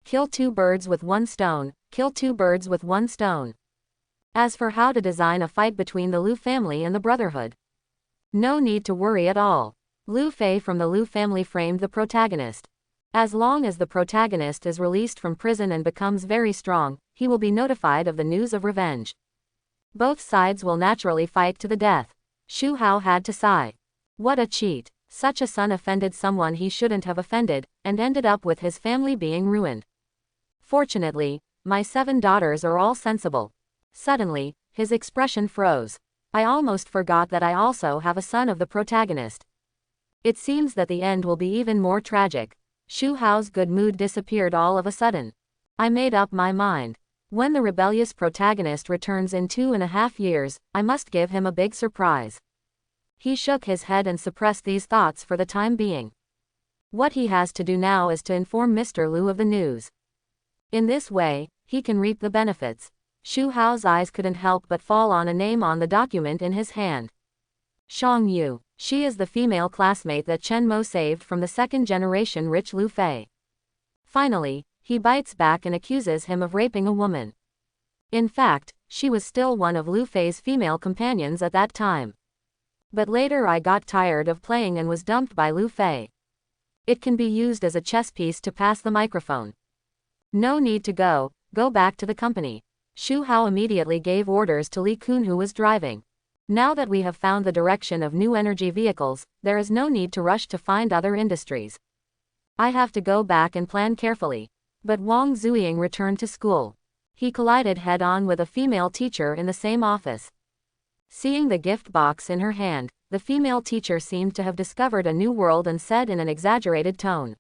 [SPEAKER 1] Kill two birds with one stone, kill two birds with one stone. As for how to design a fight between the Lu family and the Brotherhood, no need to worry at all. Lu Fei from the Lu family framed the protagonist. As long as the protagonist is released from prison and becomes very strong, he will be notified of the news of revenge. Both sides will naturally fight to the death. Shu Hao had to sigh. What a cheat. Such a son offended someone he shouldn't have offended, and ended up with his family being ruined. Fortunately, my 7 daughters are all sensible. Suddenly, his expression froze. I almost forgot that I also have a son of the protagonist. It seems that the end will be even more tragic. Shu Hao's good mood disappeared all of a sudden. I made up my mind. When the rebellious protagonist returns in 2.5 years, I must give him a big surprise. He shook his head and suppressed these thoughts for the time being. What he has to do now is to inform Mr. Lu of the news. In this way, he can reap the benefits. Shu Hao's eyes couldn't help but fall on a name on the document in his hand. Shang Yu. She is the female classmate that Chen Mo saved from the second-generation rich Lu Fei. Finally, he bites back and accuses him of raping a woman. In fact, she was still one of Lu Fei's female companions at that time. But later I got tired of playing and was dumped by Lu Fei. It can be used as a chess piece to pass the microphone. No need to go back to the company. Shu Hao immediately gave orders to Li Kun, who was driving. Now that we have found the direction of new energy vehicles, there is no need to rush to find other industries. I have to go back and plan carefully. But Wong Zooing returned to school. He collided head-on with a female teacher in the same office. Seeing the gift box in her hand, the female teacher seemed to have discovered a new world and said in an exaggerated tone,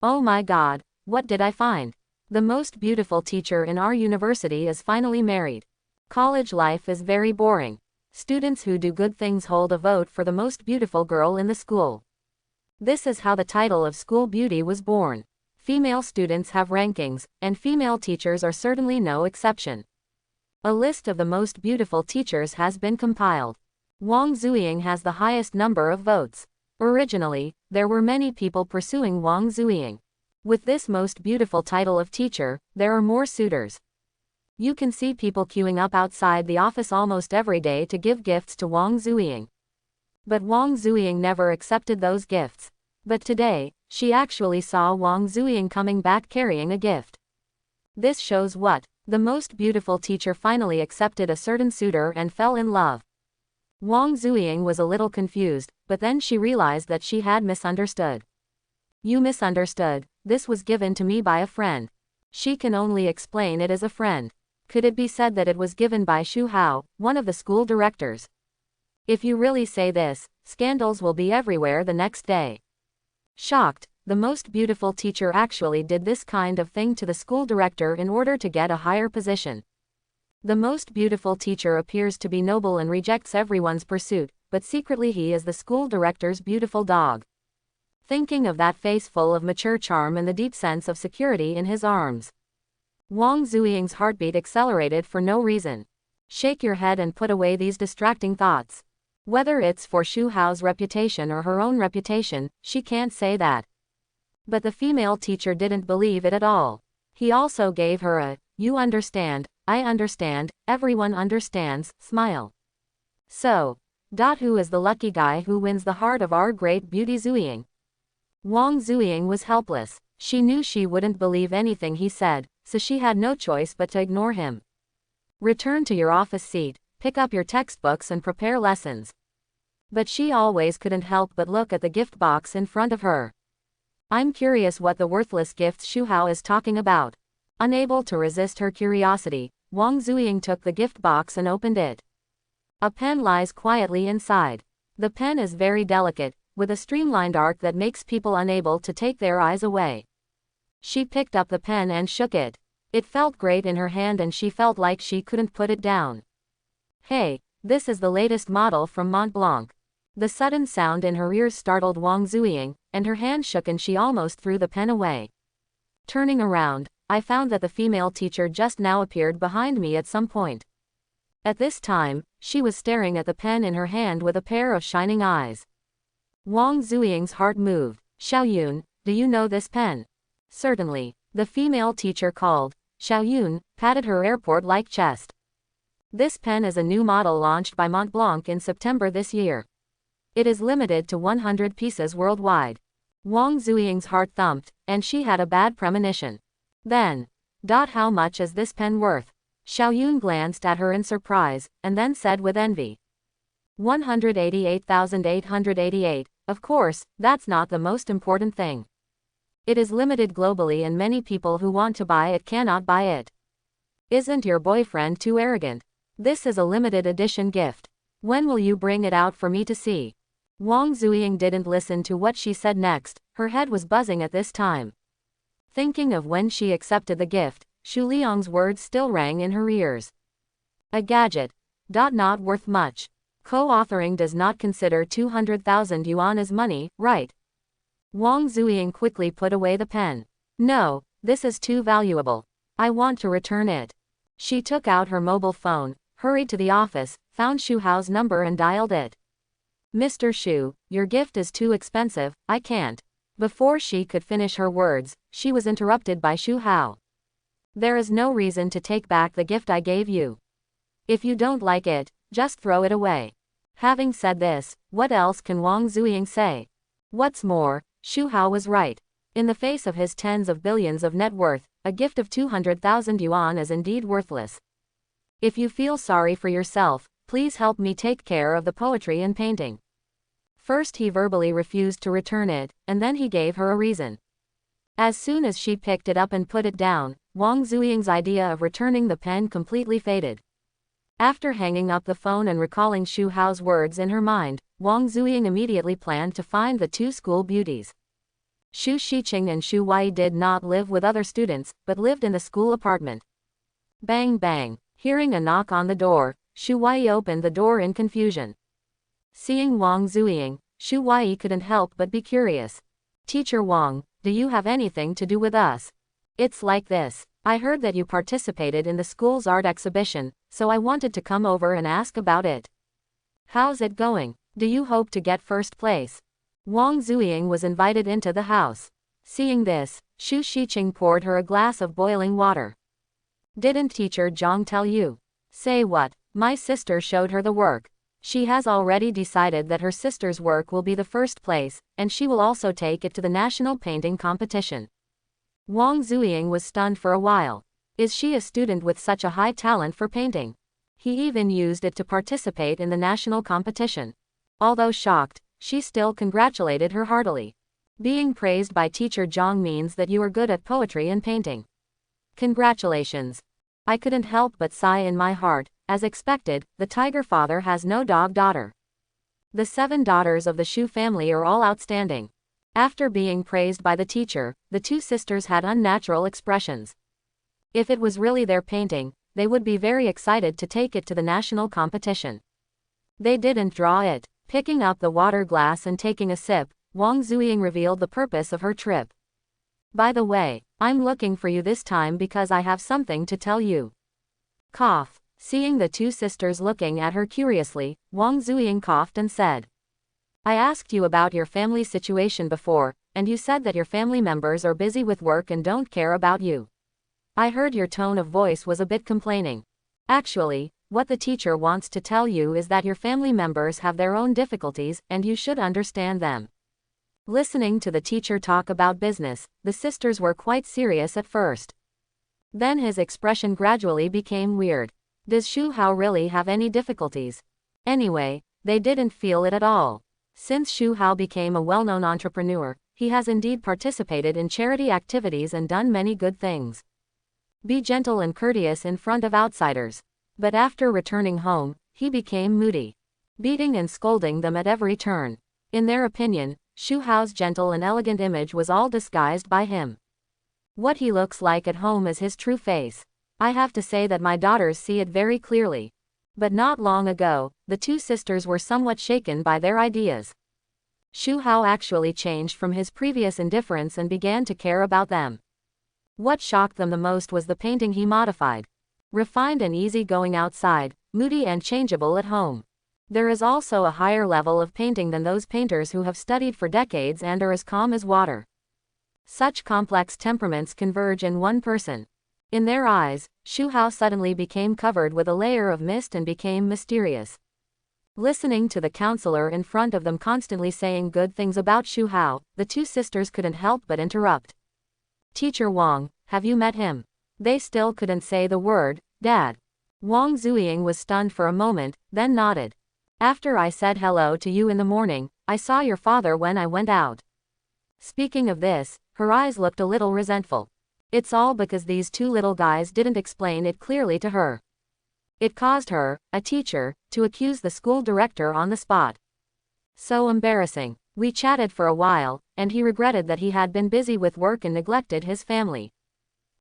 [SPEAKER 1] "Oh my God, what did I find? The most beautiful teacher in our university is finally married. College life is very boring. Students who do good things hold a vote for the most beautiful girl in the school." This is how the title of School Beauty was born. Female students have rankings, and female teachers are certainly no exception. A list of the most beautiful teachers has been compiled. Wong Zooing has the highest number of votes. Originally, there were many people pursuing Wong Zooing. With this most beautiful title of teacher, there are more suitors. You can see people queuing up outside the office almost every day to give gifts to Wong Zooing. But Wong Zooing never accepted those gifts. But today, she actually saw Wong Zooing coming back carrying a gift. This shows what? The most beautiful teacher finally accepted a certain suitor and fell in love. Wong Zooing was a little confused, but then she realized that she had misunderstood. You misunderstood. This was given to me by a friend. She can only explain it as a friend. Could it be said that it was given by Shu Hao, one of the school directors? If you really say this, scandals will be everywhere the next day. Shocked, the most beautiful teacher actually did this kind of thing to the school director in order to get a higher position. The most beautiful teacher appears to be noble and rejects everyone's pursuit, but secretly he is the school director's beautiful dog. Thinking of that face full of mature charm and the deep sense of security in his arms, Wong Zooing's heartbeat accelerated for no reason. Shake your head and put away these distracting thoughts. Whether it's for Shu Hao's reputation or her own reputation, she can't say that. But the female teacher didn't believe it at all. He also gave her a, "You understand, I understand, everyone understands," smile. So, who is the lucky guy who wins the heart of our great beauty Zooing? Wong Zooing was helpless. She knew she wouldn't believe anything he said, so she had no choice but to ignore him. Return to your office seat, pick up your textbooks and prepare lessons. But she always couldn't help but look at the gift box in front of her. I'm curious what the worthless gifts Shu Hao is talking about. Unable to resist her curiosity, Wong Zooing took the gift box and opened it. A pen lies quietly inside. The pen is very delicate, with a streamlined arc that makes people unable to take their eyes away. She picked up the pen and shook it. It felt great in her hand and she felt like she couldn't put it down. Hey, this is the latest model from Mont Blanc. The sudden sound in her ears startled Wong Zooing, and her hand shook and she almost threw the pen away. Turning around, I found that the female teacher just now appeared behind me at some point. At this time, she was staring at the pen in her hand with a pair of shining eyes. Wong Zooing's heart moved. "Xiaoyun, do you know this pen?" "Certainly," the female teacher called. Xiaoyun patted her airport-like chest. "This pen is a new model launched by Mont Blanc in September this year. It is limited to 100 pieces worldwide." Wong Zooing's heart thumped, and she had a bad premonition. Then, how much is this pen worth? Xiaoyun glanced at her in surprise, and then said with envy. 188,888, of course, that's not the most important thing. It is limited globally and many people who want to buy it cannot buy it. Isn't your boyfriend too arrogant? This is a limited edition gift. When will you bring it out for me to see? Wong Zooing didn't listen to what she said next, her head was buzzing at this time. Thinking of when she accepted the gift, Shu Liang's words still rang in her ears. A gadget. Not worth much. Co-authoring does not consider 200,000 yuan as money, right? Wong Zooing quickly put away the pen. No, this is too valuable. I want to return it. She took out her mobile phone, hurried to the office, found Shu Hao's number and dialed it. "Mr. Shu, your gift is too expensive, I can't." Before she could finish her words, she was interrupted by Shu Hao. "There is no reason to take back the gift I gave you. If you don't like it, just throw it away." Having said this, what else can Wong Zooing say? What's more, Shu Hao was right. In the face of his tens of billions of net worth, a gift of 200,000 yuan is indeed worthless. If you feel sorry for yourself, please help me take care of the poetry and painting. First he verbally refused to return it, and then he gave her a reason. As soon as she picked it up and put it down, Wong Zooing's idea of returning the pen completely faded. After hanging up the phone and recalling Shu Hao's words in her mind, Wong Zooing immediately planned to find the two school beauties. Sha Ching and Shu Wai did not live with other students, but lived in the school apartment. Bang bang. Hearing a knock on the door, Shu Wai opened the door in confusion. Seeing Wong Zooing, Shu Wai couldn't help but be curious. "Teacher Wong, do you have anything to do with us? It's like this. I heard that you participated in the school's art exhibition, so I wanted to come over and ask about it. How's it going? Do you hope to get first place?" Wong Zooing was invited into the house. Seeing this, Sha Ching poured her a glass of boiling water. "Didn't Teacher Zhang tell you?" "Say what?" "My sister showed her the work. She has already decided that her sister's work will be the first place, and she will also take it to the national painting competition." Wong Zooing was stunned for a while. Is she a student with such a high talent for painting? He even used it to participate in the national competition. Although shocked, she still congratulated her heartily. Being praised by Teacher Zhang means that you are good at poetry and painting. Congratulations. I couldn't help but sigh in my heart. As expected, the tiger father has no dog daughter. The 7 daughters of the Shu family are all outstanding. After being praised by the teacher, the 2 sisters had unnatural expressions. If it was really their painting, they would be very excited to take it to the national competition. They didn't draw it. Picking up the water glass and taking a sip, Wong Zooing revealed the purpose of her trip. By the way, I'm looking for you this time because I have something to tell you. Cough. Seeing the two sisters looking at her curiously, Wong Zooing coughed and said, I asked you about your family situation before, and you said that your family members are busy with work and don't care about you. I heard your tone of voice was a bit complaining. Actually, what the teacher wants to tell you is that your family members have their own difficulties and you should understand them. Listening to the teacher talk about business, the sisters were quite serious at first. Then his expression gradually became weird. Does Shu Hao really have any difficulties? Anyway, they didn't feel it at all. Since Shu Hao became a well-known entrepreneur, he has indeed participated in charity activities and done many good things. Be gentle and courteous in front of outsiders. But after returning home, he became moody, beating and scolding them at every turn. In their opinion, Shu Hao's gentle and elegant image was all disguised by him. What he looks like at home is his true face. I have to say that my daughters see it very clearly. But not long ago, the two sisters were somewhat shaken by their ideas. Shu Hao actually changed from his previous indifference and began to care about them. What shocked them the most was the painting he modified. Refined and easy-going outside, moody and changeable at home. There is also a higher level of painting than those painters who have studied for decades and are as calm as water. Such complex temperaments converge in one person. In their eyes, Shu Hao suddenly became covered with a layer of mist and became mysterious. Listening to the counselor in front of them constantly saying good things about Shu Hao, the two sisters couldn't help but interrupt. Teacher Wong, have you met him? They still couldn't say the word, Dad. Wong Zooing was stunned for a moment, then nodded. After I said hello to you in the morning, I saw your father when I went out. Speaking of this, her eyes looked a little resentful. It's all because these two little guys didn't explain it clearly to her. It caused her, a teacher, to accuse the school director on the spot. So embarrassing. We chatted for a while, and he regretted that he had been busy with work and neglected his family.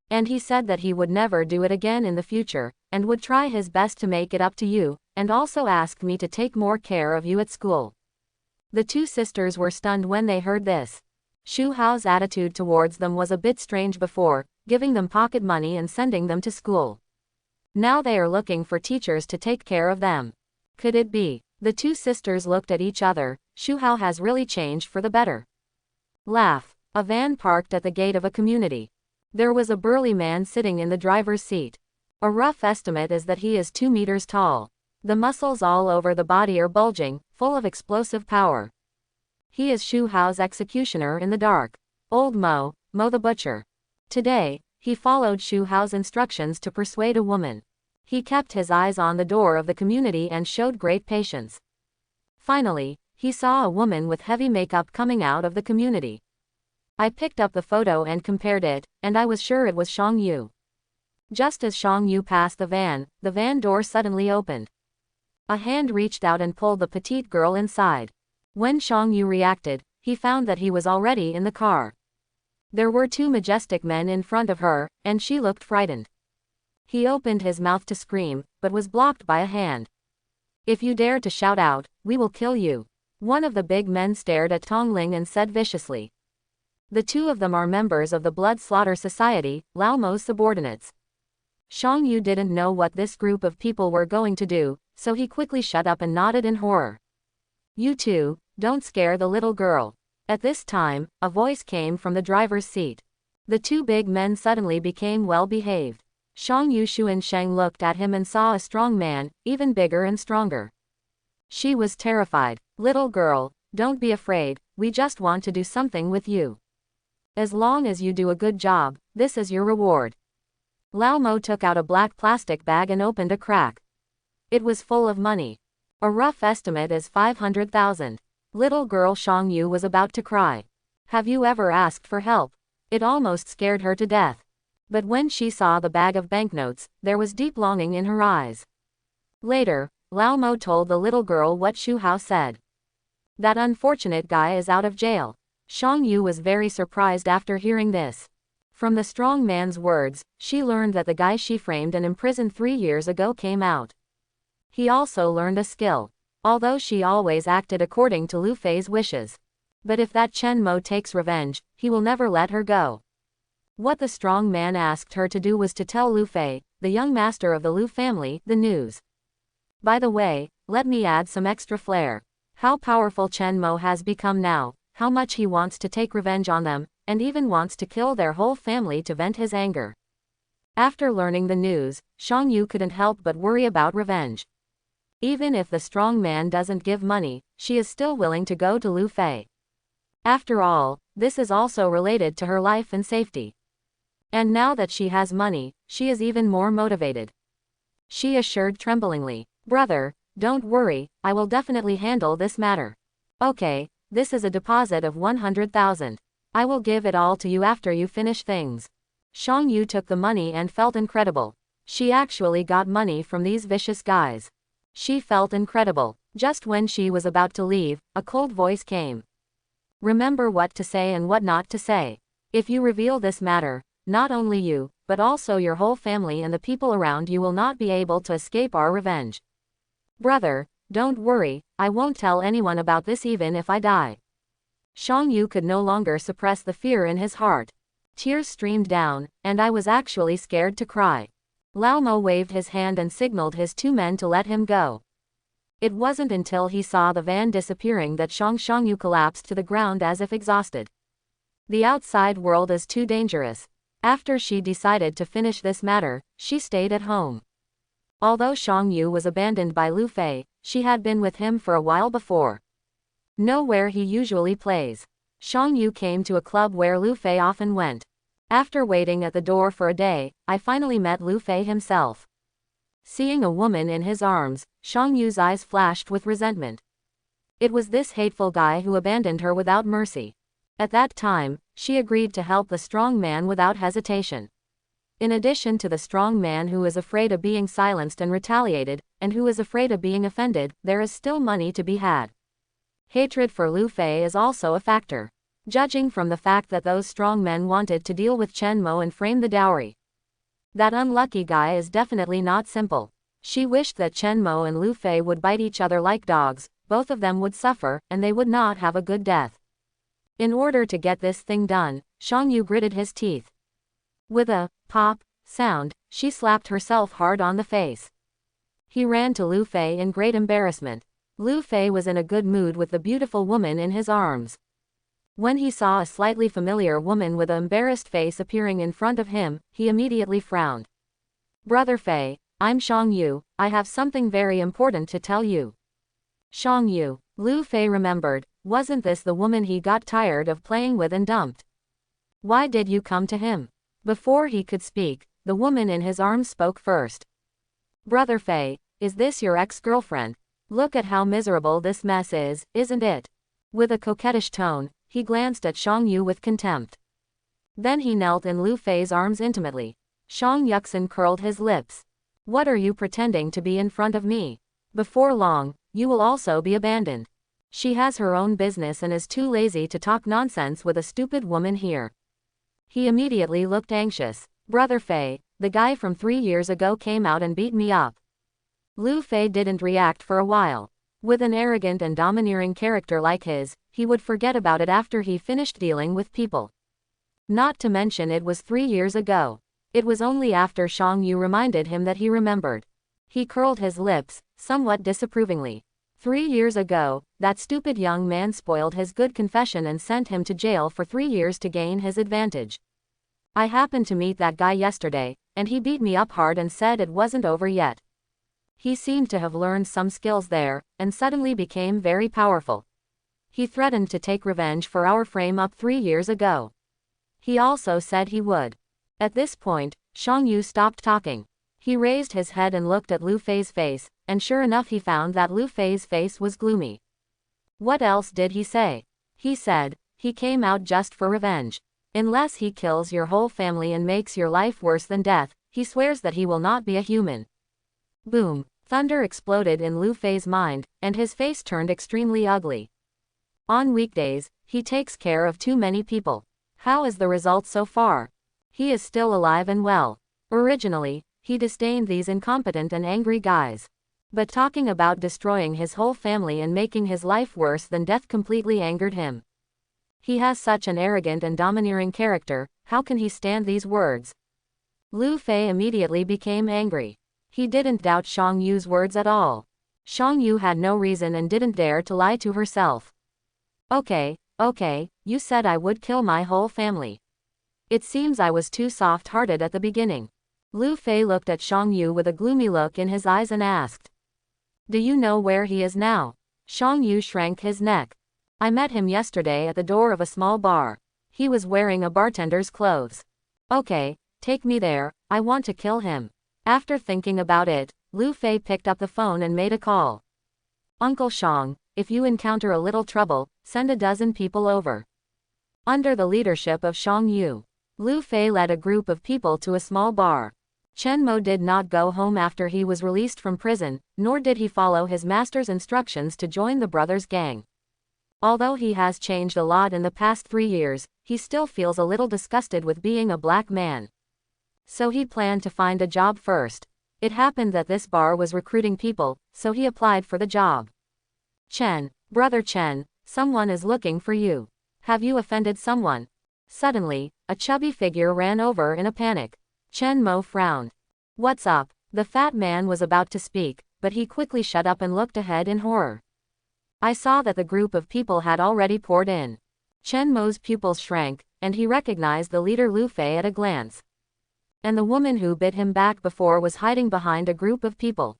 [SPEAKER 1] And he said that he would never do it again in the future, and would try his best to make it up to you, and also asked me to take more care of you at school. The two sisters were stunned when they heard this. Shu Hao's attitude towards them was a bit strange before, giving them pocket money and sending them to school. Now they are looking for teachers to take care of them. Could it be? The two sisters looked at each other. Shu Hao has really changed for the better. Laugh. A van parked at the gate of a community. There was a burly man sitting in the driver's seat. A rough estimate is that he is 2 meters tall. The muscles all over the body are bulging, full of explosive power. He is Shu Hao's executioner in the dark. Old Mo the butcher. Today, he followed Shu Hao's instructions to persuade a woman. He kept his eyes on the door of the community and showed great patience. Finally, he saw a woman with heavy makeup coming out of the community. I picked up the photo and compared it, and I was sure it was Shang Yu. Just as Shang Yu passed the van door suddenly opened. A hand reached out and pulled the petite girl inside. When Shang Yu reacted, he found that he was already in the car. There were 2 majestic men in front of her, and she looked frightened. He opened his mouth to scream, but was blocked by a hand. If you dare to shout out, we will kill you. One of the big men stared at Tongling and said viciously. The 2 of them are members of the Blood Slaughter Society, Lao Mo's subordinates. Shang Yu didn't know what this group of people were going to do, so he quickly shut up and nodded in horror. You two, don't scare the little girl. At this time, a voice came from the driver's seat. The 2 big men suddenly became well-behaved. Shang Yu Shu and Sheng looked at him and saw a strong man, even bigger and stronger. She was terrified. Little girl, don't be afraid, we just want to do something with you. As long as you do a good job, this is your reward. Lao Mo took out a black plastic bag and opened a crack. It was full of money. A rough estimate is 500,000. Little girl Shang Yu was about to cry. Have you ever asked for help? It almost scared her to death. But when she saw the bag of banknotes, there was deep longing in her eyes. Later, Lao Mo told the little girl what Shu Hao said. That unfortunate guy is out of jail. Shang Yu was very surprised after hearing this. From the strong man's words, she learned that the guy she framed and imprisoned 3 years ago came out. He also learned a skill. Although she always acted according to Lu Fei's wishes. But if that Chen Mo takes revenge, he will never let her go. What the strong man asked her to do was to tell Lu Fei, the young master of the Lu family, the news. By the way, let me add some extra flair. How powerful Chen Mo has become now, how much he wants to take revenge on them, and even wants to kill their whole family to vent his anger. After learning the news, Shang Yu couldn't help but worry about revenge. Even if the strong man doesn't give money, she is still willing to go to Lu Fei. After all, this is also related to her life and safety. And now that she has money, she is even more motivated. She assured tremblingly, "Brother, don't worry, I will definitely handle this matter. Okay, this is a deposit of 100,000. I will give it all to you after you finish things." Shang Yu took the money and felt incredible. She actually got money from these vicious guys. She felt incredible. Just when she was about to leave, a cold voice came. "Remember what to say and what not to say. If you reveal this matter, not only you, but also your whole family and the people around you will not be able to escape our revenge." "Brother, don't worry, I won't tell anyone about this even if I die." Shang Yu could no longer suppress the fear in his heart. Tears streamed down, and I was actually scared to cry. Lao Mo waved his hand and signaled his 2 men to let him go. It wasn't until he saw the van disappearing that Shang Yu collapsed to the ground as if exhausted. The outside world is too dangerous. After she decided to finish this matter, she stayed at home. Although Shang Yu was abandoned by Lu Fei, she had been with him for a while before. Know where he usually plays. Shang Yu came to a club where Lu Fei often went. After waiting at the door for a day, I finally met Lu Fei himself. Seeing a woman in his arms, Shang Yu's eyes flashed with resentment. It was this hateful guy who abandoned her without mercy. At that time, she agreed to help the strong man without hesitation. In addition to the strong man who is afraid of being silenced and retaliated, and who is afraid of being offended, there is still money to be had. Hatred for Lu Fei is also a factor. Judging from the fact that those strong men wanted to deal with Chen Mo and frame the dowry. That unlucky guy is definitely not simple. She wished that Chen Mo and Lu Fei would bite each other like dogs, both of them would suffer, and they would not have a good death. In order to get this thing done, Shang Yu gritted his teeth. With a pop sound, she slapped herself hard on the face. He ran to Lu Fei in great embarrassment. Lu Fei was in a good mood with the beautiful woman in his arms. When he saw a slightly familiar woman with an embarrassed face appearing in front of him, he immediately frowned. "Brother Fei, I'm Shang Yu, I have something very important to tell you." Shang Yu, Lu Fei remembered, wasn't this the woman he got tired of playing with and dumped? Why did you come to him? Before he could speak, the woman in his arms spoke first. "Brother Fei, is this your ex-girlfriend? Look at how miserable this mess is, isn't it?" With a coquettish tone, he glanced at Shang Yu with contempt. Then he knelt in Lu Fei's arms intimately. Shang Yuxin curled his lips. "What are you pretending to be in front of me? Before long, you will also be abandoned. She has her own business and is too lazy to talk nonsense with a stupid woman here." He immediately looked anxious. "Brother Fei, the guy from 3 years ago came out and beat me up." Lu Fei didn't react for a while. With an arrogant and domineering character like his, he would forget about it after he finished dealing with people. Not to mention it was 3 years ago. It was only after Shang Yu reminded him that he remembered. He curled his lips, somewhat disapprovingly. 3 years ago, that stupid young man spoiled his good confession and sent him to jail for 3 years to gain his advantage. I happened to meet that guy yesterday, and he beat me up hard and said it wasn't over yet. He seemed to have learned some skills there, and suddenly became very powerful. He threatened to take revenge for our frame-up 3 years ago. He also said he would. At this point, Shang Yu stopped talking. He raised his head and looked at Lu Fei's face, and sure enough he found that Lu Fei's face was gloomy. What else did he say? He said, he came out just for revenge. Unless he kills your whole family and makes your life worse than death, he swears that he will not be a human. Boom! Thunder exploded in Lu Fei's mind, and his face turned extremely ugly. On weekdays, he takes care of too many people. How is the result so far? He is still alive and well. Originally, he disdained these incompetent and angry guys. But talking about destroying his whole family and making his life worse than death completely angered him. He has such an arrogant and domineering character, how can he stand these words? Lu Fei immediately became angry. He didn't doubt Shang Yu's words at all. Shang Yu had no reason and didn't dare to lie to herself. Okay, you said I would kill my whole family. It seems I was too soft-hearted at the beginning. Lu Fei looked at Shang Yu with a gloomy look in his eyes and asked. Do you know where he is now? Shang Yu shrank his neck. I met him yesterday at the door of a small bar. He was wearing a bartender's clothes. Okay, take me there, I want to kill him. After thinking about it, Lu Fei picked up the phone and made a call. Uncle Shang, if you encounter a little trouble, send a dozen people over. Under the leadership of Shang Yu, Lu Fei led a group of people to a small bar. Chen Mo did not go home after he was released from prison, nor did he follow his master's instructions to join the brothers' gang. Although he has changed a lot in the past 3 years, he still feels a little disgusted with being a black man. So he planned to find a job first. It happened that this bar was recruiting people, so he applied for the job. Brother Chen, someone is looking for you. Have you offended someone? Suddenly, a chubby figure ran over in a panic. Chen Mo frowned. What's up? The fat man was about to speak, but he quickly shut up and looked ahead in horror. I saw that the group of people had already poured in. Chen Mo's pupils shrank, and he recognized the leader Lu Fei at a glance. And the woman who bit him back before was hiding behind a group of people.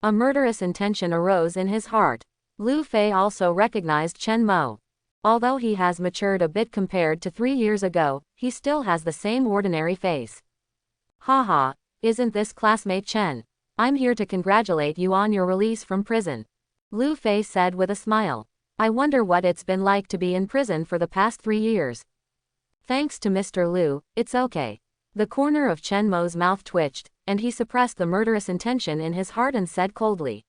[SPEAKER 1] A murderous intention arose in his heart. Lu Fei also recognized Chen Mo. Although he has matured a bit compared to 3 years ago, he still has the same ordinary face. Haha, isn't this classmate Chen? I'm here to congratulate you on your release from prison. Lu Fei said with a smile. I wonder what it's been like to be in prison for the past 3 years. Thanks to Mr. Lu, it's okay. The corner of Chen Mo's mouth twitched, and he suppressed the murderous intention in his heart and said coldly.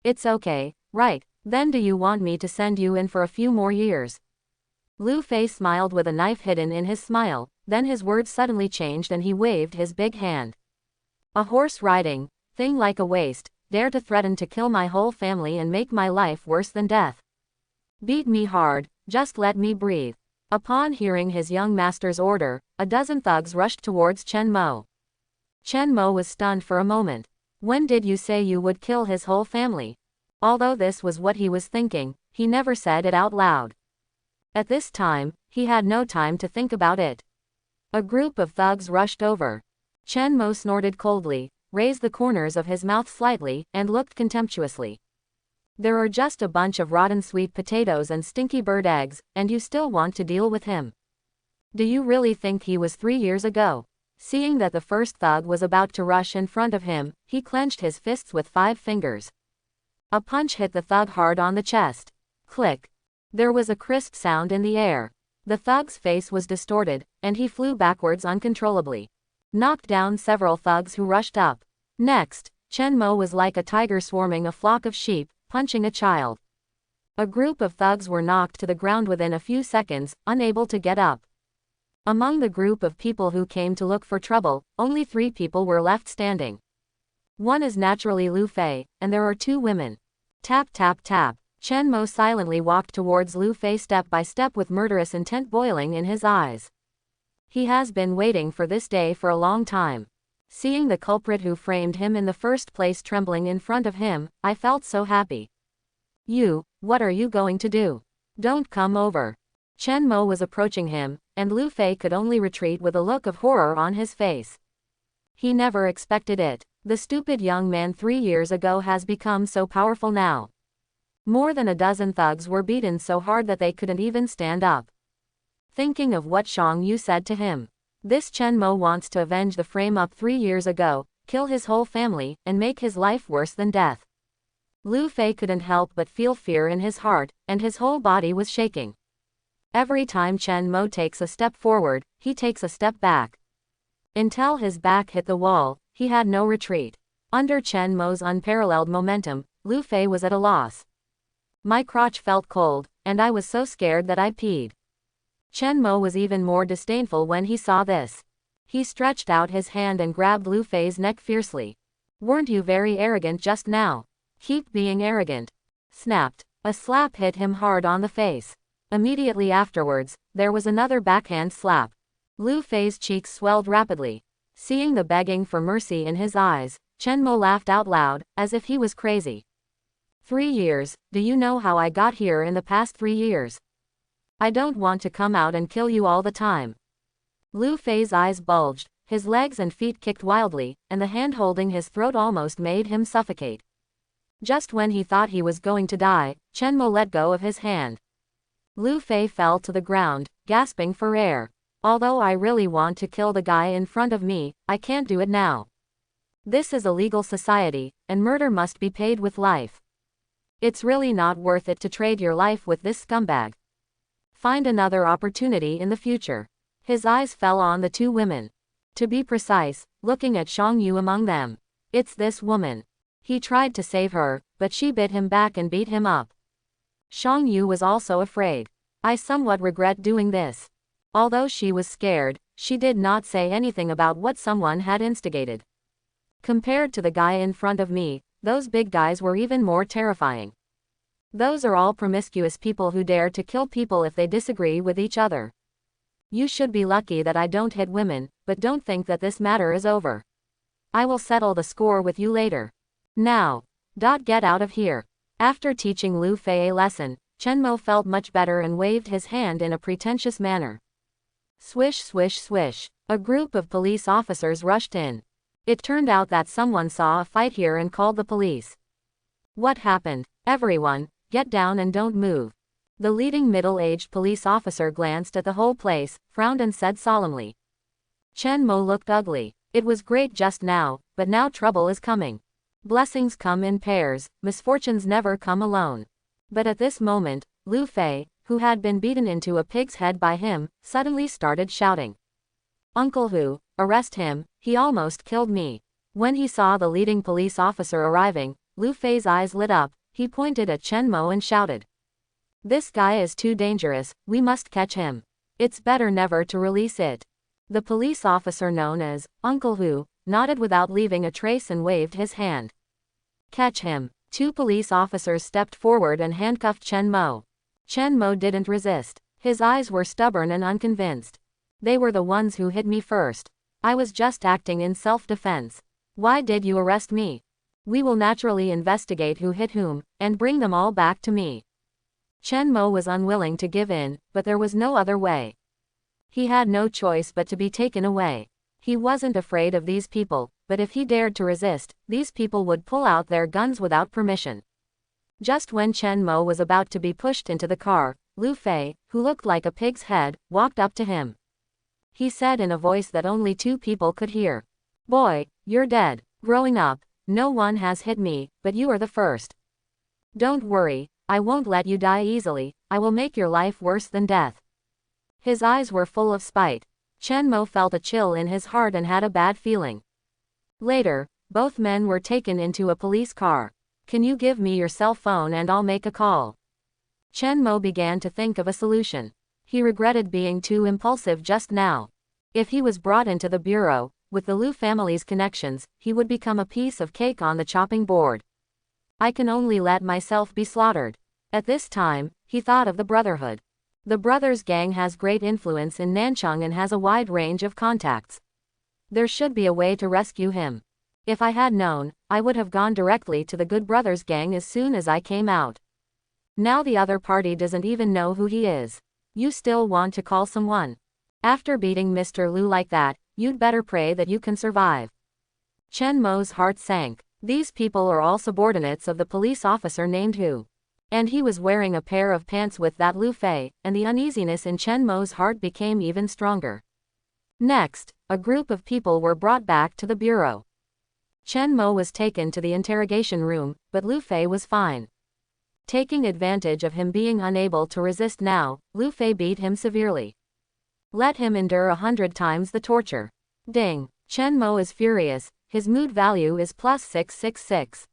[SPEAKER 1] It's okay, right, then do you want me to send you in for a few more years? Lu Fei smiled with a knife hidden in his smile, then his words suddenly changed and he waved his big hand. A horse riding thing like a waste, dare to threaten to kill my whole family and make my life worse than death. Beat me hard, just let me breathe. Upon hearing his young master's order, a dozen thugs rushed towards Chen Mo. Chen Mo was stunned for a moment. When did you say you would kill his whole family? Although this was what he was thinking, he never said it out loud. At this time, he had no time to think about it. A group of thugs rushed over. Chen Mo snorted coldly, raised the corners of his mouth slightly, and looked contemptuously. There are just a bunch of rotten sweet potatoes and stinky bird eggs, and you still want to deal with him? Do you really think he was 3 years ago? Seeing that the first thug was about to rush in front of him, he clenched his fists with 5 fingers. A punch hit the thug hard on the chest. Click. There was a crisp sound in the air. The thug's face was distorted, and he flew backwards uncontrollably. Knocked down several thugs who rushed up. Next, Chen Mo was like a tiger swarming a flock of sheep, punching a child. A group of thugs were knocked to the ground within a few seconds, unable to get up. Among the group of people who came to look for trouble, only 3 people were left standing. One is naturally Lu Fei, and there are 2 women. Tap tap tap. Chen Mo silently walked towards Lu Fei step by step with murderous intent boiling in his eyes. He has been waiting for this day for a long time. Seeing the culprit who framed him in the first place trembling in front of him, I felt so happy. What are you going to do? Don't come over. Chen Mo was approaching him, and Lu Fei could only retreat with a look of horror on his face. He never expected it. The stupid young man 3 years ago has become so powerful now. More than a dozen thugs were beaten so hard that they couldn't even stand up. Thinking of what Shang Yu said to him. This Chen Mo wants to avenge the frame-up 3 years ago, kill his whole family, and make his life worse than death. Lu Fei couldn't help but feel fear in his heart, and his whole body was shaking. Every time Chen Mo takes a step forward, he takes a step back. Until his back hit the wall, he had no retreat. Under Chen Mo's unparalleled momentum, Lu Fei was at a loss. My crotch felt cold, and I was so scared that I peed. Chen Mo was even more disdainful when he saw this. He stretched out his hand and grabbed Lu Fei's neck fiercely. Weren't you very arrogant just now? Keep being arrogant. Snapped. A slap hit him hard on the face. Immediately afterwards, there was another backhand slap. Lu Fei's cheeks swelled rapidly. Seeing the begging for mercy in his eyes, Chen Mo laughed out loud, as if he was crazy. 3 years, do you know how I got here in the past 3 years? I don't want to come out and kill you all the time. Lu Fei's eyes bulged, his legs and feet kicked wildly, and the hand holding his throat almost made him suffocate. Just when he thought he was going to die, Chen Mo let go of his hand. Lu Fei fell to the ground, gasping for air. Although I really want to kill the guy in front of me, I can't do it now. This is a legal society, and murder must be paid with life. It's really not worth it to trade your life with this scumbag. Find another opportunity in the future. His eyes fell on the 2 women. To be precise, looking at Shang Yu among them. It's this woman. He tried to save her, but she bit him back and beat him up. Shang Yu was also afraid. I somewhat regret doing this. Although she was scared, she did not say anything about what someone had instigated. Compared to the guy in front of me, those big guys were even more terrifying. Those are all promiscuous people who dare to kill people if they disagree with each other. You should be lucky that I don't hit women, but don't think that this matter is over. I will settle the score with you later. Now. Get out of here. After teaching Lu Fei a lesson, Chen Mo felt much better and waved his hand in a pretentious manner. Swish swish swish. A group of police officers rushed in. It turned out that someone saw a fight here and called the police. What happened? Everyone, get down and don't move. The leading middle-aged police officer glanced at the whole place, frowned and said solemnly. Chen Mo looked ugly. It was great just now, but now trouble is coming. Blessings come in pairs, misfortunes never come alone. But at this moment, Lu Fei, who had been beaten into a pig's head by him, suddenly started shouting. Uncle Hu, arrest him, he almost killed me. When he saw the leading police officer arriving, Lu Fei's eyes lit up, he pointed at Chen Mo and shouted. This guy is too dangerous, we must catch him. It's better never to release it. The police officer known as Uncle Hu nodded without leaving a trace and waved his hand. Catch him. 2 police officers stepped forward and handcuffed Chen Mo. Chen Mo didn't resist. His eyes were stubborn and unconvinced. They were the ones who hit me first. I was just acting in self-defense. Why did you arrest me? We will naturally investigate who hit whom, and bring them all back to me. Chen Mo was unwilling to give in, but there was no other way. He had no choice but to be taken away. He wasn't afraid of these people, but if he dared to resist, these people would pull out their guns without permission. Just when Chen Mo was about to be pushed into the car, Lu Fei, who looked like a pig's head, walked up to him. He said in a voice that only 2 people could hear. Boy, you're dead. Growing up, no one has hit me, but you are the first. Don't worry, I won't let you die easily, I will make your life worse than death. His eyes were full of spite. Chen Mo felt a chill in his heart and had a bad feeling. Later, both men were taken into a police car. Can you give me your cell phone and I'll make a call? Chen Mo began to think of a solution. He regretted being too impulsive just now. If he was brought into the bureau, with the Lu family's connections, he would become a piece of cake on the chopping board. I can only let myself be slaughtered. At this time, he thought of the Brotherhood. The Brothers gang has great influence in Nanchang and has a wide range of contacts. There should be a way to rescue him. If I had known, I would have gone directly to the Good Brothers gang as soon as I came out. Now the other party doesn't even know who he is. You still want to call someone? After beating Mr. Lu like that, you'd better pray that you can survive. Chen Mo's heart sank. These people are all subordinates of the police officer named Hu. And he was wearing a pair of pants with that Lu Fei, and the uneasiness in Chen Mo's heart became even stronger. Next, a group of people were brought back to the bureau. Chen Mo was taken to the interrogation room, but Lu Fei was fine. Taking advantage of him being unable to resist now, Lu Fei beat him severely. Let him endure 100 times the torture. Ding. Chen Mo is furious, his mood value is +666.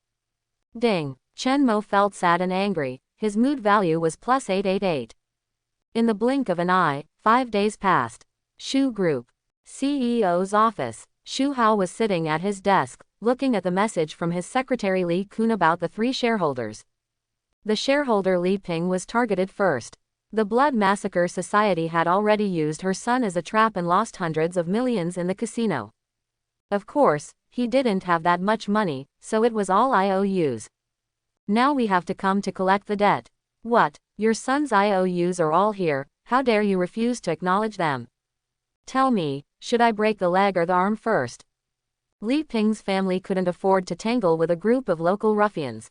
[SPEAKER 1] Ding. Chen Mo felt sad and angry, his mood value was +888. In the blink of an eye, 5 days passed. Shu Group. CEO's office. Shu Hao was sitting at his desk, looking at the message from his secretary Li Kun about the 3 shareholders. The shareholder Li Ping was targeted first. The Blood Massacre Society had already used her son as a trap and lost hundreds of millions in the casino. Of course, he didn't have that much money, so it was all IOUs. Now we have to come to collect the debt. What? Your son's IOUs are all here, how dare you refuse to acknowledge them? Tell me, should I break the leg or the arm first? Li Ping's family couldn't afford to tangle with a group of local ruffians.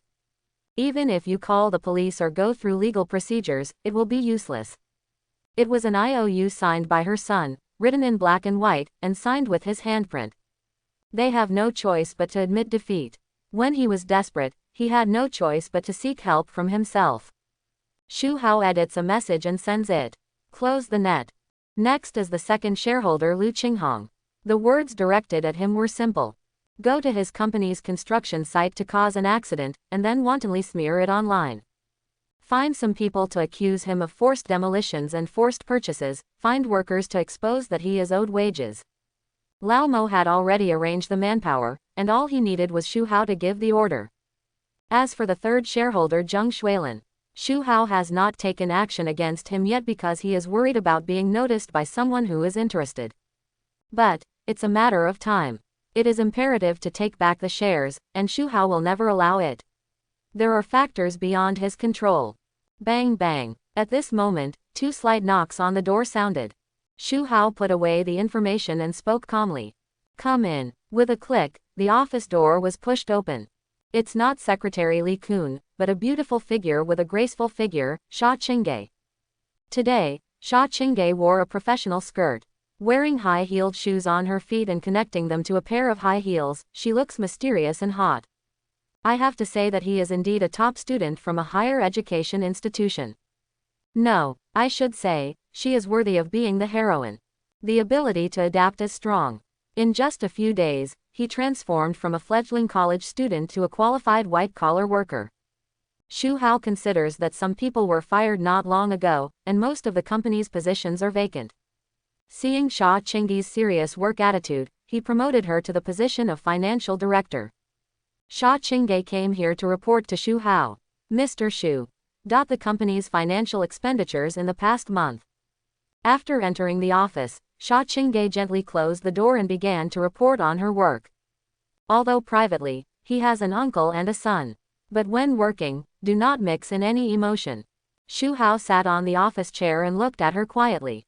[SPEAKER 1] Even if you call the police or go through legal procedures, it will be useless. It was an IOU signed by her son, written in black and white, and signed with his handprint. They have no choice but to admit defeat. When he was desperate, he had no choice but to seek help from himself. Shu Hao edits a message and sends it. Close the net. Next is the second shareholder Lu Qinghong. The words directed at him were simple. Go to his company's construction site to cause an accident, and then wantonly smear it online. Find some people to accuse him of forced demolitions and forced purchases, find workers to expose that he is owed wages. Lao Mo had already arranged the manpower, and all he needed was Shu Hao to give the order. As for the third shareholder Zheng Shuilin, Shu Hao has not taken action against him yet because he is worried about being noticed by someone who is interested. But it's a matter of time. It is imperative to take back the shares, and Shu Hao will never allow it. There are factors beyond his control. Bang bang. At this moment, 2 slight knocks on the door sounded. Shu Hao put away the information and spoke calmly. Come in. With a click, the office door was pushed open. It's not Secretary Li Kun, but a beautiful figure with a graceful figure, Sha Ching. Today, Sha Ching wore a professional skirt. Wearing high-heeled shoes on her feet and connecting them to a pair of high heels, she looks mysterious and hot. I have to say that he is indeed a top student from a higher education institution. No, I should say, she is worthy of being the heroine. The ability to adapt is strong. In just a few days, he transformed from a fledgling college student to a qualified white-collar worker. Shu Hao considers that some people were fired not long ago, and most of the company's positions are vacant. Seeing Sha Ching's serious work attitude, he promoted her to the position of financial director. Sha Ching came here to report to Shu Hao. Mr. Shu. The company's financial expenditures in the past month. After entering the office, Sha Ching gently closed the door and began to report on her work. Although privately, he has an uncle and a son. But when working, do not mix in any emotion. Shu Hao sat on the office chair and looked at her quietly.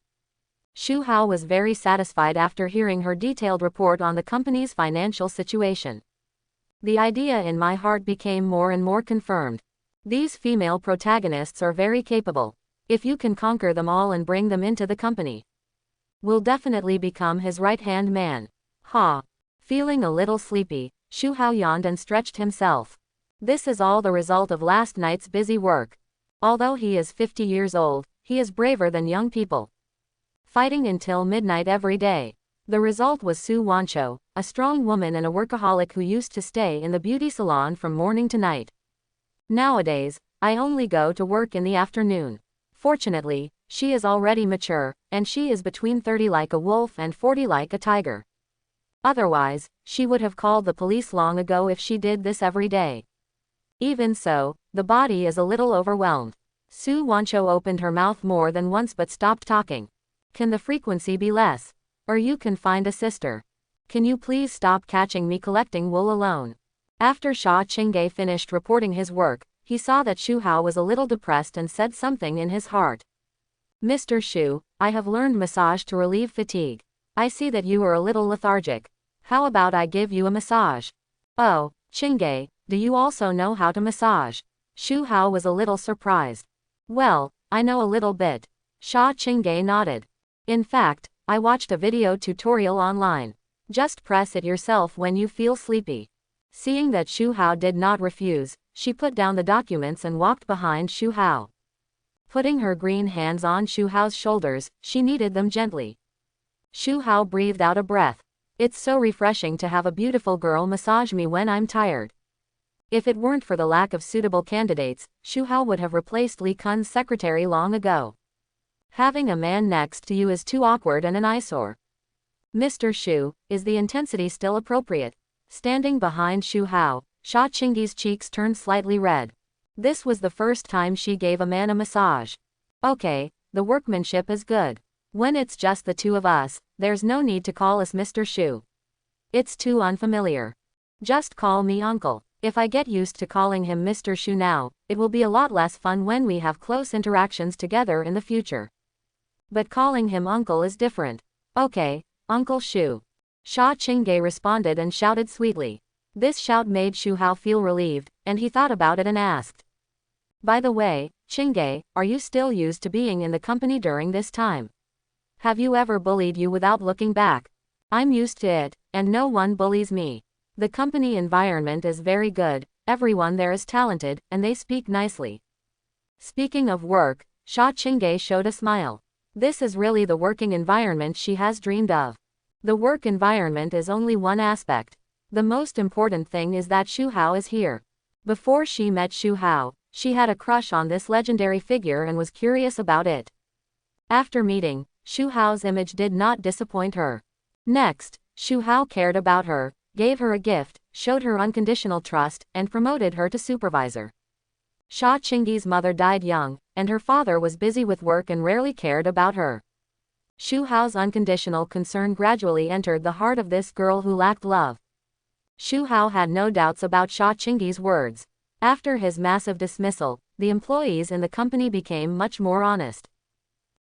[SPEAKER 1] Shu Hao was very satisfied after hearing her detailed report on the company's financial situation. The idea in my heart became more and more confirmed. These female protagonists are very capable. If you can conquer them all and bring them into the company, will definitely become his right-hand man. Ha! Feeling a little sleepy, Shu Hao yawned and stretched himself. This is all the result of last night's busy work. Although he is 50 years old, he is braver than young people. Fighting until midnight every day. The result was Su Wancho, a strong woman and a workaholic who used to stay in the beauty salon from morning to night. Nowadays, I only go to work in the afternoon. Fortunately, she is already mature, and she is between 30 like a wolf and 40 like a tiger. Otherwise, she would have called the police long ago if she did this every day. Even so, the body is a little overwhelmed. Su Wancho opened her mouth more than once but stopped talking. Can the frequency be less? Or you can find a sister. Can you please stop catching me collecting wool alone? After Sha Ching finished reporting his work, he saw that Shu Hao was a little depressed and said something in his heart. Mr. Shu, I have learned massage to relieve fatigue. I see that you are a little lethargic. How about I give you a massage? Oh, Ching, do you also know how to massage? Shu Hao was a little surprised. Well, I know a little bit. Sha Ching nodded. In fact, I watched a video tutorial online. Just press it yourself when you feel sleepy. Seeing that Shu Hao did not refuse, she put down the documents and walked behind Shu Hao. Putting her green hands on Shu Hao's shoulders, she kneaded them gently. Shu Hao breathed out a breath. It's so refreshing to have a beautiful girl massage me when I'm tired. If it weren't for the lack of suitable candidates, Shu Hao would have replaced Li Kun's secretary long ago. Having a man next to you is too awkward and an eyesore. Mr. Shu, is the intensity still appropriate? Standing behind Shu Hao, Sha Ching's cheeks turned slightly red. This was the first time she gave a man a massage. Okay, the workmanship is good. When it's just the two of us, there's no need to call us Mr. Shu. It's too unfamiliar. Just call me uncle. If I get used to calling him Mr. Shu now, it will be a lot less fun when we have close interactions together in the future. But calling him uncle is different. Okay, Uncle Shu. Sha Ching responded and shouted sweetly. This shout made Shu Hao feel relieved, and he thought about it and asked. By the way, Chingay, are you still used to being in the company during this time? Have you ever bullied you without looking back? I'm used to it, and no one bullies me. The company environment is very good, everyone there is talented, and they speak nicely. Speaking of work, Sha Chingay showed a smile. This is really the working environment she has dreamed of. The work environment is only one aspect. The most important thing is that Shu Hao is here. Before she met Shu Hao, she had a crush on this legendary figure and was curious about it. After meeting, Shu Hao's image did not disappoint her. Next, Shu Hao cared about her, gave her a gift, showed her unconditional trust, and promoted her to supervisor. Sha Ching's mother died young, and her father was busy with work and rarely cared about her. Shu Hao's unconditional concern gradually entered the heart of this girl who lacked love. Shu Hao had no doubts about Sha Ching's words. After his massive dismissal, the employees in the company became much more honest.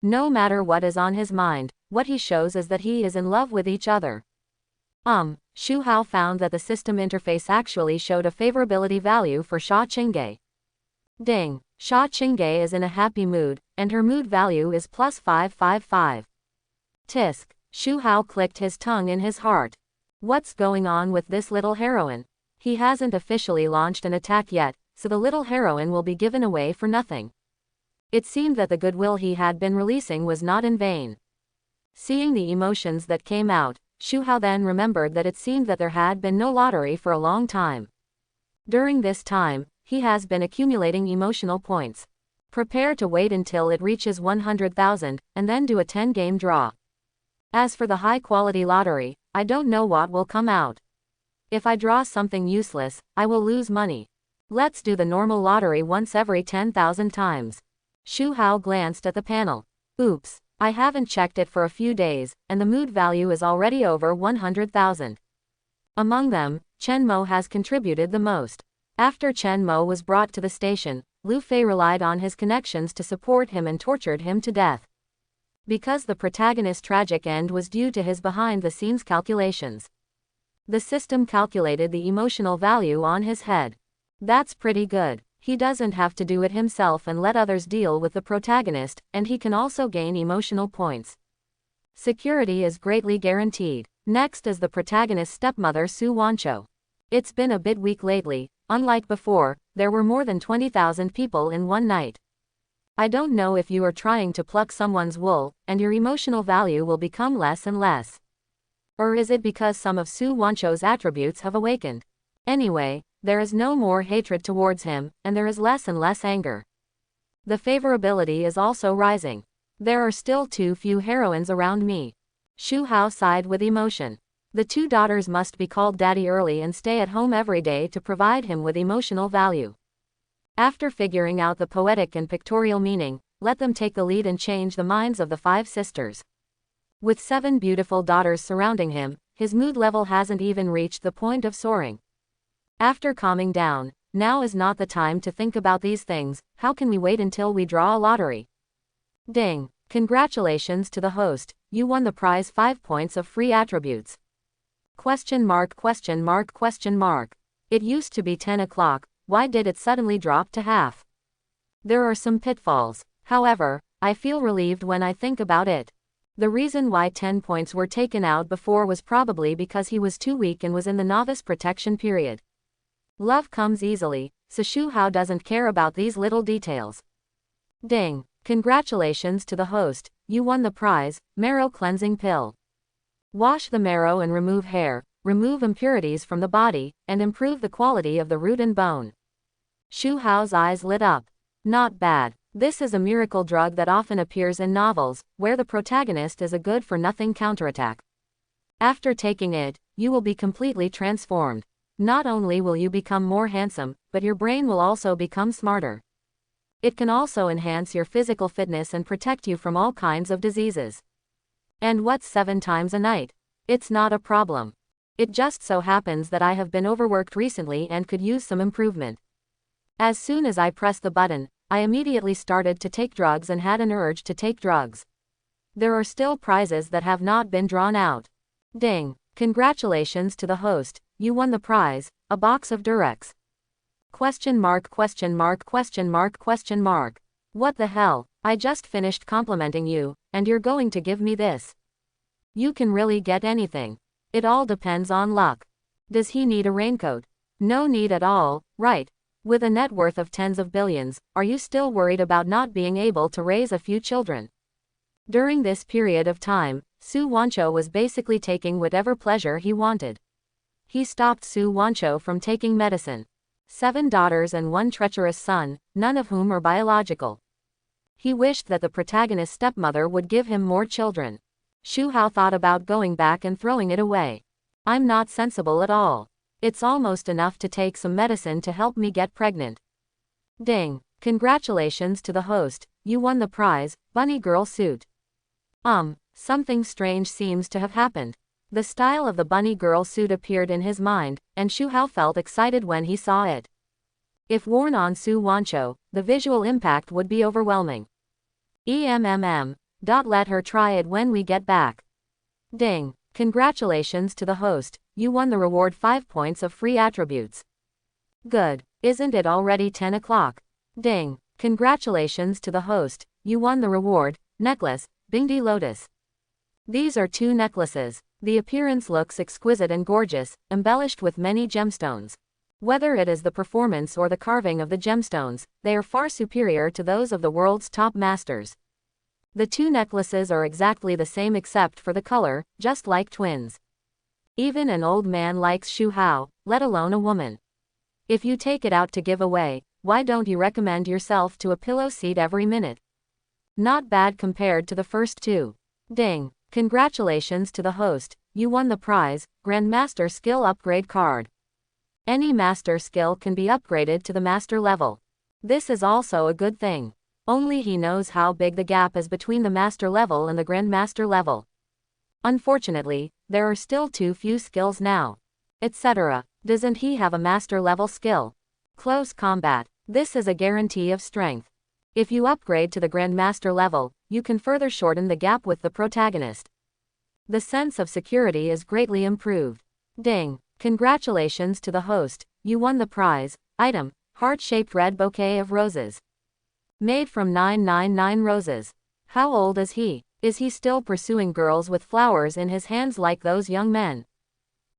[SPEAKER 1] No matter what is on his mind, what he shows is that he is in love with each other. Shu Hao found that the system interface actually showed a favorability value for Sha Chingay. Ding! Sha Chingay is in a happy mood, and her mood value is +555. Tisk! Shu Hao clicked his tongue in his heart. What's going on with this little heroine? He hasn't officially launched an attack yet, so the little heroine will be given away for nothing. It seemed that the goodwill he had been releasing was not in vain. Seeing the emotions that came out, Shu Hao then remembered that it seemed that there had been no lottery for a long time. During this time, he has been accumulating emotional points. Prepare to wait until it reaches 100,000, and then do a 10-game draw. As for the high-quality lottery, I don't know what will come out. If I draw something useless, I will lose money. Let's do the normal lottery once every 10,000 times. Shu Hao glanced at the panel. Oops, I haven't checked it for a few days, and the mood value is already over 100,000. Among them, Chen Mo has contributed the most. After Chen Mo was brought to the station, Lu Fei relied on his connections to support him and tortured him to death. Because the protagonist's tragic end was due to his behind-the-scenes calculations. The system calculated the emotional value on his head. That's pretty good. He doesn't have to do it himself and let others deal with the protagonist, and he can also gain emotional points. Security is greatly guaranteed. Next is the protagonist's stepmother Su Wancho. It's been a bit weak lately. Unlike before, there were more than 20,000 people in one night. I don't know if you are trying to pluck someone's wool, and your emotional value will become less and less. Or is it because some of Su Wancho's attributes have awakened? Anyway, there is no more hatred towards him, and there is less and less anger. The favorability is also rising. There are still too few heroines around me. Shu Hao sighed with emotion. The two daughters must be called daddy early and stay at home every day to provide him with emotional value. After figuring out the poetic and pictorial meaning, let them take the lead and change the minds of the 5 sisters. With 7 beautiful daughters surrounding him, his mood level hasn't even reached the point of soaring. After calming down, now is not the time to think about these things. How can we wait until we draw a lottery? Ding! Congratulations to the host, you won the prize 5 points of free attributes. Question mark question mark question mark. It used to be 10 o'clock, why did it suddenly drop to half? There are some pitfalls, however, I feel relieved when I think about it. The reason why 10 points were taken out before was probably because he was too weak and was in the novice protection period. Love comes easily, so Shu Hao doesn't care about these little details. Ding! Congratulations to the host, you won the prize, marrow cleansing pill. Wash the marrow and remove hair, remove impurities from the body, and improve the quality of the root and bone. Shu Hao's eyes lit up. Not bad. This is a miracle drug that often appears in novels, where the protagonist is a good-for-nothing counterattack. After taking it, you will be completely transformed. Not only will you become more handsome, but your brain will also become smarter. It can also enhance your physical fitness and protect you from all kinds of diseases. And what's 7 times a night? It's not a problem. It just so happens that I have been overworked recently and could use some improvement. As soon as I pressed the button, I immediately started to take drugs and had an urge to take drugs. There are still prizes that have not been drawn out. Ding. Congratulations to the host, you won the prize, a box of Durex. Question mark question mark question mark question mark. What the hell, I just finished complimenting you, and you're going to give me this? You can really get anything. It all depends on luck. Does he need a raincoat? No need at all, right? With a net worth of tens of billions, are you still worried about not being able to raise a few children? During this period of time, Su Wancho was basically taking whatever pleasure he wanted. He stopped Su Wancho from taking medicine. 7 daughters and 1 treacherous son, none of whom are biological. He wished that the protagonist's stepmother would give him more children. Shu Hao thought about going back and throwing it away. I'm not sensible at all. It's almost enough to take some medicine to help me get pregnant. Ding. Congratulations to the host, you won the prize, bunny girl suit. Something strange seems to have happened. The style of the bunny girl suit appeared in his mind, and Shu Hao felt excited when he saw it. If worn on Su Wancho, the visual impact would be overwhelming. Let her try it when we get back. Ding. Congratulations to the host, you won the reward 5 points of free attributes. Good. Isn't it already 10 o'clock? Ding. Congratulations to the host, you won the reward, necklace, Bingdi Lotus. These are 2 necklaces. The appearance looks exquisite and gorgeous, embellished with many gemstones. Whether it is the performance or the carving of the gemstones, they are far superior to those of the world's top masters. The 2 necklaces are exactly the same except for the color, just like twins. Even an old man likes Shu Hao, let alone a woman. If you take it out to give away, why don't you recommend yourself to a pillow seat every minute? Not bad compared to the first 2. Ding. Congratulations to the host, you won the prize, Grandmaster Skill Upgrade card. Any master skill can be upgraded to the master level. This is also a good thing. Only he knows how big the gap is between the master level and the grandmaster level. Unfortunately, there are still too few skills now. Etc. Doesn't he have a master level skill? Close combat. This is a guarantee of strength. If you upgrade to the grandmaster level, you can further shorten the gap with the protagonist. The sense of security is greatly improved. Ding. Congratulations to the host, you won the prize, item, heart-shaped red bouquet of roses. Made from 999 roses. How old is he? Is he still pursuing girls with flowers in his hands like those young men?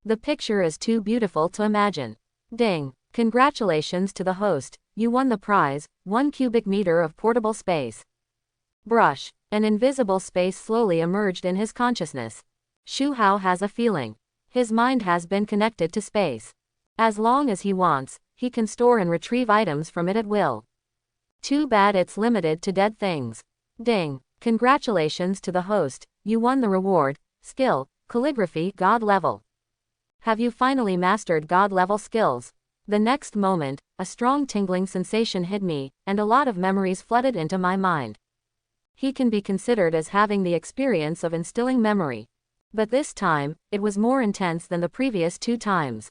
[SPEAKER 1] The picture is too beautiful to imagine. Ding. Congratulations to the host, you won the prize, 1 cubic meter of portable space. Brush. An invisible space slowly emerged in his consciousness. Shu Hao has a feeling. His mind has been connected to space. As long as he wants, he can store and retrieve items from it at will. Too bad it's limited to dead things. Ding. Congratulations to the host, you won the reward, skill, calligraphy God level. Have you finally mastered God level skills? The next moment, a strong tingling sensation hit me, and a lot of memories flooded into my mind. He can be considered as having the experience of instilling memory. But this time, it was more intense than the previous 2 times.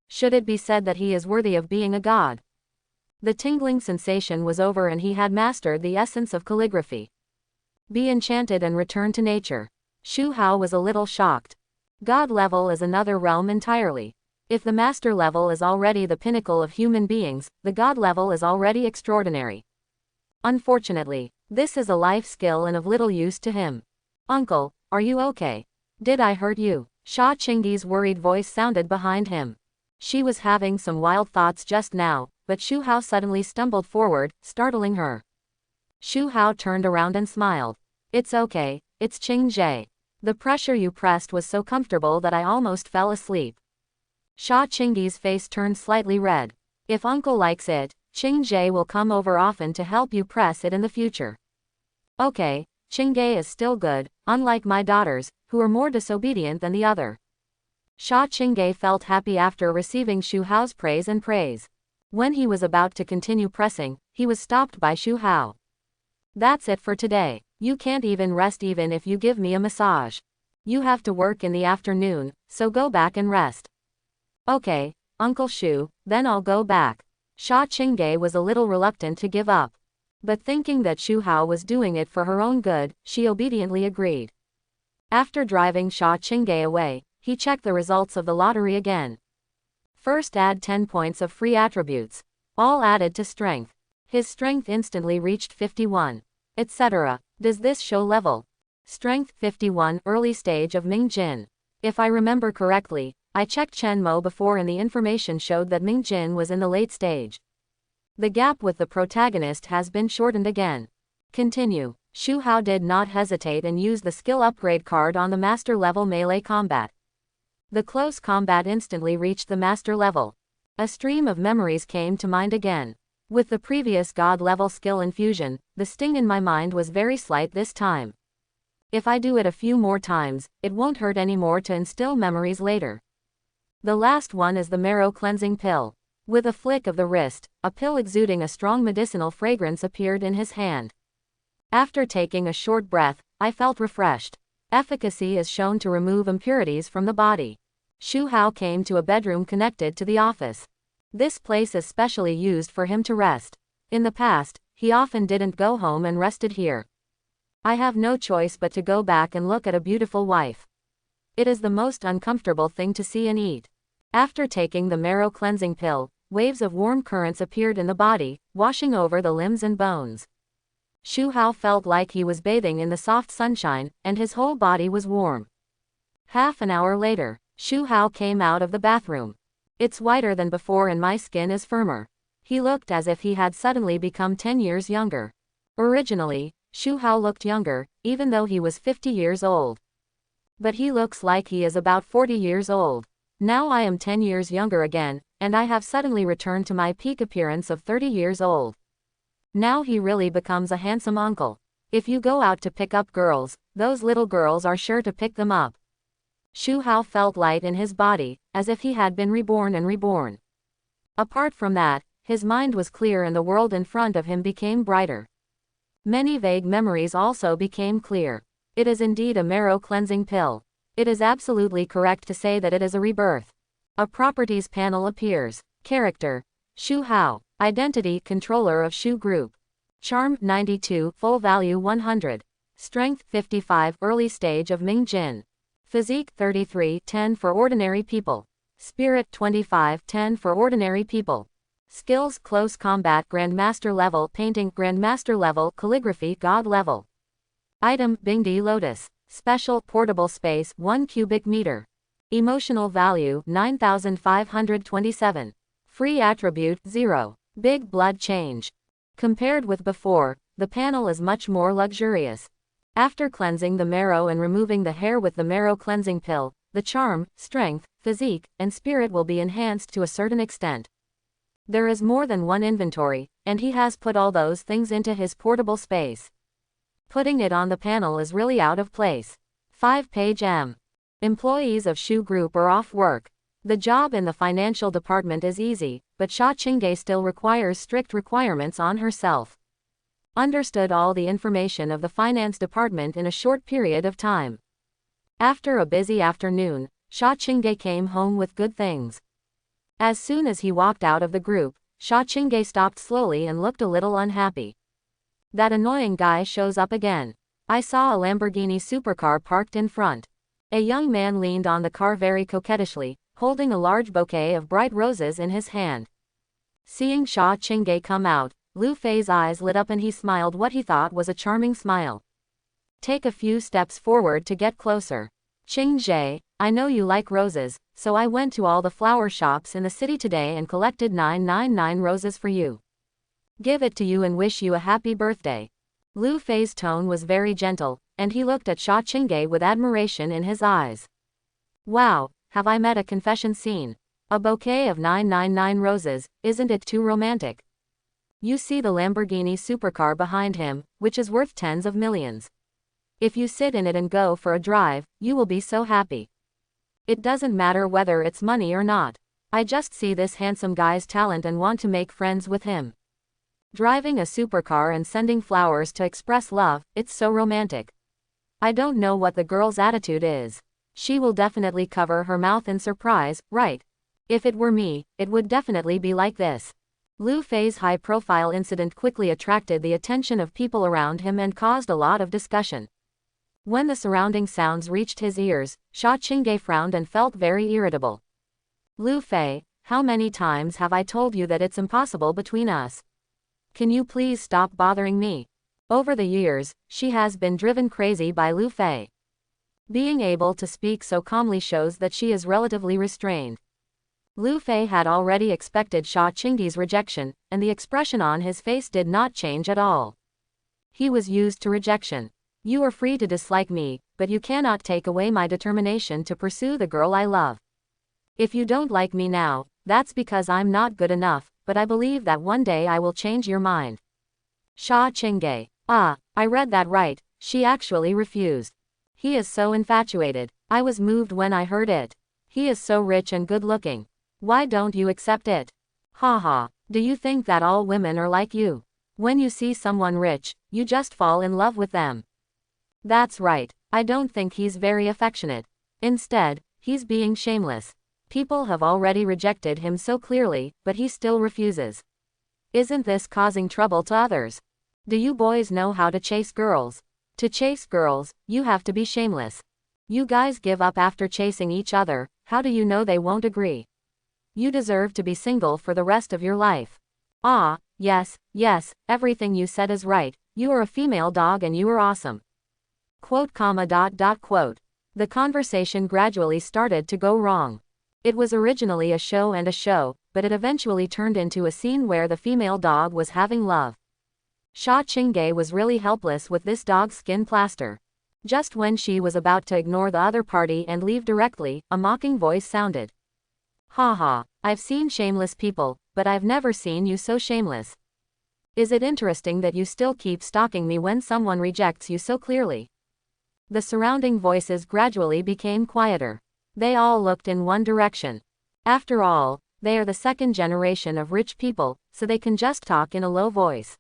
[SPEAKER 1] Should it be said that he is worthy of being a god? The tingling sensation was over and he had mastered the essence of calligraphy. Be enchanted and return to nature. Shu Hao was a little shocked. God level is another realm entirely. If the master level is already the pinnacle of human beings, the god level is already extraordinary. Unfortunately, this is a life skill and of little use to him. Uncle, are you okay? Did I hurt you? Sha Ching's worried voice sounded behind him. She was having some wild thoughts just now, but Shu Hao suddenly stumbled forward, startling her. Shu Hao turned around and smiled. It's okay, it's Ching Jie. The pressure you pressed was so comfortable that I almost fell asleep. Sha Ching's face turned slightly red. If uncle likes it, Ching Jie will come over often to help you press it in the future. Okay, Ching Jie is still good, unlike my daughters, who are more disobedient than the other. Sha Ching felt happy after receiving Shu Hao's praise and praise. When he was about to continue pressing, he was stopped by Shu Hao. That's it for today. You can't even rest even if you give me a massage. You have to work in the afternoon, so go back and rest. Okay, Uncle Shu, then I'll go back. Sha Ching was a little reluctant to give up. But thinking that Shu Hao was doing it for her own good, she obediently agreed. After driving Sha Ching away, he checked the results of the lottery again. First, add 10 points of free attributes. All added to strength. His strength instantly reached 51. Etc. Does this show level? Strength 51, early stage of Ming Jin. If I remember correctly, I checked Chen Mo before and the information showed that Ming Jin was in the late stage. The gap with the protagonist has been shortened again. Continue. Shu Hao did not hesitate and used the skill upgrade card on the master level melee combat. The close combat instantly reached the master level. A stream of memories came to mind again. With the previous god level skill infusion, the sting in my mind was very slight this time. If I do it a few more times, it won't hurt anymore to instill memories later. The last one is the marrow cleansing pill. With a flick of the wrist, a pill exuding a strong medicinal fragrance appeared in his hand. After taking a short breath, I felt refreshed. Efficacy is shown to remove impurities from the body. Shu Hao came to a bedroom connected to the office. This place is specially used for him to rest. In the past, he often didn't go home and rested here. I have no choice but to go back and look at a beautiful wife. It is the most uncomfortable thing to see and eat. After taking the marrow cleansing pill, waves of warm currents appeared in the body, washing over the limbs and bones. Shu Hao felt like he was bathing in the soft sunshine, and his whole body was warm. Half an hour later, Shu Hao came out of the bathroom. It's whiter than before and my skin is firmer. He looked as if he had suddenly become 10 years younger. Originally, Shu Hao looked younger, even though he was 50 years old. But he looks like he is about 40 years old. Now I am 10 years younger again, and I have suddenly returned to my peak appearance of 30 years old. Now he really becomes a handsome uncle. If you go out to pick up girls, those little girls are sure to pick them up. Shu Hao felt light in his body, as if he had been reborn and reborn. Apart from that, his mind was clear and the world in front of him became brighter. Many vague memories also became clear. It is indeed a marrow cleansing pill. It is absolutely correct to say that it is a rebirth. A properties panel appears. Character: Shu Hao. Identity: controller of Shu Group. Charm: 92, full value 100. Strength: 55, early stage of Ming Jin. Physique: 33, 10 for ordinary people. Spirit: 25, 10 for ordinary people. Skills: close combat Grandmaster level, painting Grandmaster level, calligraphy God level. Item: Bingdi Lotus. Special: portable space 1 cubic meter. Emotional value: 9527. Free attribute: 0. Big blood change. Compared with before, the panel is much more luxurious. After cleansing the marrow and removing the hair with the marrow cleansing pill, the charm, strength, physique, and spirit will be enhanced to a certain extent. There is more than one inventory, and he has put all those things into his portable space. Putting it on the panel is really out of place. 5-page M. Employees of Shu Group are off work. The job in the financial department is easy, but Sha Ching still requires strict requirements on herself. Understood all the information of the finance department in a short period of time. After a busy afternoon, Sha Ching came home with good things. As soon as he walked out of the group, Sha Ching stopped slowly and looked a little unhappy. That annoying guy shows up again. I saw a Lamborghini supercar parked in front. A young man leaned on the car very coquettishly, holding a large bouquet of bright roses in his hand. Seeing Sha Ching come out, Lu Fei's eyes lit up and he smiled what he thought was a charming smile. Take a few steps forward to get closer. Ching Jie, I know you like roses, so I went to all the flower shops in the city today and collected 999 roses for you. Give it to you and wish you a happy birthday. Lu Fei's tone was very gentle, and he looked at Sha Ching with admiration in his eyes. Wow, have I met a confession scene? A bouquet of 999 roses, isn't it too romantic? You see the Lamborghini supercar behind him, which is worth tens of millions. If you sit in it and go for a drive, you will be so happy. It doesn't matter whether it's money or not. I just see this handsome guy's talent and want to make friends with him. Driving a supercar and sending flowers to express love, it's so romantic. I don't know what the girl's attitude is. She will definitely cover her mouth in surprise, right? If it were me, it would definitely be like this. Lu Fei's high-profile incident quickly attracted the attention of people around him and caused a lot of discussion. When the surrounding sounds reached his ears, Sha Ching frowned and felt very irritable. Lu Fei, how many times have I told you that it's impossible between us? Can you please stop bothering me? Over the years, she has been driven crazy by Lu Fei. Being able to speak so calmly shows that she is relatively restrained. Lu Fei had already expected Sha Ching's rejection, and the expression on his face did not change at all. He was used to rejection. You are free to dislike me, but you cannot take away my determination to pursue the girl I love. If you don't like me now, that's because I'm not good enough, but I believe that one day I will change your mind. Sha Ching. Ah, I read that right, she actually refused. He is so infatuated. I was moved when I heard it. He is so rich and good-looking. Why don't you accept it? Haha, do you think that all women are like you? When you see someone rich, you just fall in love with them. That's right, I don't think he's very affectionate. Instead, he's being shameless. People have already rejected him so clearly, but he still refuses. Isn't this causing trouble to others? Do you boys know how to chase girls? To chase girls, you have to be shameless. You guys give up after chasing each other, how do you know they won't agree? You deserve to be single for the rest of your life. Ah, yes, everything you said is right, you are a female dog and you are awesome. Quote. The conversation gradually started to go wrong. It was originally a show, but it eventually turned into a scene where the female dog was having love. Sha Ching was really helpless with this dog's skin plaster. Just when she was about to ignore the other party and leave directly, a mocking voice sounded. Haha, I've seen shameless people, but I've never seen you so shameless. Is it interesting that you still keep stalking me when someone rejects you so clearly? The surrounding voices gradually became quieter. They all looked in one direction. After all, they are the second generation of rich people, so they can just talk in a low voice.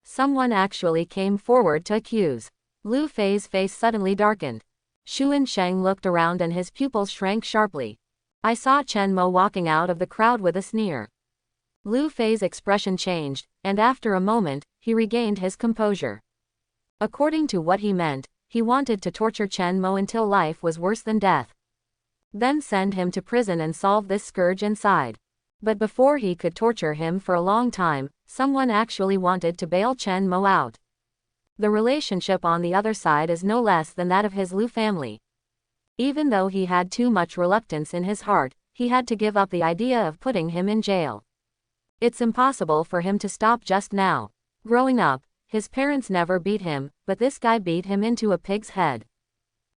[SPEAKER 1] Someone actually came forward to accuse. Lu Fei's face suddenly darkened. Shu and Sheng looked around and his pupils shrank sharply. I saw Chen Mo walking out of the crowd with a sneer. Lu Fei's expression changed, and after a moment, he regained his composure. According to what he meant, he wanted to torture Chen Mo until life was worse than death. Then send him to prison and solve this scourge inside. But before he could torture him for a long time, someone actually wanted to bail Chen Mo out. The relationship on the other side is no less than that of his Lu family. Even though he had too much reluctance in his heart, he had to give up the idea of putting him in jail. It's impossible for him to stop just now. Growing up, his parents never beat him, but this guy beat him into a pig's head.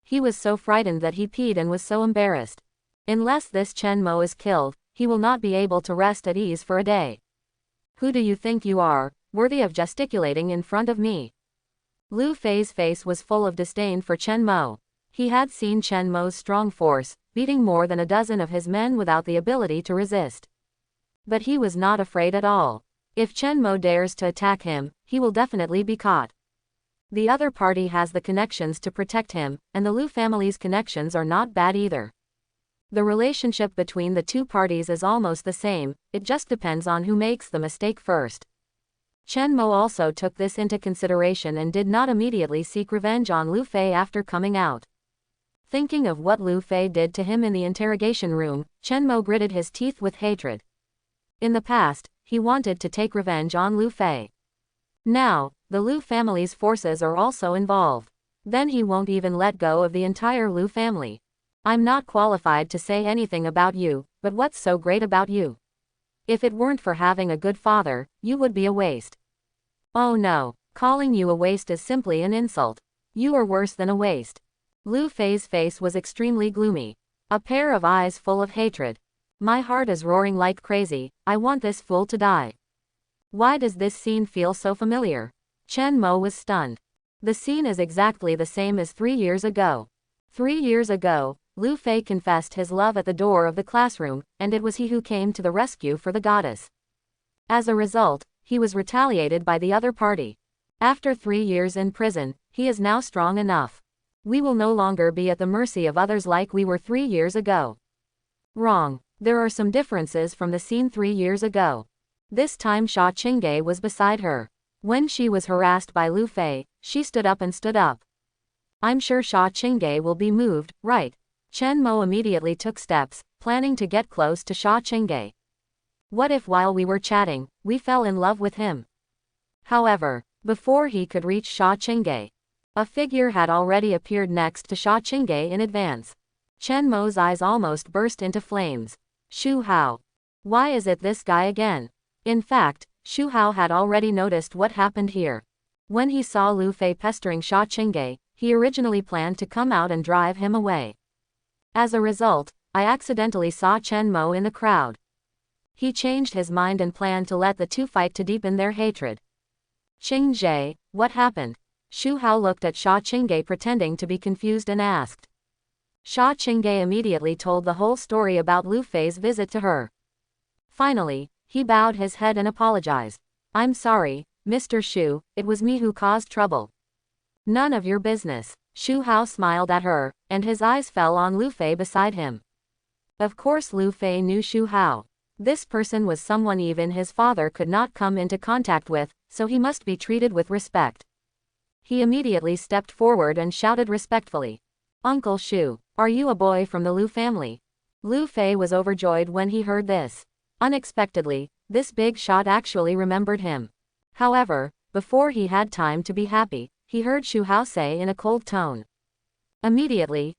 [SPEAKER 1] He was so frightened that he peed and was so embarrassed. Unless this Chen Mo is killed, he will not be able to rest at ease for a day. Who do you think you are, worthy of gesticulating in front of me? Lu Fei's face was full of disdain for Chen Mo. He had seen Chen Mo's strong force, beating more than a dozen of his men without the ability to resist. But he was not afraid at all. If Chen Mo dares to attack him, he will definitely be caught. The other party has the connections to protect him, and the Lu family's connections are not bad either. The relationship between the two parties is almost the same, it just depends on who makes the mistake first. Chen Mo also took this into consideration and did not immediately seek revenge on Lu Fei after coming out. Thinking of what Lu Fei did to him in the interrogation room, Chen Mo gritted his teeth with hatred. In the past, he wanted to take revenge on Lu Fei. Now, the Lu family's forces are also involved. Then he won't even let go of the entire Lu family. I'm not qualified to say anything about you, but what's so great about you? If it weren't for having a good father, you would be a waste. Oh no, calling you a waste is simply an insult. You are worse than a waste. Lu Fei's face was extremely gloomy. A pair of eyes full of hatred. My heart is roaring like crazy, I want this fool to die. Why does this scene feel so familiar? Chen Mo was stunned. The scene is exactly the same as 3 years ago. 3 years ago, Lu Fei confessed his love at the door of the classroom, and it was he who came to the rescue for the goddess. As a result, he was retaliated by the other party. After 3 years in prison, he is now strong enough. We will no longer be at the mercy of others like we were 3 years ago. Wrong. There are some differences from the scene 3 years ago. This time Sha Ching was beside her. When she was harassed by Lu Fei, she stood up and stood up. I'm sure Sha Ching will be moved, right? Chen Mo immediately took steps, planning to get close to Sha Ching. What if while we were chatting, we fell in love with him? However, before he could reach Sha Ching, a figure had already appeared next to Sha Ching in advance. Chen Mo's eyes almost burst into flames. Shu Hao. Why is it this guy again? In fact, Shu Hao had already noticed what happened here. When he saw Lu Fei pestering Sha Ching, he originally planned to come out and drive him away. As a result, I accidentally saw Chen Mo in the crowd. He changed his mind and planned to let the two fight to deepen their hatred. Ching Jie, what happened? Shu Hao looked at Sha Ching pretending to be confused and asked. Sha Ching immediately told the whole story about Lu Fei's visit to her. Finally, he bowed his head and apologized. I'm sorry, Mr. Shu, it was me who caused trouble. None of your business. Shu Hao smiled at her, and his eyes fell on Lu Fei beside him. Of course Lu Fei knew Shu Hao. This person was someone even his father could not come into contact with, so he must be treated with respect. He immediately stepped forward and shouted respectfully. Uncle Shu, are you a boy from the Lu family? Lu Fei was overjoyed when he heard this. Unexpectedly, this big shot actually remembered him. However, before he had time to be happy, he heard Shu Hao say in a cold tone. Immediately,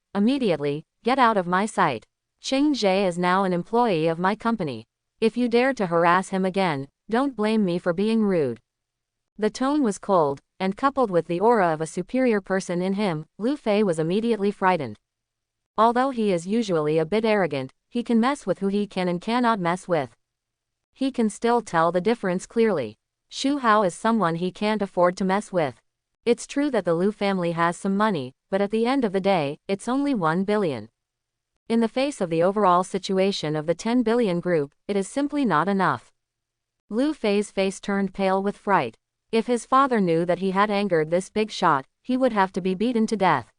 [SPEAKER 1] get out of my sight. Ching Jie is now an employee of my company. If you dare to harass him again, don't blame me for being rude. The tone was cold, and coupled with the aura of a superior person in him, Lu Fei was immediately frightened. Although he is usually a bit arrogant, he can mess with who he can and cannot mess with. He can still tell the difference clearly. Shu Hao is someone he can't afford to mess with. It's true that the Lu family has some money, but at the end of the day, it's only 1 billion. In the face of the overall situation of the 10 billion group, it is simply not enough. Lu Fei's face turned pale with fright. If his father knew that he had angered this big shot, he would have to be beaten to death.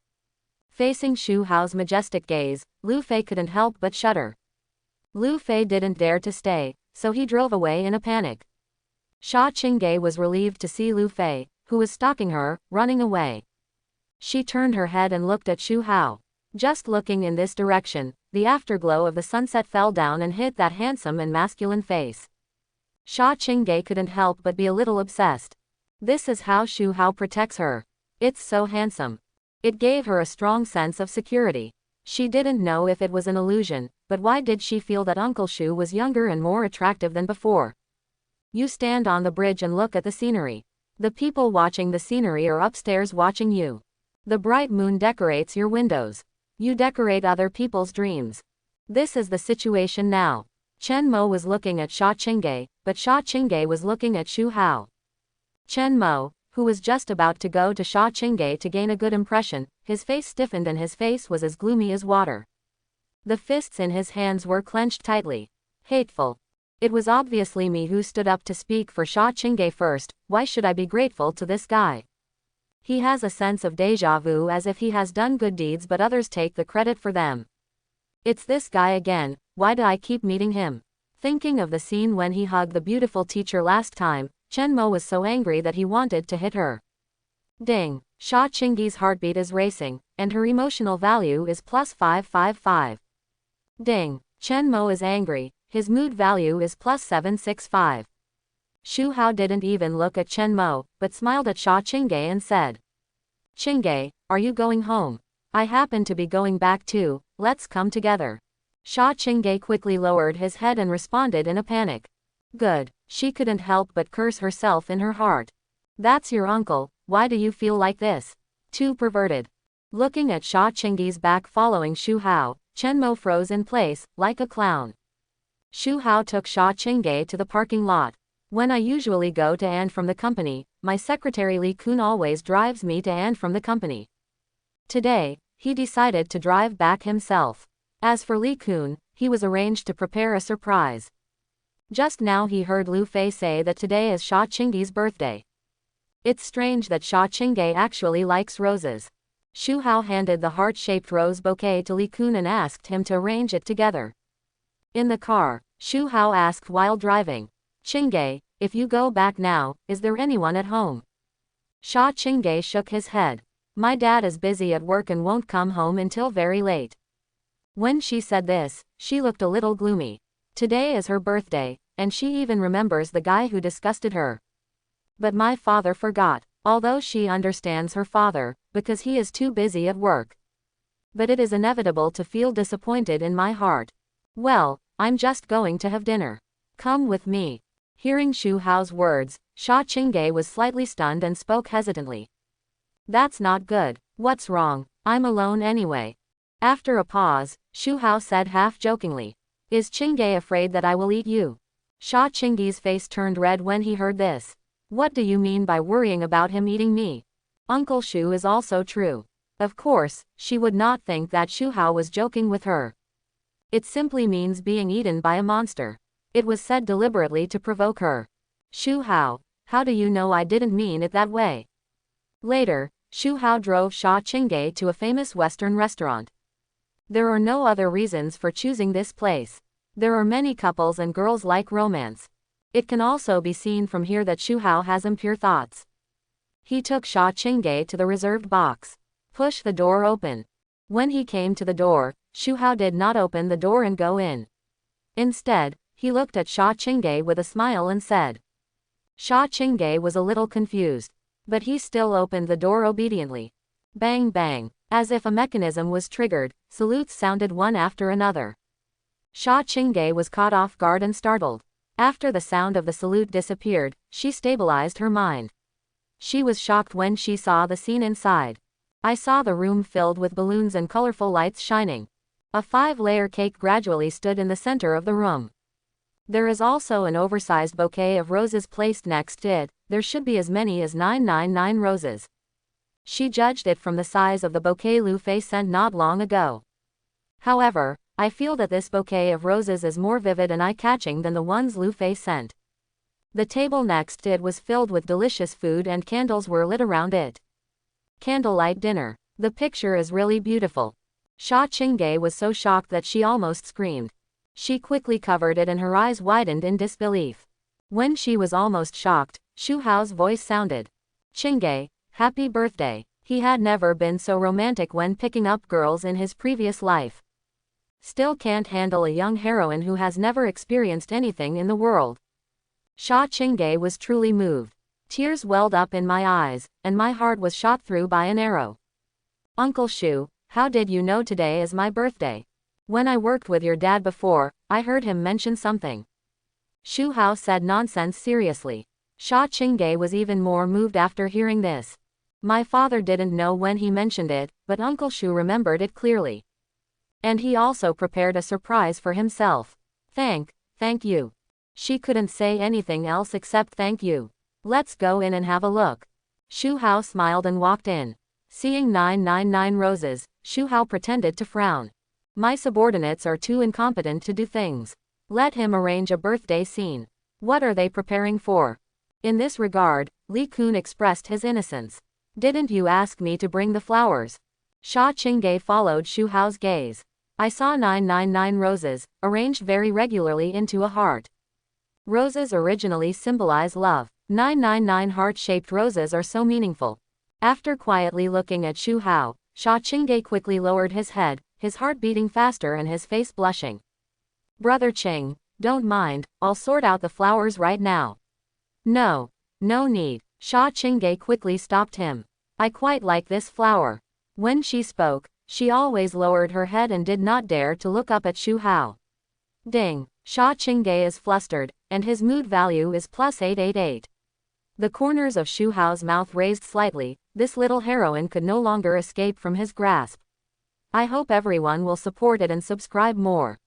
[SPEAKER 1] Facing Shu Hao's majestic gaze, Lu Fei couldn't help but shudder. Lu Fei didn't dare to stay, so he drove away in a panic. Sha Ching was relieved to see Lu Fei, who was stalking her, running away. She turned her head and looked at Shu Hao. Just looking in this direction, the afterglow of the sunset fell down and hit that handsome and masculine face. Sha Ching couldn't help but be a little obsessed. This is how Shu Hao protects her. It's so handsome. It gave her a strong sense of security. She didn't know if it was an illusion, but why did she feel that Uncle Shu was younger and more attractive than before? You stand on the bridge and look at the scenery. The people watching the scenery are upstairs watching you. The bright moon decorates your windows. You decorate other people's dreams. This is the situation now. Chen Mo was looking at Sha Ching, but Sha Ching was looking at Shu Hao. Chen Mo, who was just about to go to Sha Ching to gain a good impression, his face stiffened and his face was as gloomy as water. The fists in his hands were clenched tightly. Hateful. It was obviously me who stood up to speak for Sha Ching first. Why should I be grateful to this guy? He has a sense of déjà vu, as if he has done good deeds but others take the credit for them. It's this guy again. Why do I keep meeting him? Thinking of the scene when he hugged the beautiful teacher last time, Chen Mo was so angry that he wanted to hit her. Ding. Sha Ching's heartbeat is racing, and her emotional value is plus 555. Ding. Chen Mo is angry. His mood value is plus 765. Shu Hao didn't even look at Chen Mo, but smiled at Sha Ching and said, Ching, are you going home? I happen to be going back too, let's come together. Sha Ching quickly lowered his head and responded in a panic. Good. She couldn't help but curse herself in her heart. That's your uncle, why do you feel like this? Too perverted. Looking at Sha Ching's back following Shu Hao, Chen Mo froze in place, like a clown. Shu Hao took Sha Ching to the parking lot. When I usually go to and from the company, my secretary Li Kun always drives me to and from the company. Today, he decided to drive back himself. As for Li Kun, he was arranged to prepare a surprise. Just now he heard Lu Fei say that today is Sha Ching's birthday. It's strange that Sha Ching actually likes roses. Shu Hao handed the heart-shaped rose bouquet to Li Kun and asked him to arrange it together. In the car, Shu Hao asked while driving, "Chingay, if you go back now, is there anyone at home?" Sha Ching shook his head. "My dad is busy at work and won't come home until very late." When she said this, she looked a little gloomy. Today is her birthday, and she even remembers the guy who disgusted her. "But my father forgot," although she understands her father, because he is too busy at work. "But it is inevitable to feel disappointed in my heart. Well, I'm just going to have dinner. Come with me." Hearing Shu Hao's words, Sha Ching was slightly stunned and spoke hesitantly. "That's not good. What's wrong? I'm alone anyway." After a pause, Shu Hao said half-jokingly, "Is Chingay afraid that I will eat you?" Sha Ching's face turned red when he heard this. "What do you mean by worrying about him eating me?" Uncle Shu is also true. Of course, she would not think that Shu Hao was joking with her. It simply means being eaten by a monster. It was said deliberately to provoke her. "Shu Hao, how do you know I didn't mean it that way?" Later, Shu Hao drove Sha Chingay to a famous Western restaurant. There are no other reasons for choosing this place. There are many couples and girls like romance. It can also be seen from here that Shu Hao has impure thoughts. He took Sha Chingay to the reserved box. "Push the door open." When he came to the door, Shu Hao did not open the door and go in. Instead, he looked at Sha Chingay with a smile and said. Sha Chingay was a little confused, but he still opened the door obediently. Bang bang. As if a mechanism was triggered, salutes sounded one after another. Sha Chingay was caught off guard and startled. After the sound of the salute disappeared, she stabilized her mind. She was shocked when she saw the scene inside. "I saw the room filled with balloons and colorful lights shining. A 5-layer cake gradually stood in the center of the room. There is also an oversized bouquet of roses placed next to it. There should be as many as 999 roses." She judged it from the size of the bouquet Lu Fei sent not long ago. "However, I feel that this bouquet of roses is more vivid and eye-catching than the ones Lu Fei sent." The table next to it was filled with delicious food and candles were lit around it. Candlelight dinner. "The picture is really beautiful." Sha Chingay was so shocked that she almost screamed. She quickly covered it and her eyes widened in disbelief. When she was almost shocked, Shu Hao's voice sounded. "Chingay, happy birthday." He had never been so romantic when picking up girls in his previous life. Still can't handle a young heroine who has never experienced anything in the world. Sha Chingay was truly moved. "Tears welled up in my eyes, and my heart was shot through by an arrow." "Uncle Shu, how did you know today is my birthday?" "When I worked with your dad before, I heard him mention something." Shu Hao said nonsense seriously. Sha Chingay was even more moved after hearing this. "My father didn't know when he mentioned it, but Uncle Shu remembered it clearly. And he also prepared a surprise for himself. Thank you." She couldn't say anything else except thank you. "Let's go in and have a look." Shu Hao smiled and walked in. Seeing 999 roses, Shu Hao pretended to frown. "My subordinates are too incompetent to do things. Let him arrange a birthday scene. What are they preparing for?" In this regard, Li Kun expressed his innocence. "Didn't you ask me to bring the flowers?" Sha Chingay followed Shu Hao's gaze. "I saw 999 roses, arranged very regularly into a heart. Roses originally symbolize love. 999 heart-shaped roses are so meaningful." After quietly looking at Shu Hao, Sha Chingay quickly lowered his head, his heart beating faster and his face blushing. "Brother Ching, don't mind, I'll sort out the flowers right now." No need." Sha Chingay quickly stopped him. "I quite like this flower." When she spoke, she always lowered her head and did not dare to look up at Shu Hao. Ding. Sha Chingay is flustered, and his mood value is +888. The corners of Shu Hao's mouth raised slightly. This little heroine could no longer escape from his grasp. I hope everyone will support it and subscribe more.